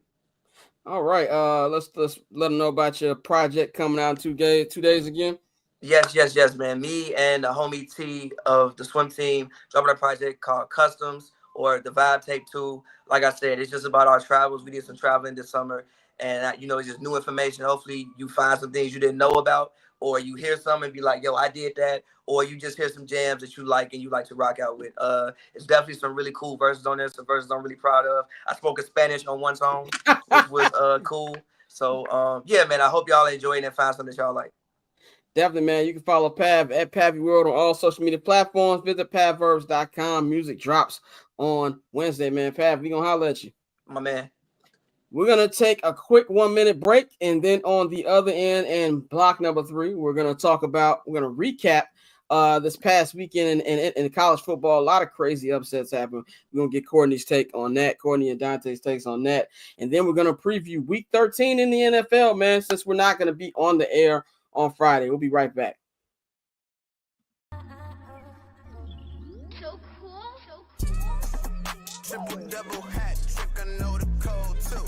All right. Let's let them know about your project coming out in 2 days again. Yes, man. Me and the homie T of the swim team dropping a project called Customs or the Vibe Tape 2. Like I said, it's just about our travels. We did some traveling this summer, and it's just new information. Hopefully, you find some things you didn't know about, or you hear something and be like, "Yo, I did that," or you just hear some jams that you like and you like to rock out with. It's definitely some really cool verses on there. Some verses I'm really proud of. I spoke in Spanish on one song, which was cool. So yeah, man. I hope y'all enjoy it and find something that y'all like. Definitely, man. You can follow Pav at Pavy World on all social media platforms. Visit pavverbs.com. Music drops on Wednesday, man. Pav, we gonna holler at you. My man. We're gonna take a quick 1-minute break, and then on the other end and block number 3, we're gonna recap this past weekend in college football. A lot of crazy upsets happened. We're gonna get Courtney's take on that, Courtney and Dante's takes on that, and then we're gonna preview week 13 in the NFL, man, since we're not gonna be on the air on Friday. We'll be right back. So cool. Triple double hat trick, I know the code too.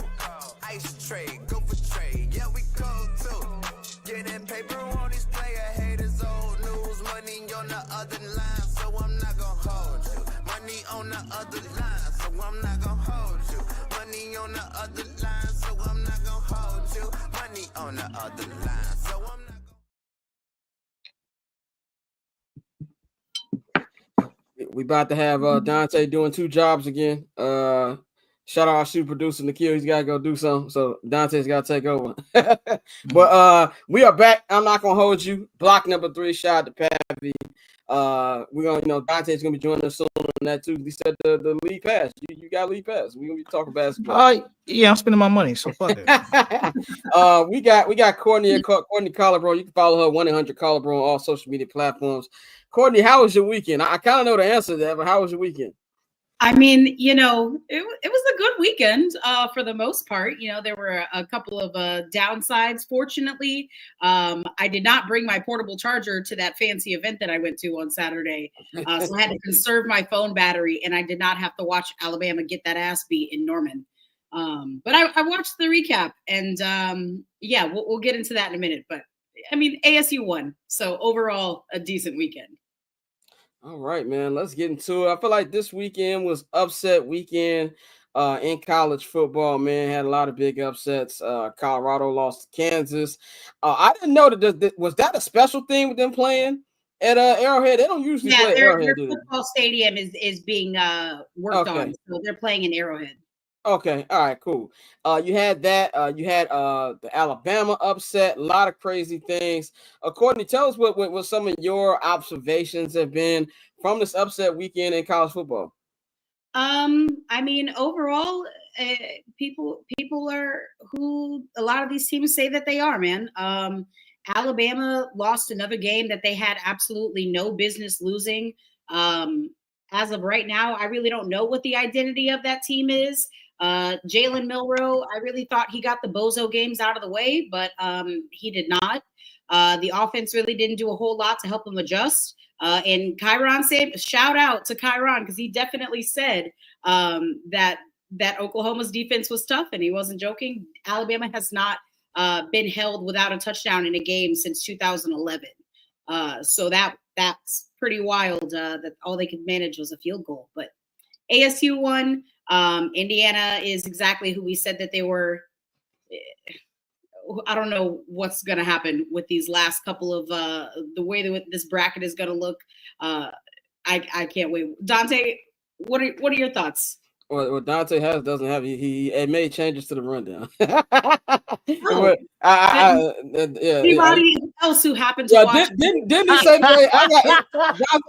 Ice trade, go for trade, yeah we cold too. Getting paper on these player haters, old news, money on the other line, so I'm not gonna hold you. Money on the other line, so I'm not gonna hold you. Money on the other line, so I'm not gonna hold you. Money on the other line, so I'm not. We about to have Dante doing 2 jobs again. Shout out our super producer Nikhil. He's got to go do something, so Dante's got to take over. But we are back. I'm not gonna hold you. Block number 3. Shout out to Pavy. We're gonna, Dante's gonna be joining us soon on that too. He said the league pass. You got league pass. We're gonna be talking basketball. Yeah, I'm spending my money, so fuck it. We got Courtney Collarbro. You can follow her 1-800-Collarbro on all social media platforms. Courtney, how was your weekend? I kind of know the answer to that, but how was your weekend? I mean, it was a good weekend for the most part. There were a couple of downsides. Fortunately, I did not bring my portable charger to that fancy event that I went to on Saturday. So I had to conserve my phone battery, and I did not have to watch Alabama get that ass beat in Norman. But I watched the recap, and yeah, we'll get into that in a minute. But I mean, ASU won. So overall, a decent weekend. All right, man. Let's get into it. I feel like this weekend was upset weekend in college football, man. Had a lot of big upsets. Colorado lost to Kansas. I didn't know that was that a special thing with them playing at Arrowhead? They don't usually play at Arrowhead. Their football stadium is being worked on, so they're playing in Arrowhead. Okay, all right, cool. You had that. You had the Alabama upset. A lot of crazy things. Courtney, tell us what some of your observations have been from this upset weekend in college football. I mean, overall, people are who a lot of these teams say that they are, man. Alabama lost another game that they had absolutely no business losing. As of right now, I really don't know what the identity of that team is. Jalen Milroe, I really thought he got the bozo games out of the way, but he did not. The offense really didn't do a whole lot to help him adjust. And Kyron said, shout out to Kyron, because he definitely said that Oklahoma's defense was tough, and he wasn't joking. Alabama has not been held without a touchdown in a game since 2011. So that's pretty wild that all they could manage was a field goal. But ASU won. Indiana is exactly who we said that they were. I don't know what's going to happen with these last couple of the way that this bracket is going to look. I can't wait. Dante, what are your thoughts? Well, Dante doesn't have he made changes to the rundown. Anybody else who happened to watch? Didn't he say Dante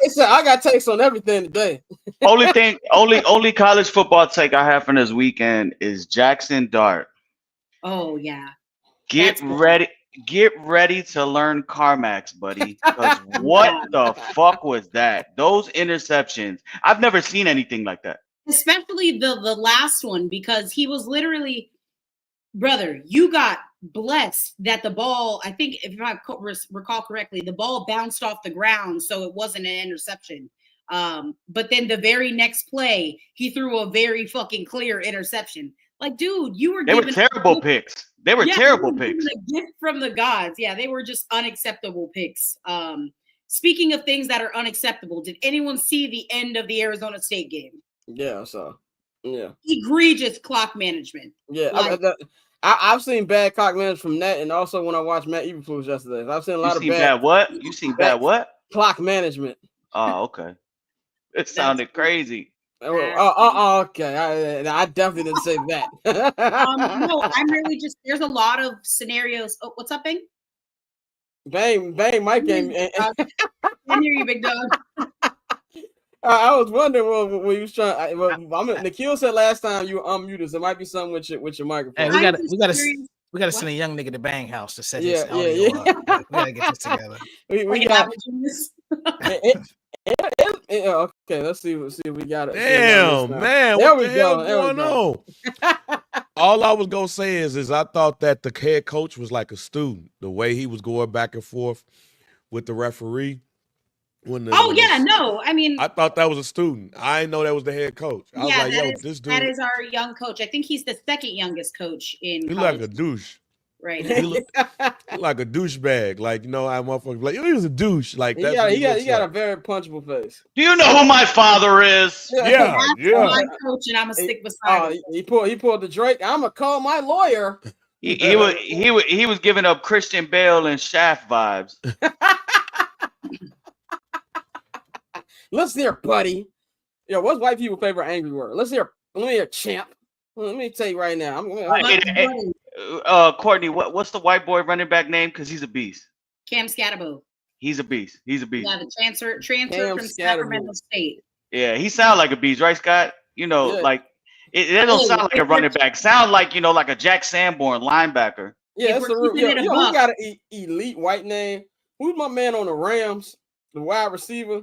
said I got takes on everything today. only college football take I have from this weekend is Jackson Dart. Oh yeah. Get ready to learn CarMax, buddy. Because what the fuck was that? Those interceptions. I've never seen anything like that. Especially the last one, because he was literally, brother, you got blessed that the ball, I think if I recall correctly, the ball bounced off the ground, so it wasn't an interception. But then the very next play, he threw a very fucking clear interception. Like, dude, you were They were terrible picks. They were terrible they were picks. A gift from the gods. Yeah, they were just unacceptable picks. Speaking of things that are unacceptable, did anyone see the end of the Arizona State game? Yeah, so yeah, egregious clock management. Yeah, Like, I've seen bad clock management from that, and also when I watched Matt Eberflus yesterday, I've seen a lot of bad what? You seen bad what? Clock management. Oh, okay. It sounded crazy. Okay. I definitely didn't say that. No, I'm really just. There's a lot of scenarios. Oh, what's up, Bang? Bang, Mike game. I hear you, big dog. I was wondering what you was trying. Nikhil said last time you unmuted, so it might be something with your microphone. Hey, we gotta send a young nigga to Bang House to set his audio up. We gotta get this together. we got okay, let's see if we got it. Damn, man. There what we the go. hell going on? All I was gonna say is I thought that the head coach was like a student. The way he was going back and forth with the referee. I mean, I thought that was a student. I didn't know that was the head coach. I was like, yo, this dude. That is our young coach. I think he's the second youngest coach in He like a douche. Right. He look like a douchebag. Like, you know, I motherfucker like, he was a douche. Like he that's got a very punchable face. Do you know who my father is? Yeah. My coach, and I'm gonna stick beside him. He pulled the Drake. I'm gonna call my lawyer. He was giving up Christian Bale and Shaft vibes. Listen here, buddy. Yo, what's white people's favorite angry word? Let me hear champ. Let me tell you right now. Courtney, what's the white boy running back name? Because he's a beast. Cam Scatterbo. He's a beast. Yeah, the transfer from Sacramento State. Yeah, he sounds like a beast, right, Scott? You know, like it don't sound like a running back. Sound like, you know, like a Jack Sanborn linebacker. Yeah, that's who got an elite white name? Who's my man on the Rams? The wide receiver?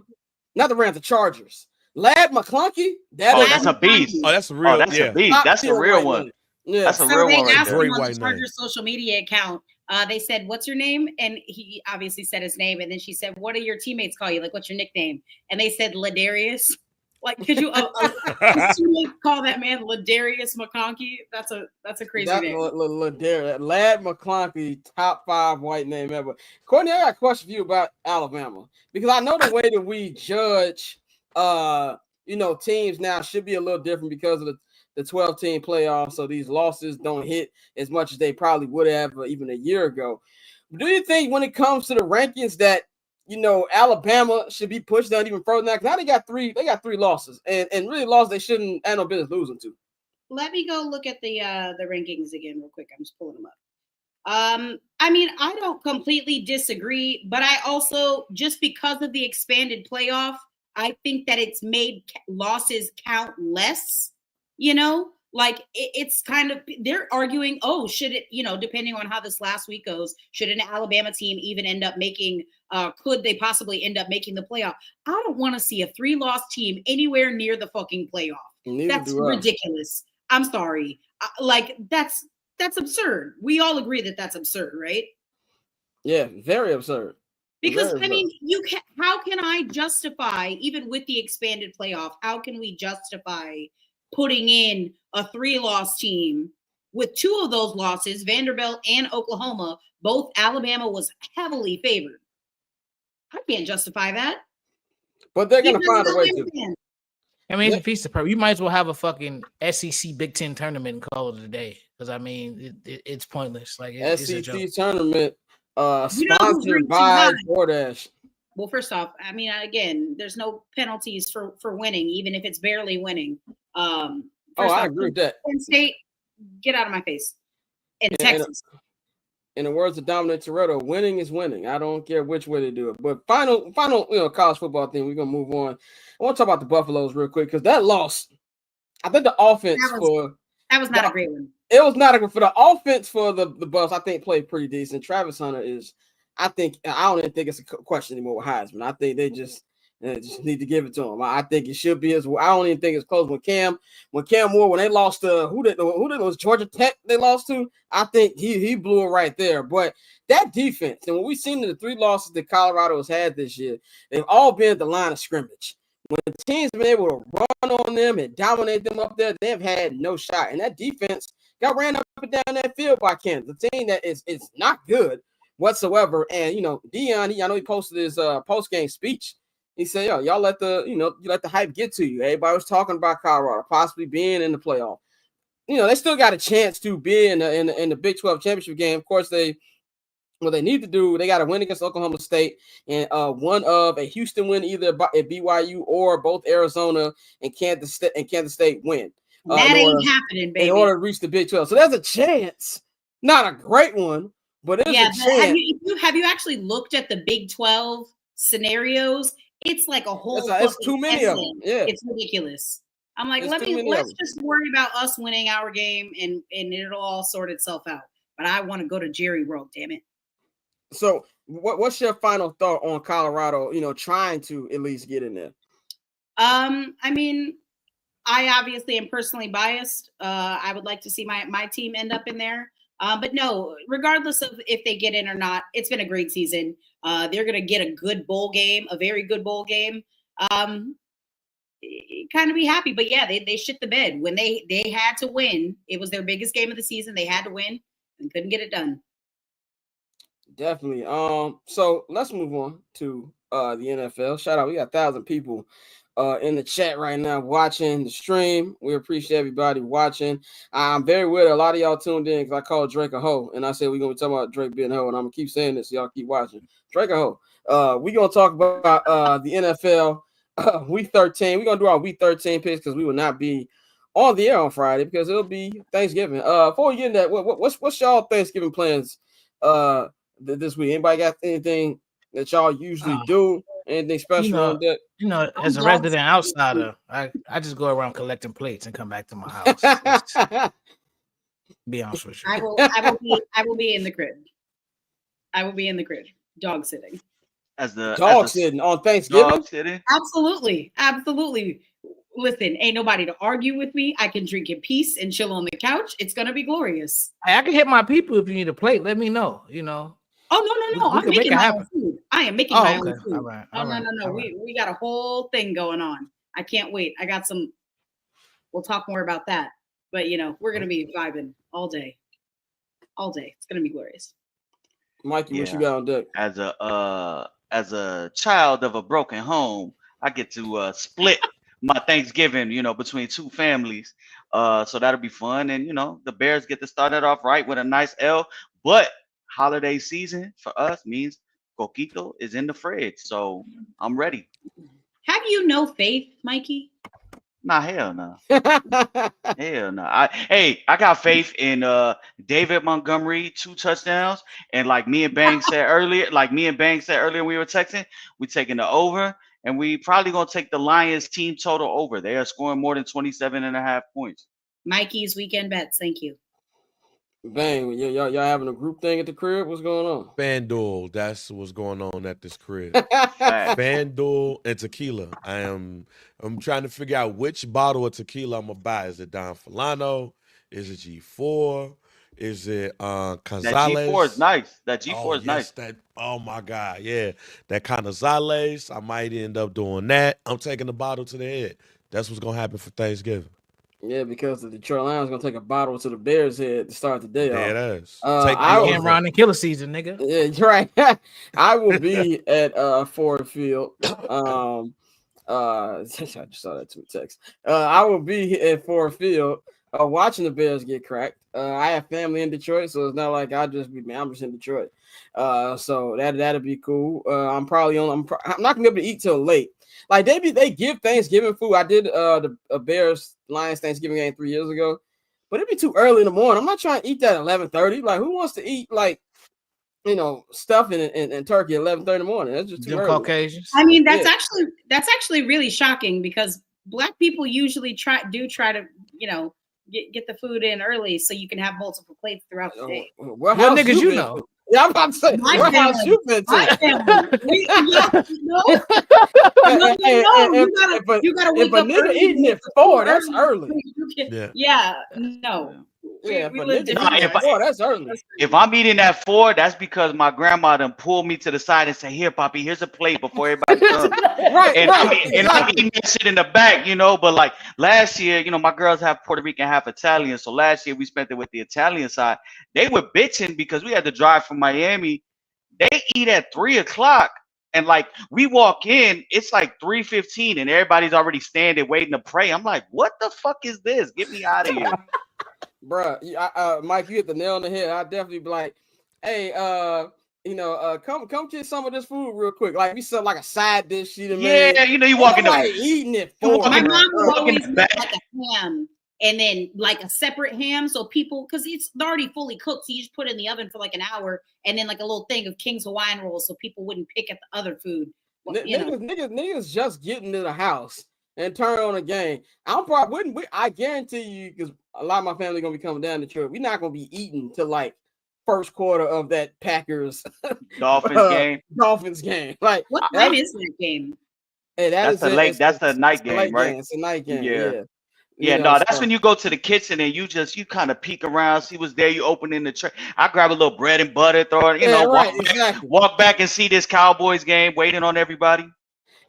Not the Rams, the Chargers. Ladd McClunkey? That's a beast. Oh, that's a real. That's a beast. That's a real one. Yeah, that's a real one. They asked Right him on the Chargers social media account. They said, "What's your name?" And he obviously said his name. And then she said, "What do your teammates call you? Like, what's your nickname?" And they said, "Ladarius." Like, could you call that man Ladarius McConkey? That's a crazy name. Ladd McConkey, top 5 white name ever. Courtney, I got a question for you about Alabama, because I know the way that we judge, teams now should be a little different because of the 12-team playoffs. So these losses don't hit as much as they probably would have even a year ago. Do you think when it comes to the rankings that, Alabama should be pushed down even further now? Because now they got three losses, and really losses they shouldn't have no business losing to. Let me go look at the rankings again real quick. I'm just pulling them up. I mean, I don't completely disagree, but I also, just because of the expanded playoff, I think that it's made losses count less, Like it's kind of, they're arguing, should it, depending on how this last week goes, should an Alabama team even end up making, could they possibly end up making the playoff? I don't want to see a 3-loss team anywhere near the fucking playoff. That's ridiculous. I'm sorry. That's absurd. We all agree that that's absurd, right? Yeah, very absurd. Because how can I justify, even with the expanded playoff, how can we justify putting in a 3-loss team with 2 of those losses, Vanderbilt and Oklahoma, both Alabama was heavily favored? I can't justify that. But they're going to find a way to. I mean, it's a piece of paper. You might as well have a fucking SEC Big Ten tournament and call it a day. Because, I mean, it's pointless. Like, it's a joke. Tournament sponsored by DoorDash. Well, first off, I mean, again, there's no penalties for winning, even if it's barely winning. I agree with that. Penn State, get out of my face. And Texas. In the words of Dominic Toretto, winning is winning. I don't care which way they do it. But final, college football thing, we're gonna move on. I want to talk about the Buffaloes real quick because that loss. I think the offense that was not a great one. It was not a good for the offense for the Buffs. I think played pretty decent. Travis Hunter is. I don't even think it's a question anymore with Heisman. I think they just need to give it to him. I think it should be as well. I don't even think it's close. When Cam Moore, when they lost to who did it was Georgia Tech they lost to, I think he blew it right there. But that defense, and when we've seen the 3 losses that Colorado has had this year, they've all been at the line of scrimmage. When teams have been able to run on them and dominate them up there, they've had no shot. And that defense got ran up and down that field by Kansas, a team that is not good whatsoever. And Deion, I know he posted his post game speech. He said, "Yo, y'all let you let the hype get to you. Everybody was talking about Colorado possibly being in the playoff. They still got a chance to be in the Big 12 championship game. Of course, what they need to do, they got to win against Oklahoma State and one of a Houston win, either at BYU or both Arizona and Kansas State win. That ain't happening, baby. In order to reach the Big 12. So there's a chance, not a great one, but there's a chance. Have you actually looked at the Big 12 scenarios? It's like a whole. It's too many of them. Yeah, it's ridiculous. I'm like, let's just worry about us winning our game and it'll all sort itself out. But I want to go to Jerry World, damn it. So what's your final thought on Colorado, trying to at least get in there? I mean, I obviously am personally biased. I would like to see my team end up in there. But no, regardless of if they get in or not, it's been a great season. They're going to get a good bowl game, a very good bowl game. Kind of be happy. But yeah, they shit the bed. When they had to win, it was their biggest game of the season. They had to win and couldn't get it done. Definitely. So let's move on to the NFL. Shout out, we got 1,000 people in the chat right now watching the stream. We appreciate everybody watching. I'm very weird. A lot of y'all tuned in because I called Drake a hoe, and I said we're gonna be talking about Drake being a hoe, and I'm gonna keep saying this. So y'all keep watching. Drake a hoe. We're gonna talk about the NFL week 13. We're gonna do our week 13 picks because we will not be on the air on Friday because it'll be Thanksgiving. Before we get into that, what's y'all Thanksgiving plans this week? Anybody got anything that y'all usually do? Anything special on that? As a resident outsider, I just go around collecting plates and come back to my house. Be honest with you. I will be in the crib. I will be in the crib, dog sitting. Sitting on Thanksgiving? Dog sitting? Absolutely. Listen, ain't nobody to argue with me. I can drink in peace and chill on the couch. It's gonna be glorious. Hey, I can hit my people if you need a plate. Let me know. Oh, no. I'm making my own food. I am making my own food. All right. No. We got a whole thing going on. I can't wait. I got some. We'll talk more about that. But we're gonna be vibing all day. It's gonna be glorious. Mikey, what you got on deck? As a child of a broken home, I get to split my Thanksgiving, between two families. So that'll be fun. And the Bears get to start it off right with a nice L. But holiday season for us means Coquito is in the fridge, so I'm ready. Have you no faith, Mikey? Nah, hell no. Hell no. I got faith in David Montgomery, 2 touchdowns, and like me and Bang said earlier, when we were texting, we taking the over, and we probably gonna take the Lions team total over. They are scoring more than 27.5 points. Mikey's weekend bets. Thank you. Bang, y'all having a group thing at the crib? What's going on? FanDuel, that's what's going on at this crib. FanDuel and tequila. I'm trying to figure out which bottle of tequila I'm gonna buy. Is it Don Fulano? Is it G4? Is it Gonzalez? That G4 is nice. That G4 is nice. Oh my God, yeah. That Gonzalez. I might end up doing that. I'm taking the bottle to the head. That's what's gonna happen for Thanksgiving. Yeah, because the Detroit Lions gonna take a bottle to the Bears head to start the day off. Yeah, it is. I can't run and kill a season, nigga. Yeah, you're right. I will be at Ford Field. I just saw that tweet text. I will be at Ford Field watching the Bears get cracked. I have family in Detroit, so it's not like I'm just in Detroit. So that'll be cool. I'm not gonna be able to eat till late. Like they give Thanksgiving food. I did the Bears Lions Thanksgiving game 3 years ago, but it'd be too early in the morning. I'm not trying to eat that at 11:30. Like who wants to eat stuffing and turkey at 11:30 in the morning? That's just too early. Caucasians. I mean, that's actually really shocking because Black people usually try to get the food in early so you can have multiple plates throughout the day. What niggas you know? Yeah, I'm about to say, what house you been to? My family. You gotta wake up early. If a nigga early. eating at 4, that's early. Yeah, no. Yeah, we but lived niggas in eating at 4, that's early. If I'm eating at 4, that's because my grandma done pulled me to the side and say, "Here, Poppy, here's a plate before everybody comes." Right, And I'm exactly. eating that shit in the back, you know. But like last year, you know, my girls have Puerto Rican, half Italian. So last year we spent it with the Italian side. They were bitching because we had to drive from Miami. They eat at 3 o'clock. And like we walk in, it's like 3:15, and everybody's already standing waiting to pray. I'm like, what the fuck is this? Get me out of here. Bruh, Mike, you hit the nail on the head. I'd definitely be like, hey, come get some of this food real quick. Like we sell like a side dish sheet of Yeah, you know, you walk in the eating it for My mom would Walk in always the make back. like a ham and then like a separate ham, so people, because it's already fully cooked, so you just put it in the oven for like an hour, and then like a little thing of King's Hawaiian rolls, so people wouldn't pick at the other food. Well, you know. niggas just getting to the house and turn on a game. I guarantee you, because a lot of my family gonna be coming down the trip. We're not gonna be eating till like first quarter of that Packers Dolphins game. Like what time is that game? Hey, that's the night game, right? It's a night game. Yeah. Yeah, That's when you go to the kitchen and you kind of peek around, see what's there. You open in the tray. I grab a little bread and butter, throw it, walk back and see this Cowboys game, waiting on everybody.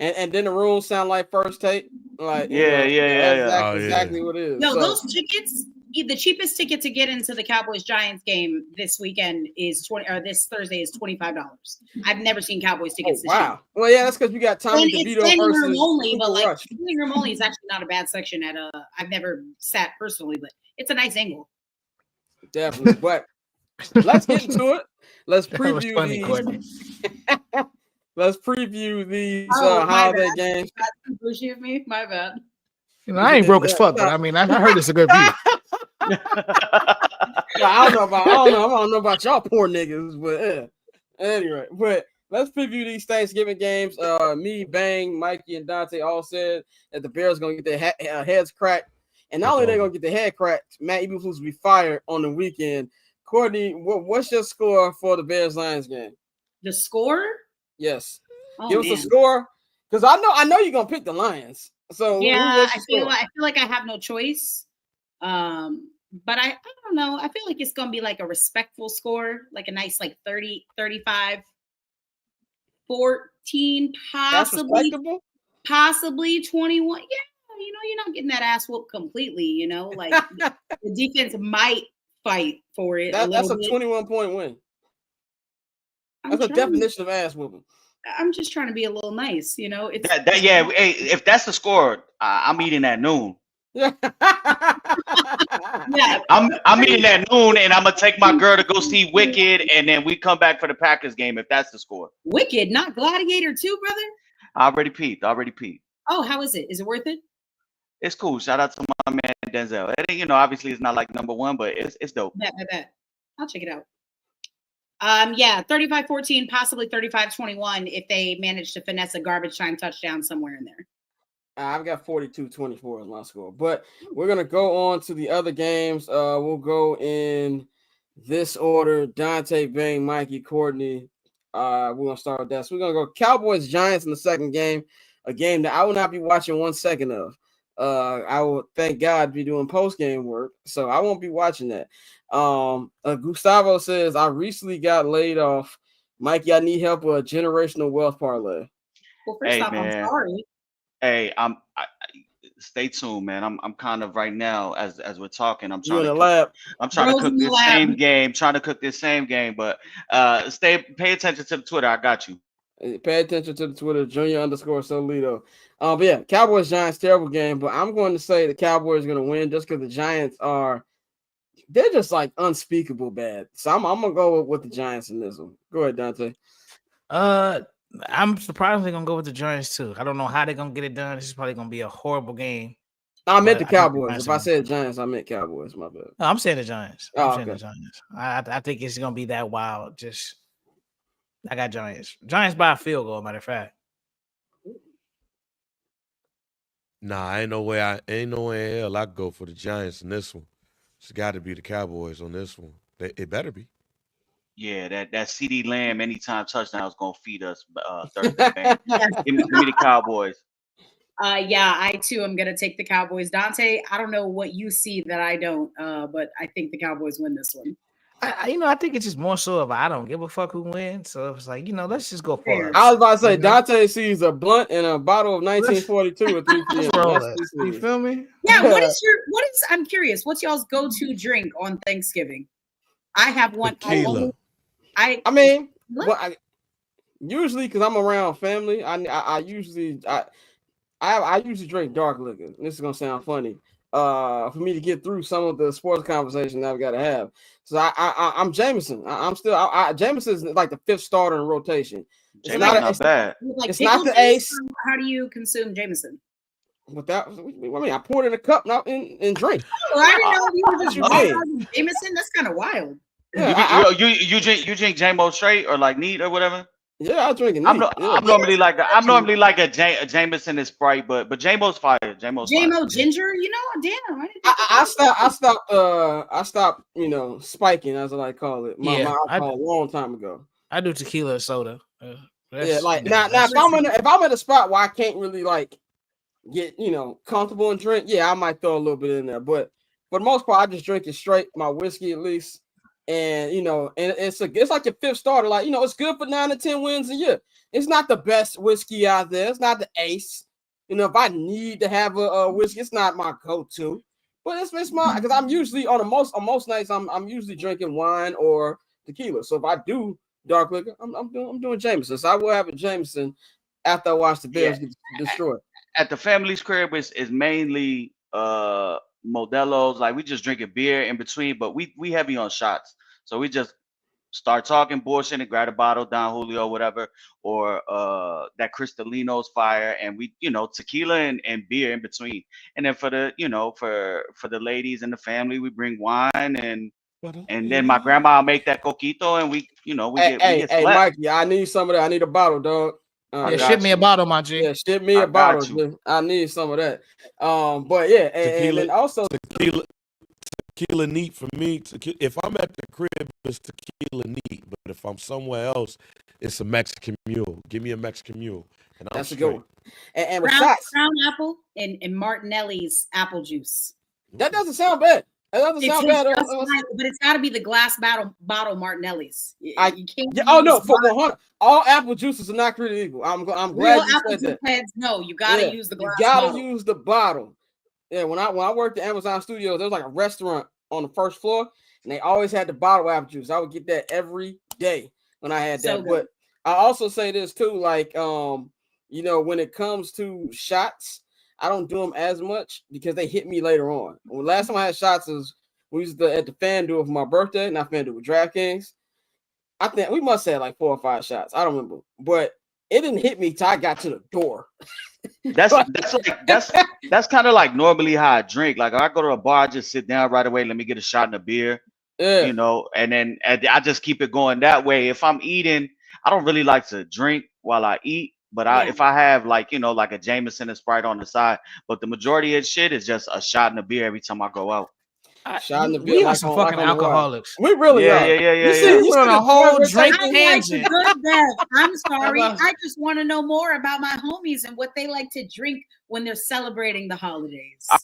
And then the room sound like first take. Like exactly what it is. No, those tickets, the cheapest ticket to get into the Cowboys Giants game this weekend is this Thursday is $25. I've never seen Cowboys tickets this year. Well, yeah, that's because you got Tommy DeVito standing versus room only, but like Rush. standing room only is actually not a bad section at I've never sat personally, but it's a nice angle. Definitely. But let's get into it. Let's preview these. Courtney. Let's preview these holiday games. That's bullshit of me. My bad. You know, I ain't broke as fuck, but I mean, I heard it's a good view. I don't know about y'all poor niggas, but anyway. But let's preview these Thanksgiving games. Me, Bang, Mikey, and Dante all said that the Bears gonna get their heads cracked, and not only they're gonna get their head cracked, Matt Eberflus will be fired on the weekend. Courtney, what's your score for the Bears Lions game? The score? Yes. Give us a score, because I know you're gonna pick the Lions. So yeah, I feel like I have no choice. But I don't know. I feel like it's gonna be like a respectful score, like a nice like 30, 35, 14, possibly 21. Yeah, you know, you're not getting that ass whooped completely, you know, like the defense might fight for it. That's a 21-point win. That's a definition of ass whooping. I'm just trying to be a little nice, you know. It's hey, if that's the score, I'm eating at noon. Yeah, I'm eating at noon, and I'm gonna take my girl to go see Wicked, and then we come back for the Packers game if that's the score. Wicked, not Gladiator 2, brother. I already peeped. Oh, how is it? Is it worth it? It's cool. Shout out to my man Denzel. You know, obviously it's not like number one, but it's dope. Bet. I'll check it out. 35-14, possibly 35-21 if they manage to finesse a garbage time touchdown somewhere in there. I've got 42-24 as my score, but we're going to go on to the other games. We'll go in this order: Dante, Bang, Mikey, Courtney. We're going to start with that. So we're going to go Cowboys Giants in the second game, a game that I will not be watching 1 second of. I will, thank God, be doing post-game work, so I won't be watching that. Gustavo says, I recently got laid off. Mikey, I need help with a generational wealth parlay. Well, first off, man. I'm sorry. Hey, stay tuned, man. I'm kind of right now as we're talking. I'm trying to cook this same game, but pay attention to the Twitter. I got you. Pay attention to the Twitter, Junior_Solito. But yeah, Cowboys Giants, terrible game. But I'm going to say the Cowboys are going to win just because the Giants they're just like unspeakable bad. So I'm gonna go with the Giants in this one. Go ahead, Dante. I'm surprisingly gonna go with the Giants too. I don't know how they're gonna get it done. This is probably gonna be a horrible game. I meant the Cowboys. If I said Giants, I meant Cowboys. My bad. No, I'm saying the Giants. The Giants. I think it's gonna be that wild. I got Giants. Giants by a field goal, matter of fact. Nah, ain't no way in hell I go for the Giants in this one. It's got to be the Cowboys on this one. It better be. Yeah, that CeeDee Lamb anytime touchdown is gonna feed us Thursday. Give me the Cowboys. Yeah, I too am gonna take the Cowboys. Dante, I don't know what you see that I don't, but I think the Cowboys win this one. I think it's just more so of I don't give a fuck who wins. So it's like, let's just go for it. I was about to say Dante sees a blunt and a bottle of 1942 at 3 p.m. You feel me? Yeah. I'm curious. What's y'all's go-to drink on Thanksgiving? I have one. Tequila. Usually because I'm around family, I usually drink dark liquor. This is gonna sound funny. For me to get through some of the sports conversation that we gotta have. So I'm Jameson. Jameson is like the fifth starter in rotation. It's not bad. It's not the ace. How do you consume Jameson? I pour it in a cup now and drink. Oh, I didn't know you were just Jameson. That's kind of wild. Yeah, you drink JMO straight or like neat or whatever. Yeah, I drink it. I'm normally like a Jameson and Sprite, but JMO's fire. JMO ginger, damn. I stopped, spiking, as I like to call it. My alcohol a long time ago. I do tequila and soda. Now if I'm in a spot where I can't really like get comfortable and drink, I might throw a little bit in there. But for the most part, I just drink it straight, my whiskey at least. And and it's like your fifth starter. Like, it's good for 9 to 10 wins a year. It's not the best whiskey out there. It's not the ace. If I need to have a whiskey, it's not my go-to. But it's my, because I'm usually on most nights I'm usually drinking wine or tequila. So if I do dark liquor, I'm doing Jameson. So I will have a Jameson after I watch the Bears get destroyed. At the family's crib is mainly Modelo's. Like, we just drinking beer in between, but we heavy on shots. So we just start talking bullshit and grab a bottle, Don Julio, whatever, or that Cristalino's fire, and we, tequila and beer in between. And then for the, for the ladies and the family, we bring wine and then my grandma will make that coquito, and we get Mikey, I need some of that. I need a bottle, dog. Ship me a bottle, my G. Yeah, ship me a bottle. I need some of that. But yeah, and then also tequila neat for me. If I'm at the crib, it's tequila neat. But if I'm somewhere else, it's a Mexican mule. Give me a Mexican mule. And that's a good one. And with Crown shots, apple and Martinelli's apple juice. That doesn't sound bad. It doesn't sound bad. But it's got to be the glass bottle Martinelli's. You can't. For 100, all apple juices are not created equal. I'm glad you said that. Heads, no, you got to use the glass. You got to use the bottle. Yeah, when I worked at Amazon Studios, there was like a restaurant on the first floor, and they always had the bottle apple juice. I would get that every day when I had that. But I also say this too, like when it comes to shots, I don't do them as much because they hit me later on. When last time I had shots was we was at the FanDuel for my birthday, not FanDuel with DraftKings. I think we must have had like 4 or 5 shots. I don't remember, but it didn't hit me till I got to the door. That's kind of like normally how I drink. Like, if I go to a bar, I just sit down right away. Let me get a shot and a beer, and then I just keep it going that way. If I'm eating, I don't really like to drink while I eat. But if I have like a Jameson and Sprite on the side, but the majority of shit is just a shot and a beer every time I go out. We are some fucking alcoholics. We really are. Yeah. You on a whole drink tangent. I'm sorry. I just want to know more about my homies and what they like to drink when they're celebrating the holidays. I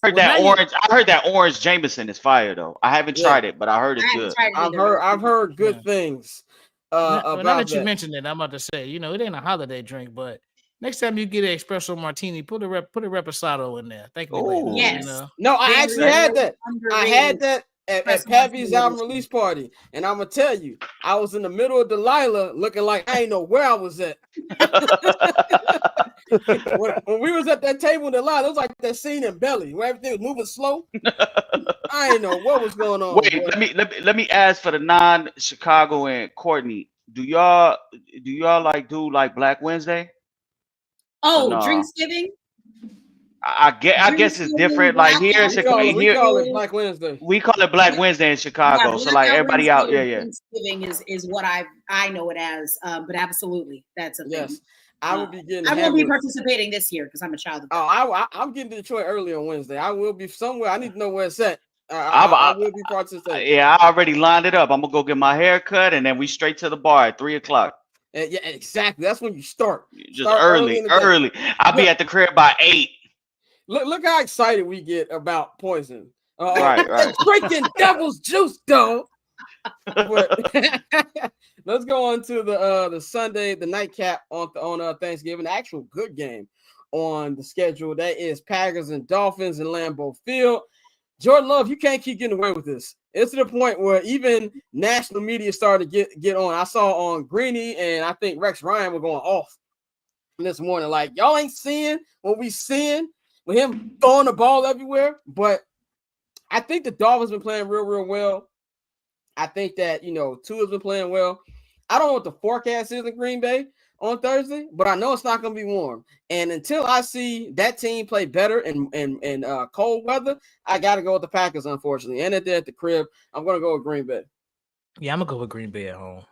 heard that orange Jameson is fire though. I haven't tried it, but I heard it's good. I've heard good things. Now that you mentioned it, I'm about to say, it ain't a holiday drink, but next time you get an espresso martini, put a reposado in there. Thank you. Yes. No, I actually had that. I had that at Pavy's album release party, and I'm gonna tell you, I was in the middle of Delilah, looking like I ain't know where I was at. when we was at that table in Delilah, it was like that scene in Belly where everything was moving slow. I ain't know what was going on. Wait, let me ask for the non-Chicago and Courtney. Do y'all do Black Wednesday? Oh, no. Drinksgiving? I guess it's different. Like here in Chicago, we call it Black Wednesday. We call it Black Wednesday in Chicago. So like everybody out, Thanksgiving is what I know it as. But absolutely, that's a thing. Yes. I will be getting. I won't be participating this year because I'm a child of God. I'm getting to Detroit early on Wednesday. I will be somewhere. I need to know where it's at. I will be participating. Yeah, I already lined it up. I'm gonna go get my hair cut, and then we straight to the bar at 3:00. Yeah, exactly. That's when you start. Just early. I'll be at the crib by 8. Look how excited we get about poison. Right. Freaking devil's juice, though. But let's go on to the Sunday, the nightcap on Thanksgiving. The actual good game on the schedule. That is Packers and Dolphins in Lambeau Field. Jordan Love, you can't keep getting away with this. It's to the point where even national media started to get on. I saw on Greeny and I think Rex Ryan were going off this morning. Like, y'all ain't seeing what we seeing with him throwing the ball everywhere. But I think the Dolphins been playing real well. I think that, Tua's been playing well. I don't know what the forecast is in Green Bay on Thursday, but I know it's not going to be warm. And until I see that team play better in cold weather, I got to go with the Packers, unfortunately. And if they're at the crib, I'm going to go with Green Bay. Yeah, I'm going to go with Green Bay at home.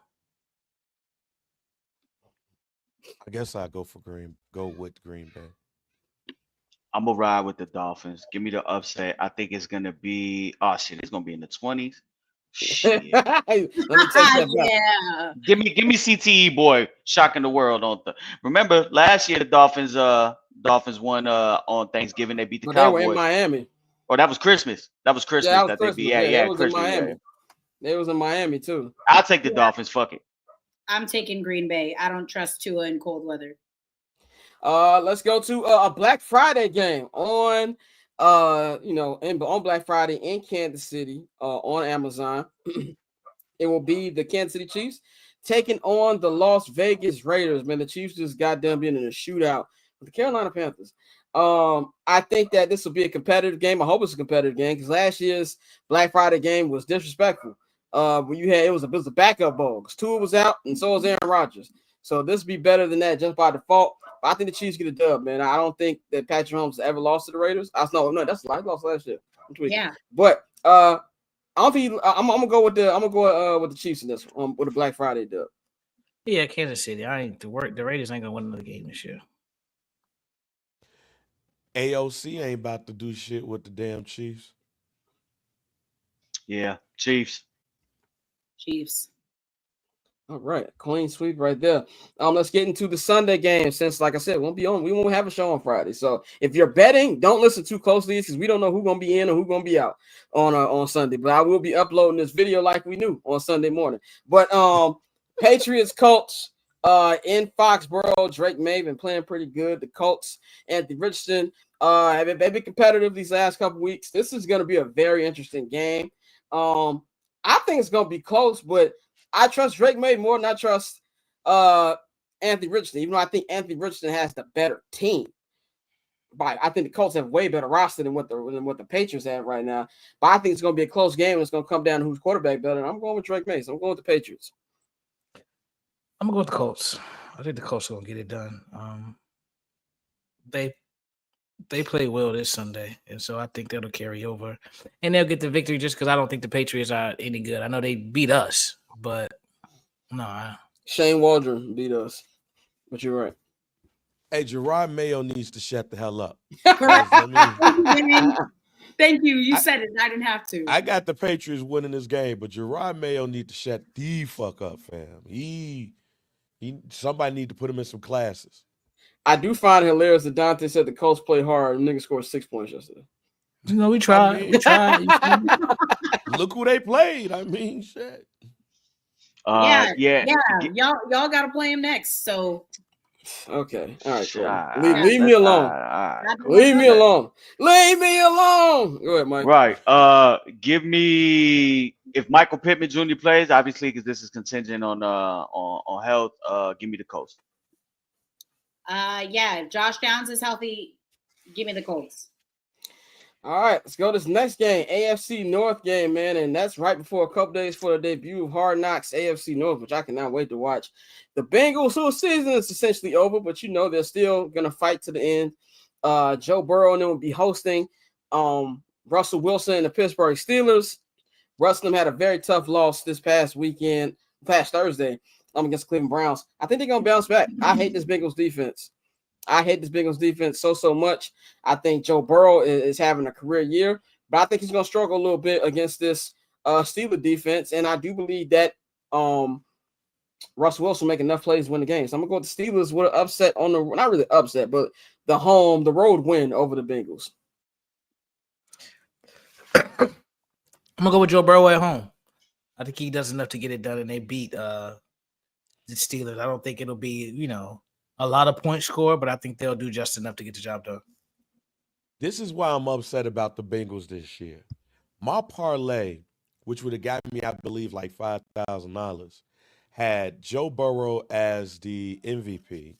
I guess I go with Green Bay. I'm going to ride with the Dolphins. Give me the upset. I think it's going to be, it's going to be in the 20s. Shit. Let me take that back. Yeah. Give me CTE, boy, shocking the world. Remember last year the Dolphins won on Thanksgiving. They beat the Cowboys. They were in Miami. Oh, that was Christmas. That was Christmas. Yeah, They beat. Yeah, was Christmas. in Miami. Yeah. They was in Miami too. I'll take the Dolphins. Fuck it. I'm taking Green Bay. I don't trust Tua in cold weather. Let's go to a Black Friday game on on Black Friday in Kansas City on Amazon. It will be the Kansas City Chiefs taking on the Las Vegas Raiders. Man, the Chiefs just got done being in a shootout with the Carolina Panthers. I think that this will be a competitive game. I hope it's a competitive game because last year's Black Friday game was disrespectful. When it was a backup bowl because Tua was out and so was Aaron Rodgers. So this will be better than that just by default. I think the Chiefs get a dub, man. I don't think that Patrick Mahomes ever lost to the Raiders. No, that's I lost last year. Yeah, but I don't think I'm gonna go with the Chiefs in this one with a Black Friday dub. Yeah, Kansas City. The Raiders ain't gonna win another game this year. AOC ain't about to do shit with the damn Chiefs. Yeah, Chiefs. All right, clean sweep right there. Let's get into the Sunday game since, like I said, we won't have a show on Friday. So if you're betting, don't listen too closely because we don't know who's gonna be in or who's gonna be out on Sunday. But I will be uploading this video like we knew on Sunday morning. But Patriots Colts in Foxborough. Drake May been playing pretty good. The Colts, Anthony Richardson, have been competitive these last couple weeks. This is gonna be a very interesting game. I think it's gonna be close, but I trust Drake May more than I trust Anthony Richardson, even though I think Anthony Richardson has the better team. But I think the Colts have way better roster than what the Patriots have right now. But I think it's going to be a close game. And it's going to come down to who's quarterback better. And I'm going with Drake May. So I'm going with the Patriots. I'm going to go with the Colts. I think the Colts are going to get it done. They play well this Sunday, and so I think that'll carry over. And they'll get the victory just because I don't think the Patriots are any good. I know they beat us, but no. Shane Waldron beat us, but you're right. Hey, Gerard Mayo needs to shut the hell up. Thank you. You said it. I didn't have to. I got the Patriots winning this game, but Gerard Mayo need to shut the fuck up, fam. Somebody need to put him in some classes. I do find it hilarious that Dante said the Colts play hard and niggas scored 6 points yesterday. We tried. We tried. Look who they played. I mean, shit. Yeah. Y'all got to play him next. So. Okay. All right. Leave me alone. Leave me alone. Leave me alone. Go ahead, Mike. Right. Give me if Michael Pittman Jr. plays, obviously, because this is contingent on health. Give me the Colts. If Josh Downs is healthy, give me the Colts. All right, let's go to this next game, AFC North game, man, and that's right before a couple days for the debut of Hard Knocks AFC North, which I cannot wait to watch. The Bengals, whose season is essentially over, but they're still gonna fight to the end. Joe Burrow and them will be hosting Russell Wilson and the Pittsburgh Steelers. Russell had a very tough loss this past Thursday. Against Cleveland Browns. I think they're going to bounce back. I hate this Bengals defense. So much. I think Joe Burrow is having a career year, but I think he's going to struggle a little bit against this Steelers defense. And I do believe that Russell Wilson make enough plays to win the game. So I'm gonna go with the Steelers with an upset on the not really upset, but the road win over the Bengals. I'm gonna go with Joe Burrow at home. I think he does enough to get it done, and they beat the Steelers. I don't think it'll be, a lot of points scored, but I think they'll do just enough to get the job done. This is why I'm upset about the Bengals this year. My parlay, which would have got me, I believe, like $5,000, had Joe Burrow as the MVP.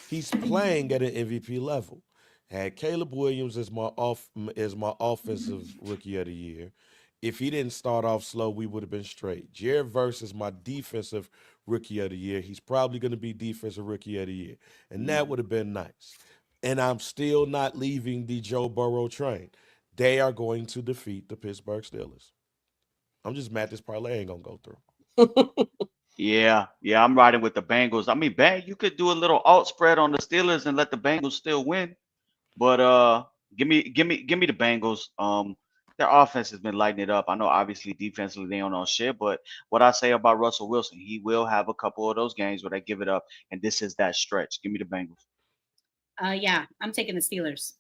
He's playing at an MVP level. Had Caleb Williams as my offensive rookie of the year. If he didn't start off slow, we would have been straight. Jared Verse is my defensive rookie of the year. He's probably going to be defensive rookie of the year. And that would have been nice. And I'm still not leaving the Joe Burrow train. They are going to defeat the Pittsburgh Steelers. I'm just mad this parlay ain't going to go through. Yeah, I'm riding with the Bengals. I mean, you could do a little alt spread on the Steelers and let the Bengals still win. But give me the Bengals. Their offense has been lighting it up. I know obviously defensively they don't know shit, but what I say about Russell Wilson, he will have a couple of those games where they give it up, and this is that stretch. Give me the Bengals. Yeah, I'm taking the Steelers.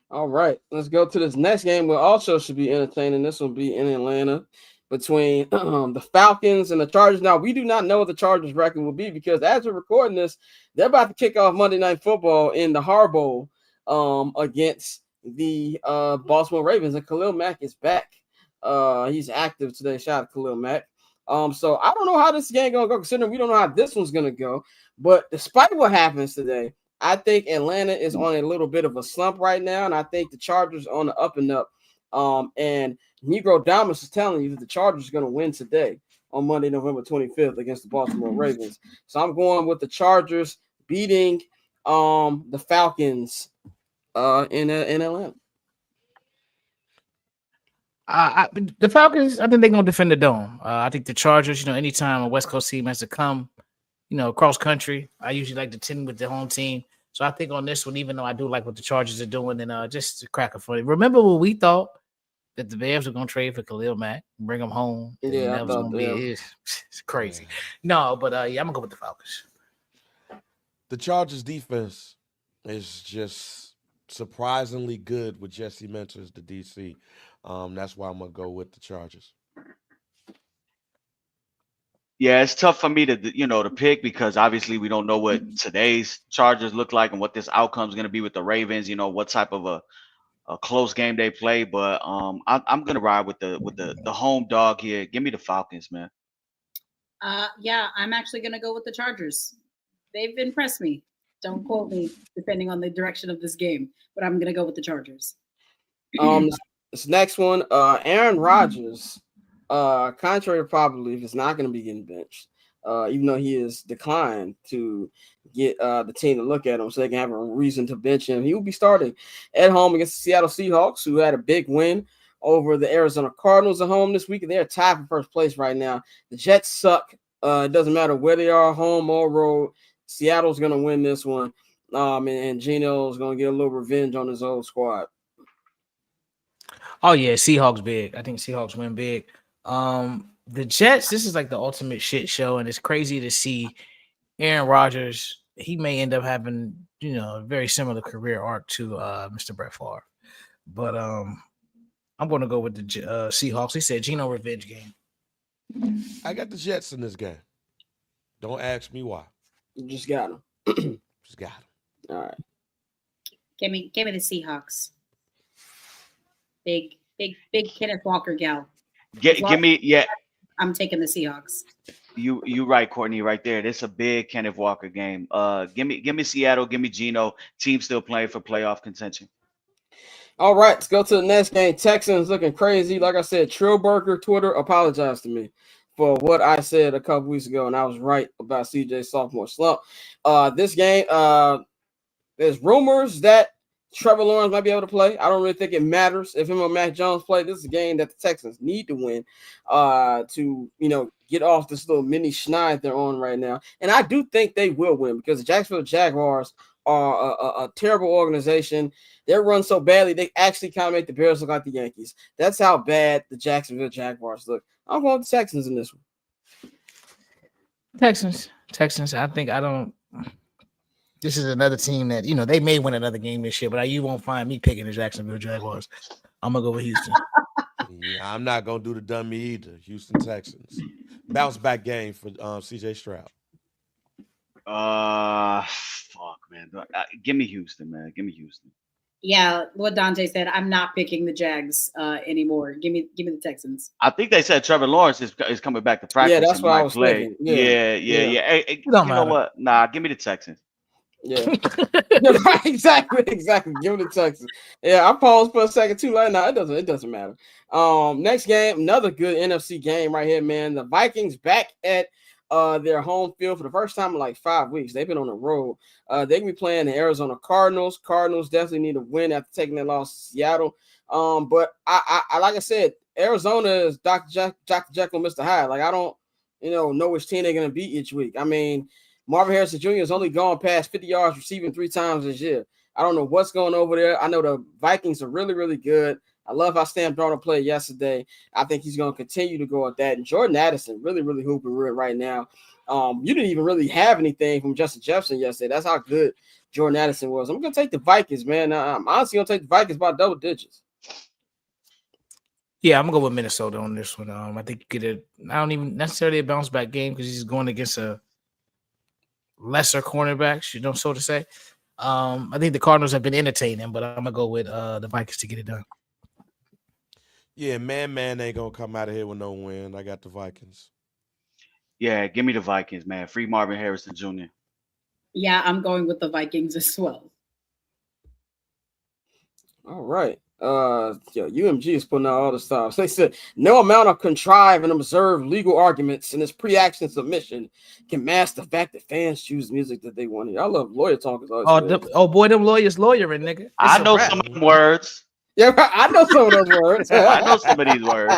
All right, let's go to this next game. Which also should be entertaining. This will be in Atlanta between the Falcons and the Chargers. Now, we do not know what the Chargers record will be because as we're recording this, they're about to kick off Monday Night Football in the Har Bowl against the Baltimore Ravens, and Khalil Mack is back. He's active today. Shout out to Khalil Mack. So I don't know how this game gonna go, considering we don't know how this one's gonna go. But despite what happens today, I think Atlanta is on a little bit of a slump right now, and I think the Chargers are on the up and up. And Negro Damas is telling you that the Chargers are going to win today on Monday, November 25th against the Baltimore Ravens. So I'm going with the Chargers beating the Falcons in Atlanta. The Falcons, I think they're going to defend the dome. I think the Chargers, anytime a West Coast team has to come, cross country, I usually like to tend with the home team. So I think on this one, even though I do like what the Chargers are doing, and just to crack a funny. Remember what we thought that the Bears were going to trade for Khalil Mack, bring him home? Yeah, that was going to be it's crazy. No, but I'm going to go with the Falcons. The Chargers defense is just surprisingly good with Jesse Minter as the DC. That's why I'm going to go with the Chargers. Yeah, it's tough for me to pick because obviously we don't know what today's Chargers look like and what this outcome is going to be with the Ravens. What type of a close game they play. But I'm going to ride with the home dog here. Give me the Falcons, man. Yeah, I'm actually going to go with the Chargers. They've impressed me. Don't quote me, depending on the direction of this game, but I'm going to go with the Chargers. This next one, Aaron Rodgers. Contrary to popular belief, is not going to be getting benched, even though he has declined to get the team to look at him so they can have a reason to bench him. He will be starting at home against the Seattle Seahawks, who had a big win over the Arizona Cardinals at home this week, and they're tied for first place right now. The Jets suck. It doesn't matter where they are, home or road. Seattle's going to win this one, and Gino's going to get a little revenge on his old squad. Oh, yeah, Seahawks big. I think Seahawks win big. The Jets, this is like the ultimate shit show, and it's crazy to see Aaron Rodgers. He may end up having, a very similar career arc to Mr. Brett Favre. But I'm going to go with the Seahawks. He said Geno revenge game. I got the Jets in this game. Don't ask me why. You just got him. Just got him. All right. Give me the Seahawks. Big Kenneth Walker gal. Give me, yeah. I'm taking the Seahawks. You right, Courtney, right there. This is a big Kenneth Walker game. Give me Seattle. Give me Geno. Team still playing for playoff contention. All right, let's go to the next game. Texans looking crazy. Like I said, Trillburger Twitter apologized to me for what I said a couple weeks ago, and I was right about CJ's sophomore slump. This game, there's rumors that Trevor Lawrence might be able to play. I don't really think it matters if him or Mac Jones play. This is a game that the Texans need to win to, get off this little mini schneid they're on right now. And I do think they will win because the Jacksonville Jaguars are a terrible organization. They're run so badly, they actually kind of make the Bears look like the Yankees. That's how bad the Jacksonville Jaguars look. I'm going with the Texans in this one. Texans. This is another team that they may win another game this year, but you won't find me picking the Jacksonville Jaguars. I'm gonna go with Houston. Yeah, I'm not gonna do the dummy either. Houston Texans. Bounce back game for CJ Stroud. Fuck, man. Give me Houston, man. Give me Houston. Yeah, what Dante said. I'm not picking the Jags anymore. Give me the Texans. I think they said Trevor Lawrence is coming back to practice. Yeah, that's and what I might was play. thinking. Yeah. Hey, you know matter. what? Nah, give me the Texans. Yeah. exactly. Give it to Texas. Yeah, I paused for a second too. Like, no, it doesn't matter. Next game, another good NFC game right here, man. The Vikings back at their home field for the first time in like 5 weeks. They've been on the road. They can be playing the Arizona Cardinals. Cardinals definitely need a win after taking that loss to Seattle. But I like I said, Arizona is Dr. Jekyll, Mr. Hyde. Like, I don't know which team they're gonna beat each week. I mean, Marvin Harrison Jr. has only gone past 50 yards receiving 3 times this year. I don't know what's going over there. I know the Vikings are really, really good. I love how Sam Darnold played yesterday. I think he's going to continue to go at that. And Jordan Addison really, really hooping right now. You didn't even really have anything from Justin Jefferson yesterday. That's how good Jordan Addison was. I'm going to take the Vikings, man. I'm honestly going to take the Vikings by double digits. Yeah, I'm going to go with Minnesota on this one. I think you get I don't even necessarily a bounce back game because he's going against a lesser cornerbacks, so to say. I think the Cardinals have been entertaining, but I'm going to go with the Vikings to get it done. Yeah, man ain't gonna come out of here with no win. I got the Vikings. Yeah, give me the Vikings, man. Free Marvin Harrison Jr. Yeah, I'm going with the Vikings as well. All right. UMG is putting out all the stops. They said no amount of contrived and observed legal arguments in this pre-action submission can mask the fact that fans choose music that they want to hear. I love lawyer talk. Boy, them lawyers lawyering, nigga. I know some of them words. Yeah, I know some of those words. I know some of these words.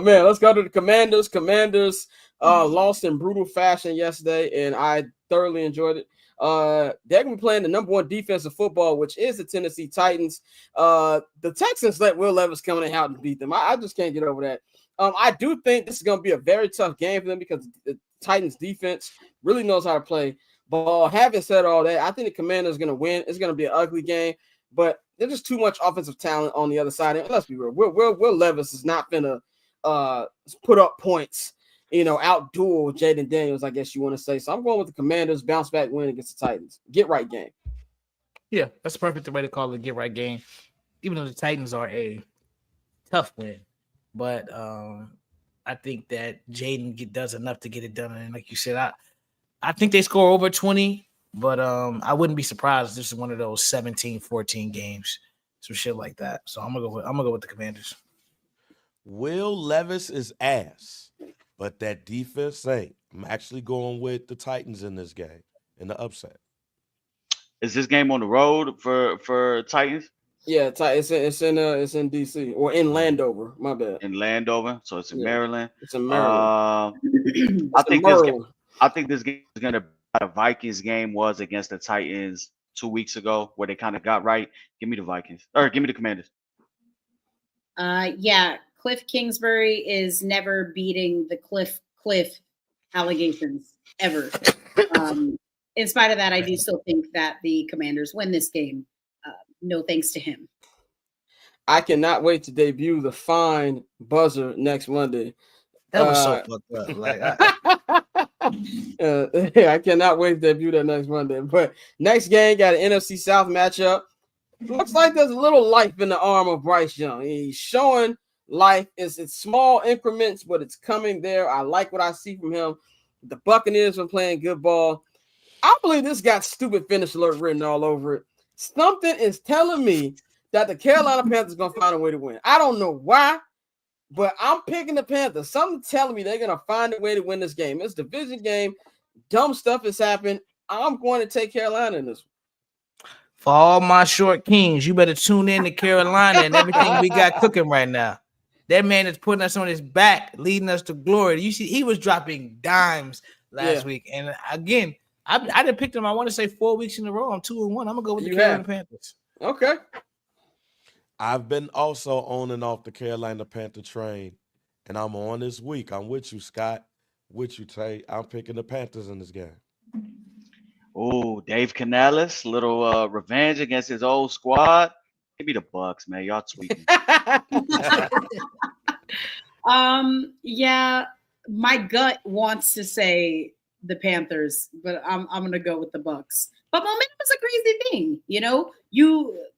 Man, let's go to the Commanders. Commanders lost in brutal fashion yesterday, and I thoroughly enjoyed it. They're going to be playing the number 1 defense of football, which is the Tennessee Titans. The Texans let Will Levis come in out and beat them. I just can't get over that. I do think this is going to be a very tough game for them because the Titans defense really knows how to play ball. Having said all that, I think the Commanders are going to win. It's going to be an ugly game, but there's just too much offensive talent on the other side. And let's be real. Will Levis is not going to put up points, outduel Jaden Daniels, I guess you want to say. So I'm going with the Commanders, bounce back win against the Titans. Get right game. Yeah, that's a perfect way to call it, get right game. Even though the Titans are a tough win. But I think that Jaden does enough to get it done. And like you said, I think they score over 20. But I wouldn't be surprised if this is one of those 17-14 games, some shit like that. So I'm gonna go with the Commanders. Will Levis is ass, but that defense ain't. I'm actually going with the Titans in this game in the upset. Is this game on the road for Titans? Yeah, it's in DC or in Landover. My bad. In Landover, so it's in Maryland. It's in Maryland. I think this game is gonna. The Vikings game was against the Titans 2 weeks ago where they kind of got right. Give me the Vikings or give me the Commanders. Yeah, Cliff Kingsbury is never beating the Cliff allegations ever. In spite of that, I do still think that the Commanders win this game. No thanks to him. I cannot wait to debut the fine buzzer next Monday. That was so fucked up. Like, I cannot wait to debut that next Monday. But next game got an NFC South matchup. Looks like there's a little life in the arm of Bryce Young. He's showing life. It's small increments, but it's coming there. I like what I see from him. The Buccaneers are playing good ball. I believe this got stupid finish alert written all over it. Something is telling me that the Carolina Panthers are going to find a way to win. I don't know why, but I'm picking the Panthers. Something telling me they're going to find a way to win this game. It's a division game. Dumb stuff has happened. I'm going to take Carolina in this one. For all my short kings, you better tune in to Carolina and everything we got cooking right now. That man is putting us on his back, leading us to glory. You see, he was dropping dimes last week. And again, I done picked him, I want to say 4 weeks in a row. I'm 2-1. I'm going to go with the Carolina Panthers. Okay. I've been also on and off the Carolina Panther train, and I'm on this week. I'm with you, Scott. With you, Tay. I'm picking the Panthers in this game. Oh, Dave Canales, little revenge against his old squad. Give me the Bucks, man. Y'all tweaking. Yeah, my gut wants to say the Panthers, but I'm gonna go with the Bucks. But momentum is a crazy thing, you know.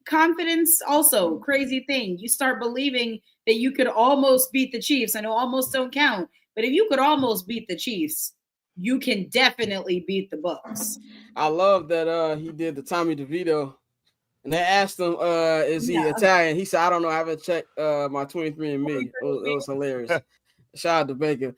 Confidence also crazy thing. You start believing that you could almost beat the Chiefs. I know almost don't count, but if you could almost beat the Chiefs, you can definitely beat the Bucks. I love that he did the Tommy DeVito, and they asked him, "Is he Italian?" He said, "I don't know. I haven't checked my 23andMe." It was hilarious. Shout out to Baker.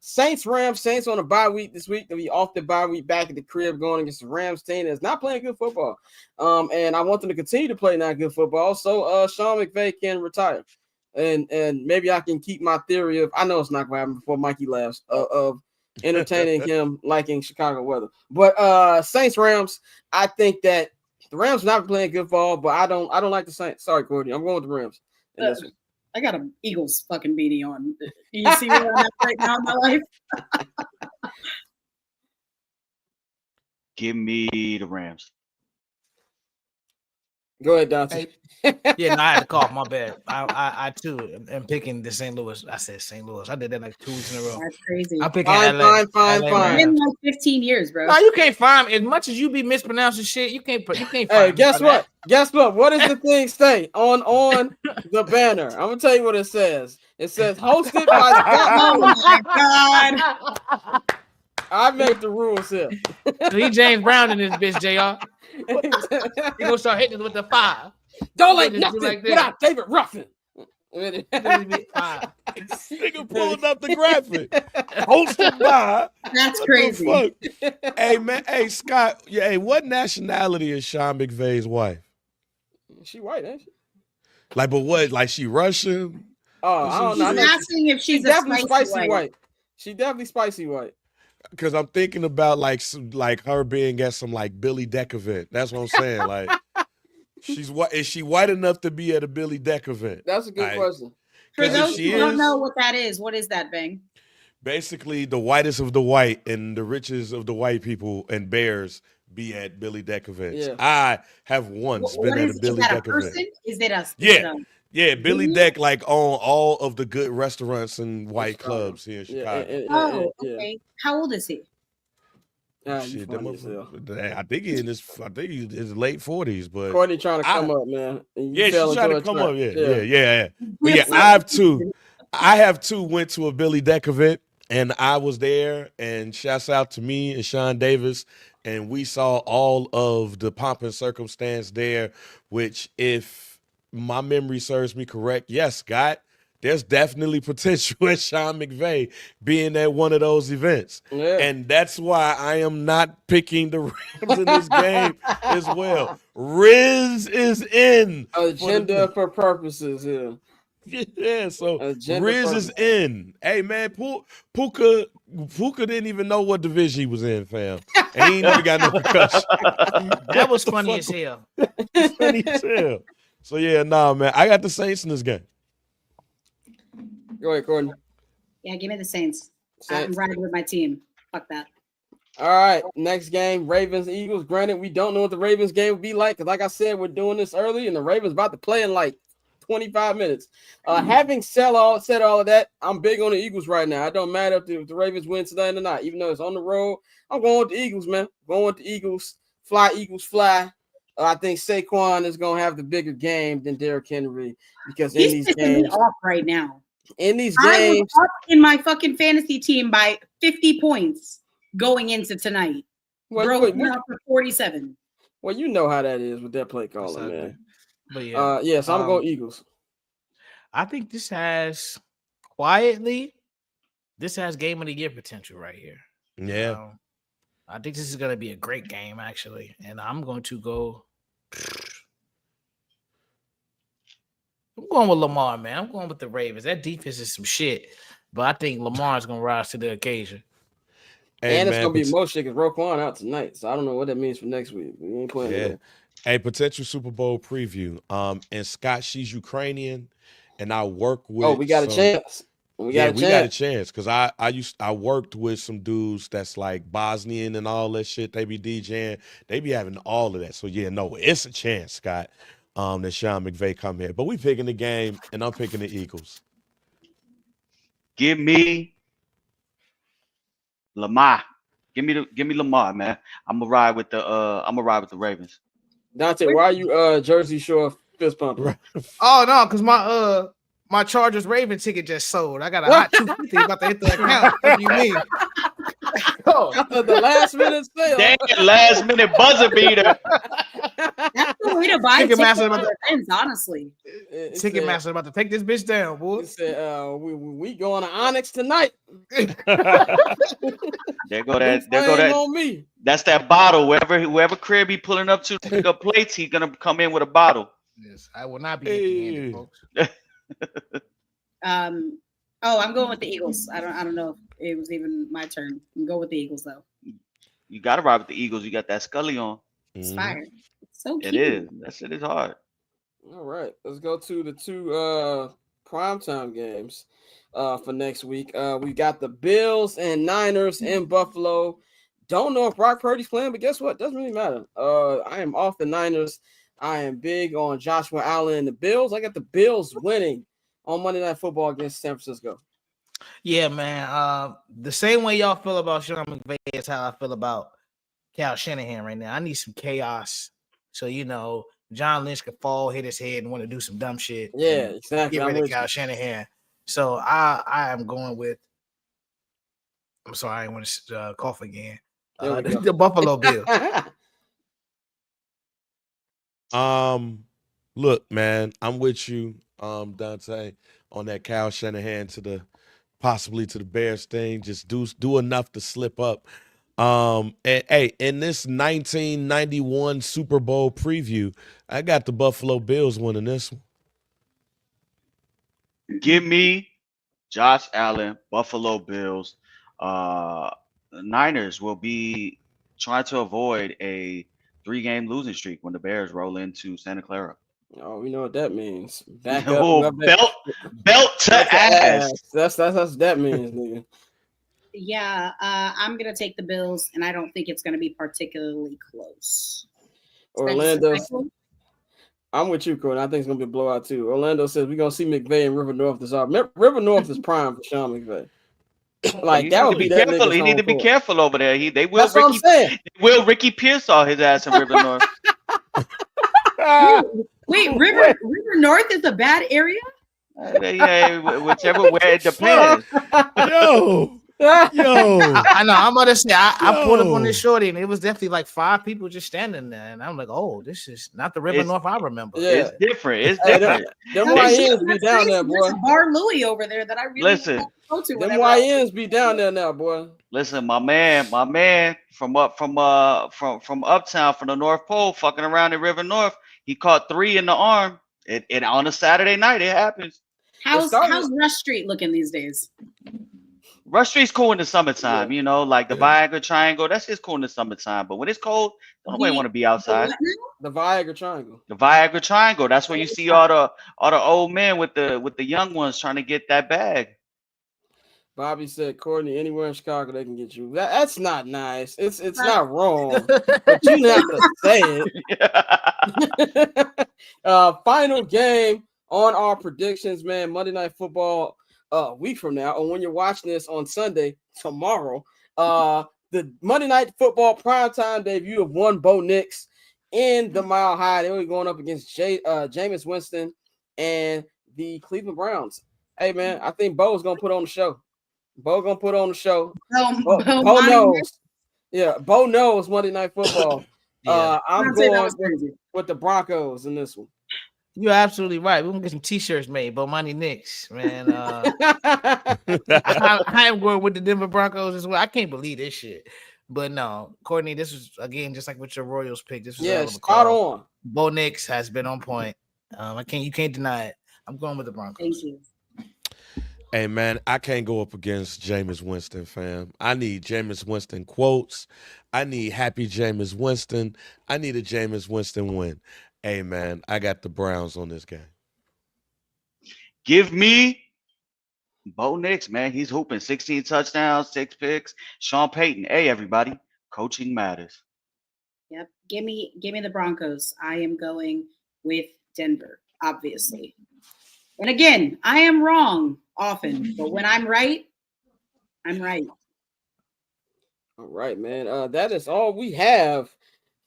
Saints Rams. Saints on a bye week this week. They'll be off the bye week, back at the crib, going against the Rams team that's not playing good football. And I want them to continue to play not good football. So Sean McVay can retire, and maybe I can keep my theory of, I know it's not going to happen before Mikey laughs, of entertaining him liking Chicago weather. But Saints Rams, I think that the Rams are not playing good ball, but I don't like the Saints. Sorry, Courtney. I'm going with the Rams in this one. I got an Eagles fucking beanie on. Do you see where I'm at right now in my life? Give me the Rams. Go ahead, Dante. Yeah, no, I had to cough. My bad. I too am picking the St. Louis. I said St. Louis. I did that like 2 weeks in a row. That's crazy. I'm picking Fine. It's been like 15 years, bro. No, you can't find as much as you be mispronouncing shit. You can't find. Hey, guess what? Guess what? What does the thing say on the banner? I'm gonna tell you what it says. It says hosted by Oh my god! I make the rules here. So he James Brown in this bitch, JR. He gonna start hitting us with the 5. Don't like nothing without David Ruffin. Nigga pulling up the graphic. Hosted by. That's crazy. Hey, man. Hey, Scott. Yeah, hey, what nationality is Sean McVay's wife? She white, ain't she? Like, but what? Like, she Russian? Oh, I don't know. He's asking if she's definitely spicy white. She definitely spicy white. Because I'm thinking about like her being at some like Billy Deck event. That's what I'm saying. Like, she's what? Is she white enough to be at a Billy Deck event? That's a good question. For those who don't know what that is, what is that, Bang? Basically, the whitest of the white and the richest of the white people and bears be at Billy Deck events. Yeah. I have once been at a Billy Deck event. Is it a Yeah, Billy Deck, like on all of the good restaurants and white clubs here in Chicago. Okay. How old is he? Shit, I think he's in his late 40s, but Courtney trying to come up, man. Yeah, she's trying to come up. Yeah. But yeah, I have two went to a Billy Deck event, and I was there. And shouts out to me and Sean Davis, and we saw all of the pomp and circumstance there. Which, if my memory serves me correct, yes, Scott, there's definitely potential at Sean McVay being at one of those events. Yeah. And that's why I am not picking the Rams in this game as well. Riz is in. Agenda for purposes, Yeah, so Riz is in. Hey, man, Puka didn't even know what division he was in, fam. And he ain't even got no percussion. That was funny as hell. Funny as hell. So, yeah, nah, man. I got the Saints in this game. Go ahead, Courtney. Yeah, give me the Saints. I'm riding with my team. Fuck that. All right, next game, Ravens, Eagles. Granted, we don't know what the Ravens game will be like, because like I said, we're doing this early, and the Ravens about to play in like 25 minutes. Having said all of that, I'm big on the Eagles right now. It don't matter if the Ravens win tonight or not. Even though it's on the road, I'm going with the Eagles, man. Going with the Eagles. Fly, Eagles, fly. I think Saquon is going to have the bigger game than Derrick Henry, because in these games, off right now. In these games, I was up in my fucking fantasy team by 50 points going into tonight. Broke for 47. Well, you know how that is with that play calling, man. But yeah, yes, I'm going Eagles. I think this has game of the year potential right here. Yeah. I think this is going to be a great game, actually. And I'm going to go. I'm going with Lamar, man. I'm going with the Ravens. That defense is some shit. But I think Lamar's going to rise to the occasion. Hey, and it's going to be more shit because Roquan out tonight. So I don't know what that means for next week. We ain't playing that. A potential Super Bowl preview. And Scott, she's Ukrainian. And I work with. Oh, we got a chance. We Yeah, got a we got a chance. chance because I worked with some dudes that's like Bosnian and all that shit. They be DJing, they be having all of that. So yeah, no, it's a chance, Scott. That Sean McVay come here, but we picking the game, and I'm picking the Eagles. Give me Lamar. Give me Lamar, man. I'm gonna ride with the Ravens. Dante, why are you Jersey Shore fist pumping? Right. Oh no, because my Chargers Raven ticket just sold. I got a hot 250 about to hit the account. What do you mean? Oh, the last minute sale. Damn, last minute buzzer beater. That's the way to buy Ticketmaster tickets about for to- events, honestly. Ticketmaster about to take this bitch down, boy. He said, we going to Onyx tonight. There go Blue that. flame on me. That's that bottle. Whoever crib he pulling up to pick up plates, he's gonna come in with a bottle. Yes, I will not be empty-handed, folks. Oh, I'm going with the Eagles. I don't know if it was even my turn. I'm going with the Eagles though. You gotta ride with the Eagles. You got that Scully on. It's Mhm. fire. It's so cute. It is. That shit is hard. All right, let's go to the two primetime games for next week. We got the Bills and Niners in Buffalo. Don't know if Brock Purdy's playing, but guess what? Doesn't really matter. I am off the Niners. I am big on Joshua Allen and the Bills. I got the Bills winning on Monday Night Football against San Francisco. Yeah, man. The same way y'all feel about Sean McVay is how I feel about Kyle Shanahan right now. I need some chaos. So, John Lynch could fall, hit his head, and want to do some dumb shit. Yeah, exactly. Get I'm rid of with Kyle you. Shanahan. So I am going with. I'm sorry, I want to cough again. There we go. The Buffalo Bills. Look, man, I'm with you, Dante, on that Kyle Shanahan possibly to the Bears thing. Just do enough to slip up. And hey, in this 1991 Super Bowl preview, I got the Buffalo Bills winning this one. Give me Josh Allen, Buffalo Bills. The Niners will be trying to avoid a 3-game losing streak when the Bears roll into Santa Clara. Oh, we know what that means. Back Oh, up. belt to ass. That's what that means, nigga. Yeah, I'm gonna take the Bills, and I don't think it's gonna be particularly close. Orlando. I'm with you, Courtney. I think it's gonna be a blowout too. Orlando says we're gonna see McVay and River North this off. River North is prime for Sean McVay. Like that would be that careful. nigga's He need to be home court. careful over there. They will That's what I'm saying. Ricky Pearsall his ass in River North. Wait, River North is a bad area? Yeah, whichever way it depends. Yo. I know. I'm about to say I pulled up on this shorty, and it was definitely like 5 people just standing there, and I'm like, "Oh, this is not the River North I remember." Yeah. It's different. It's different. Them YNs be down there, boy. There's a Bar Louie over there that I really Listen. go to. Them YNs be down there now, boy. Listen, my man from uptown, from the North Pole, fucking around in River North. He caught 3 in the arm. It on a Saturday night. It happens. How's Rush Street looking these days? Rush Street's cool in the summertime, like the Viagra Triangle. That's just cool in the summertime. But when it's cold, nobody want to be outside. The Viagra Triangle. The Viagra Triangle. That's where you see all the old men with the young ones trying to get that bag. Bobby said, Courtney, anywhere in Chicago they can get you. That's not nice. It's not wrong, but you have to say it. Final game on our predictions, man. Monday Night Football a week from now, or when you're watching this on Sunday, tomorrow. The Monday Night Football primetime debut of one Bo Nix in the Mile High. They were going up against Jameis Winston and the Cleveland Browns. Hey, man, I think Bo's going to put on the show. Bo gonna put on the show. Bo knows. Yeah, Bo knows Monday Night Football. I'm going with the Broncos in this one. You're absolutely right. We're gonna get some T-shirts made, Bo Money Knicks, man. I am going with the Denver Broncos as well. I can't believe this shit. But no, Courtney, this was again just like with your Royals pick. This was spot on. Bo Nix has been on point. You can't deny it. I'm going with the Broncos. Thank you. Hey, man, I can't go up against Jameis Winston, fam. I need Jameis Winston quotes. I need happy Jameis Winston. I need a Jameis Winston win. Hey, man, I got the Browns on this game. Give me Bo Nix, man, he's hooping 16 touchdowns, 6 picks. Sean Payton, hey everybody, coaching matters. Yep. Give me the Broncos. I am going with Denver, obviously. And again, I am wrong often, but when I'm right, I'm right. All right, man. That is all we have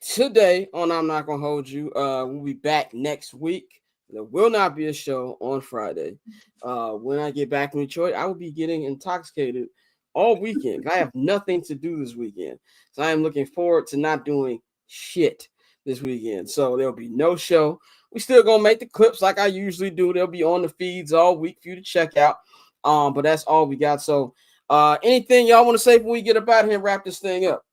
today on I'm Not Gonna Hold You. We'll be back next week. There will not be a show on Friday. When I get back from Detroit, I will be getting intoxicated all weekend. I have nothing to do this weekend. So I am looking forward to not doing shit this weekend. So there'll be no show. We still gonna make the clips like I usually do. They'll be on the feeds all week for you to check out. But that's all we got. So anything y'all want to say before we get up out here and wrap this thing up?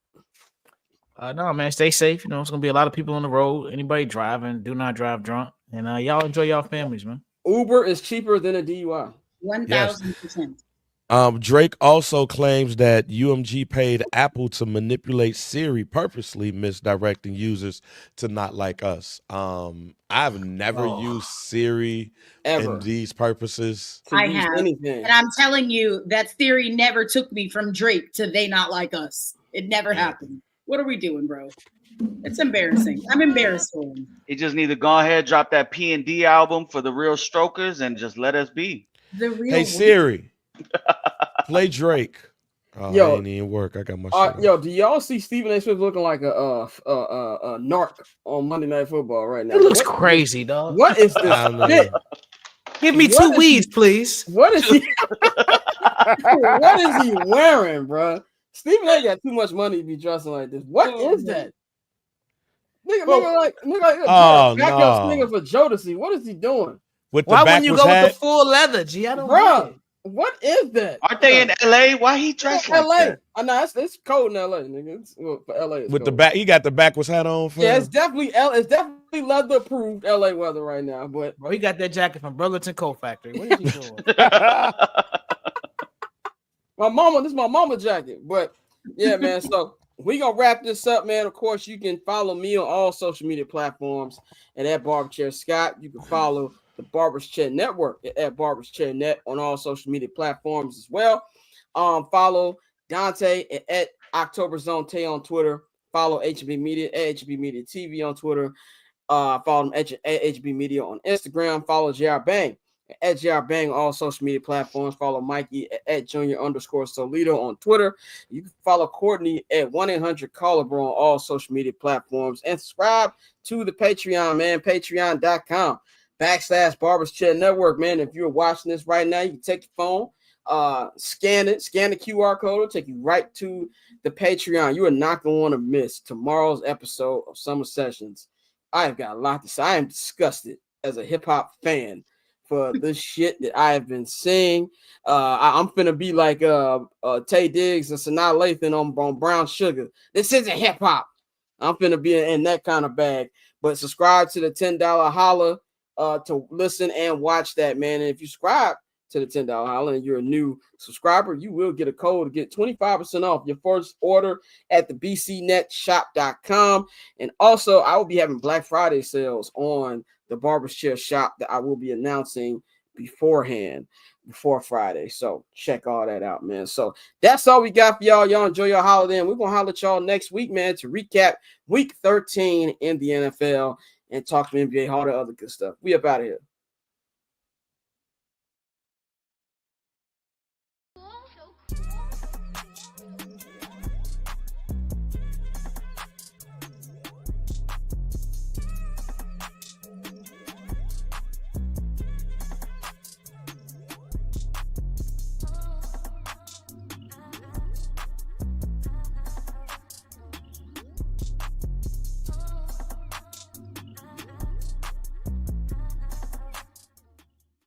No, man, stay safe. You know, it's gonna be a lot of people on the road. Anybody driving, do not drive drunk. And y'all enjoy y'all families, man. Uber is cheaper than a DUI. 1,000%. Drake also claims that UMG paid Apple to manipulate Siri, purposely misdirecting users to not like us. I've never used Siri Ever. in these purposes. I have. Anything. And I'm telling you, that theory never took me from Drake to they not like us. It never happened. What are we doing, bro? It's embarrassing. I'm embarrassed for him. He just need to go ahead, drop that P&D album for the real strokers and just let us be. The real Hey, Siri, play Drake. Oh, Yo, it ain't even work. I got my shit. Yo, do y'all see Stephen A. Smith looking like a narc on Monday Night Football right now? It looks crazy, dog. What is this shit? Give me two weeds, please. What is he? What is he wearing, bro? Stephen A. got too much money to be dressing like this. What is that? Nigga like backup singer for Jodeci. What is he doing? With the Why wouldn't you go hat? with the full leather, G? I don't Bro, what is that? Aren't they in LA? Why he dressed like LA? that? I know it's cold in LA, nigga. For LA, it's With cold. the back, he got the backwards hat on. Yeah, it's definitely leather approved LA weather right now. But bro, he got that jacket from Burlington Coat Factory. What is he doing? this is my mama jacket. But yeah, man. So we gonna wrap this up, man. Of course, you can follow me on all social media platforms at Barberchair Scott. You can follow the Barbers Chair Network at Barbers Chair Net on all social media platforms as well. Follow Dante at October Zone Tay on Twitter. Follow HB Media at HB Media TV on Twitter. Follow them at HB Media on Instagram. Follow JR Bang at JR Bang on all social media platforms. Follow Mikey at Junior_Solito on Twitter. You can follow Courtney at 1-800-CALLER-BRO on all social media platforms. And subscribe to the Patreon, man. Patreon.com/Barbers Chair Network, man. If you're watching this right now, you can take your phone, scan the QR code, it'll take you right to the Patreon. You are not going to want to miss tomorrow's episode of Summer Sessions. I have got a lot to say. I am disgusted as a hip-hop fan for this shit that I have been seeing. I'm finna be like Tay Diggs and Sanaa Lathan on Brown Sugar. This isn't hip-hop. I'm finna be in that kind of bag. But subscribe to the $10 holla to listen and watch that, man. And if you subscribe to the $10 holla and you're a new subscriber, you will get a code to get 25% off your first order at the bcnetshop.com. And also, I will be having Black Friday sales on the Barber's Chair shop that I will be announcing before Friday. So check all that out, man. So that's all we got for y'all. Y'all enjoy your holiday, and we're gonna holler at y'all next week, man, to recap week 13 in the NFL and talk some NBA, all the other good stuff. We up out of here.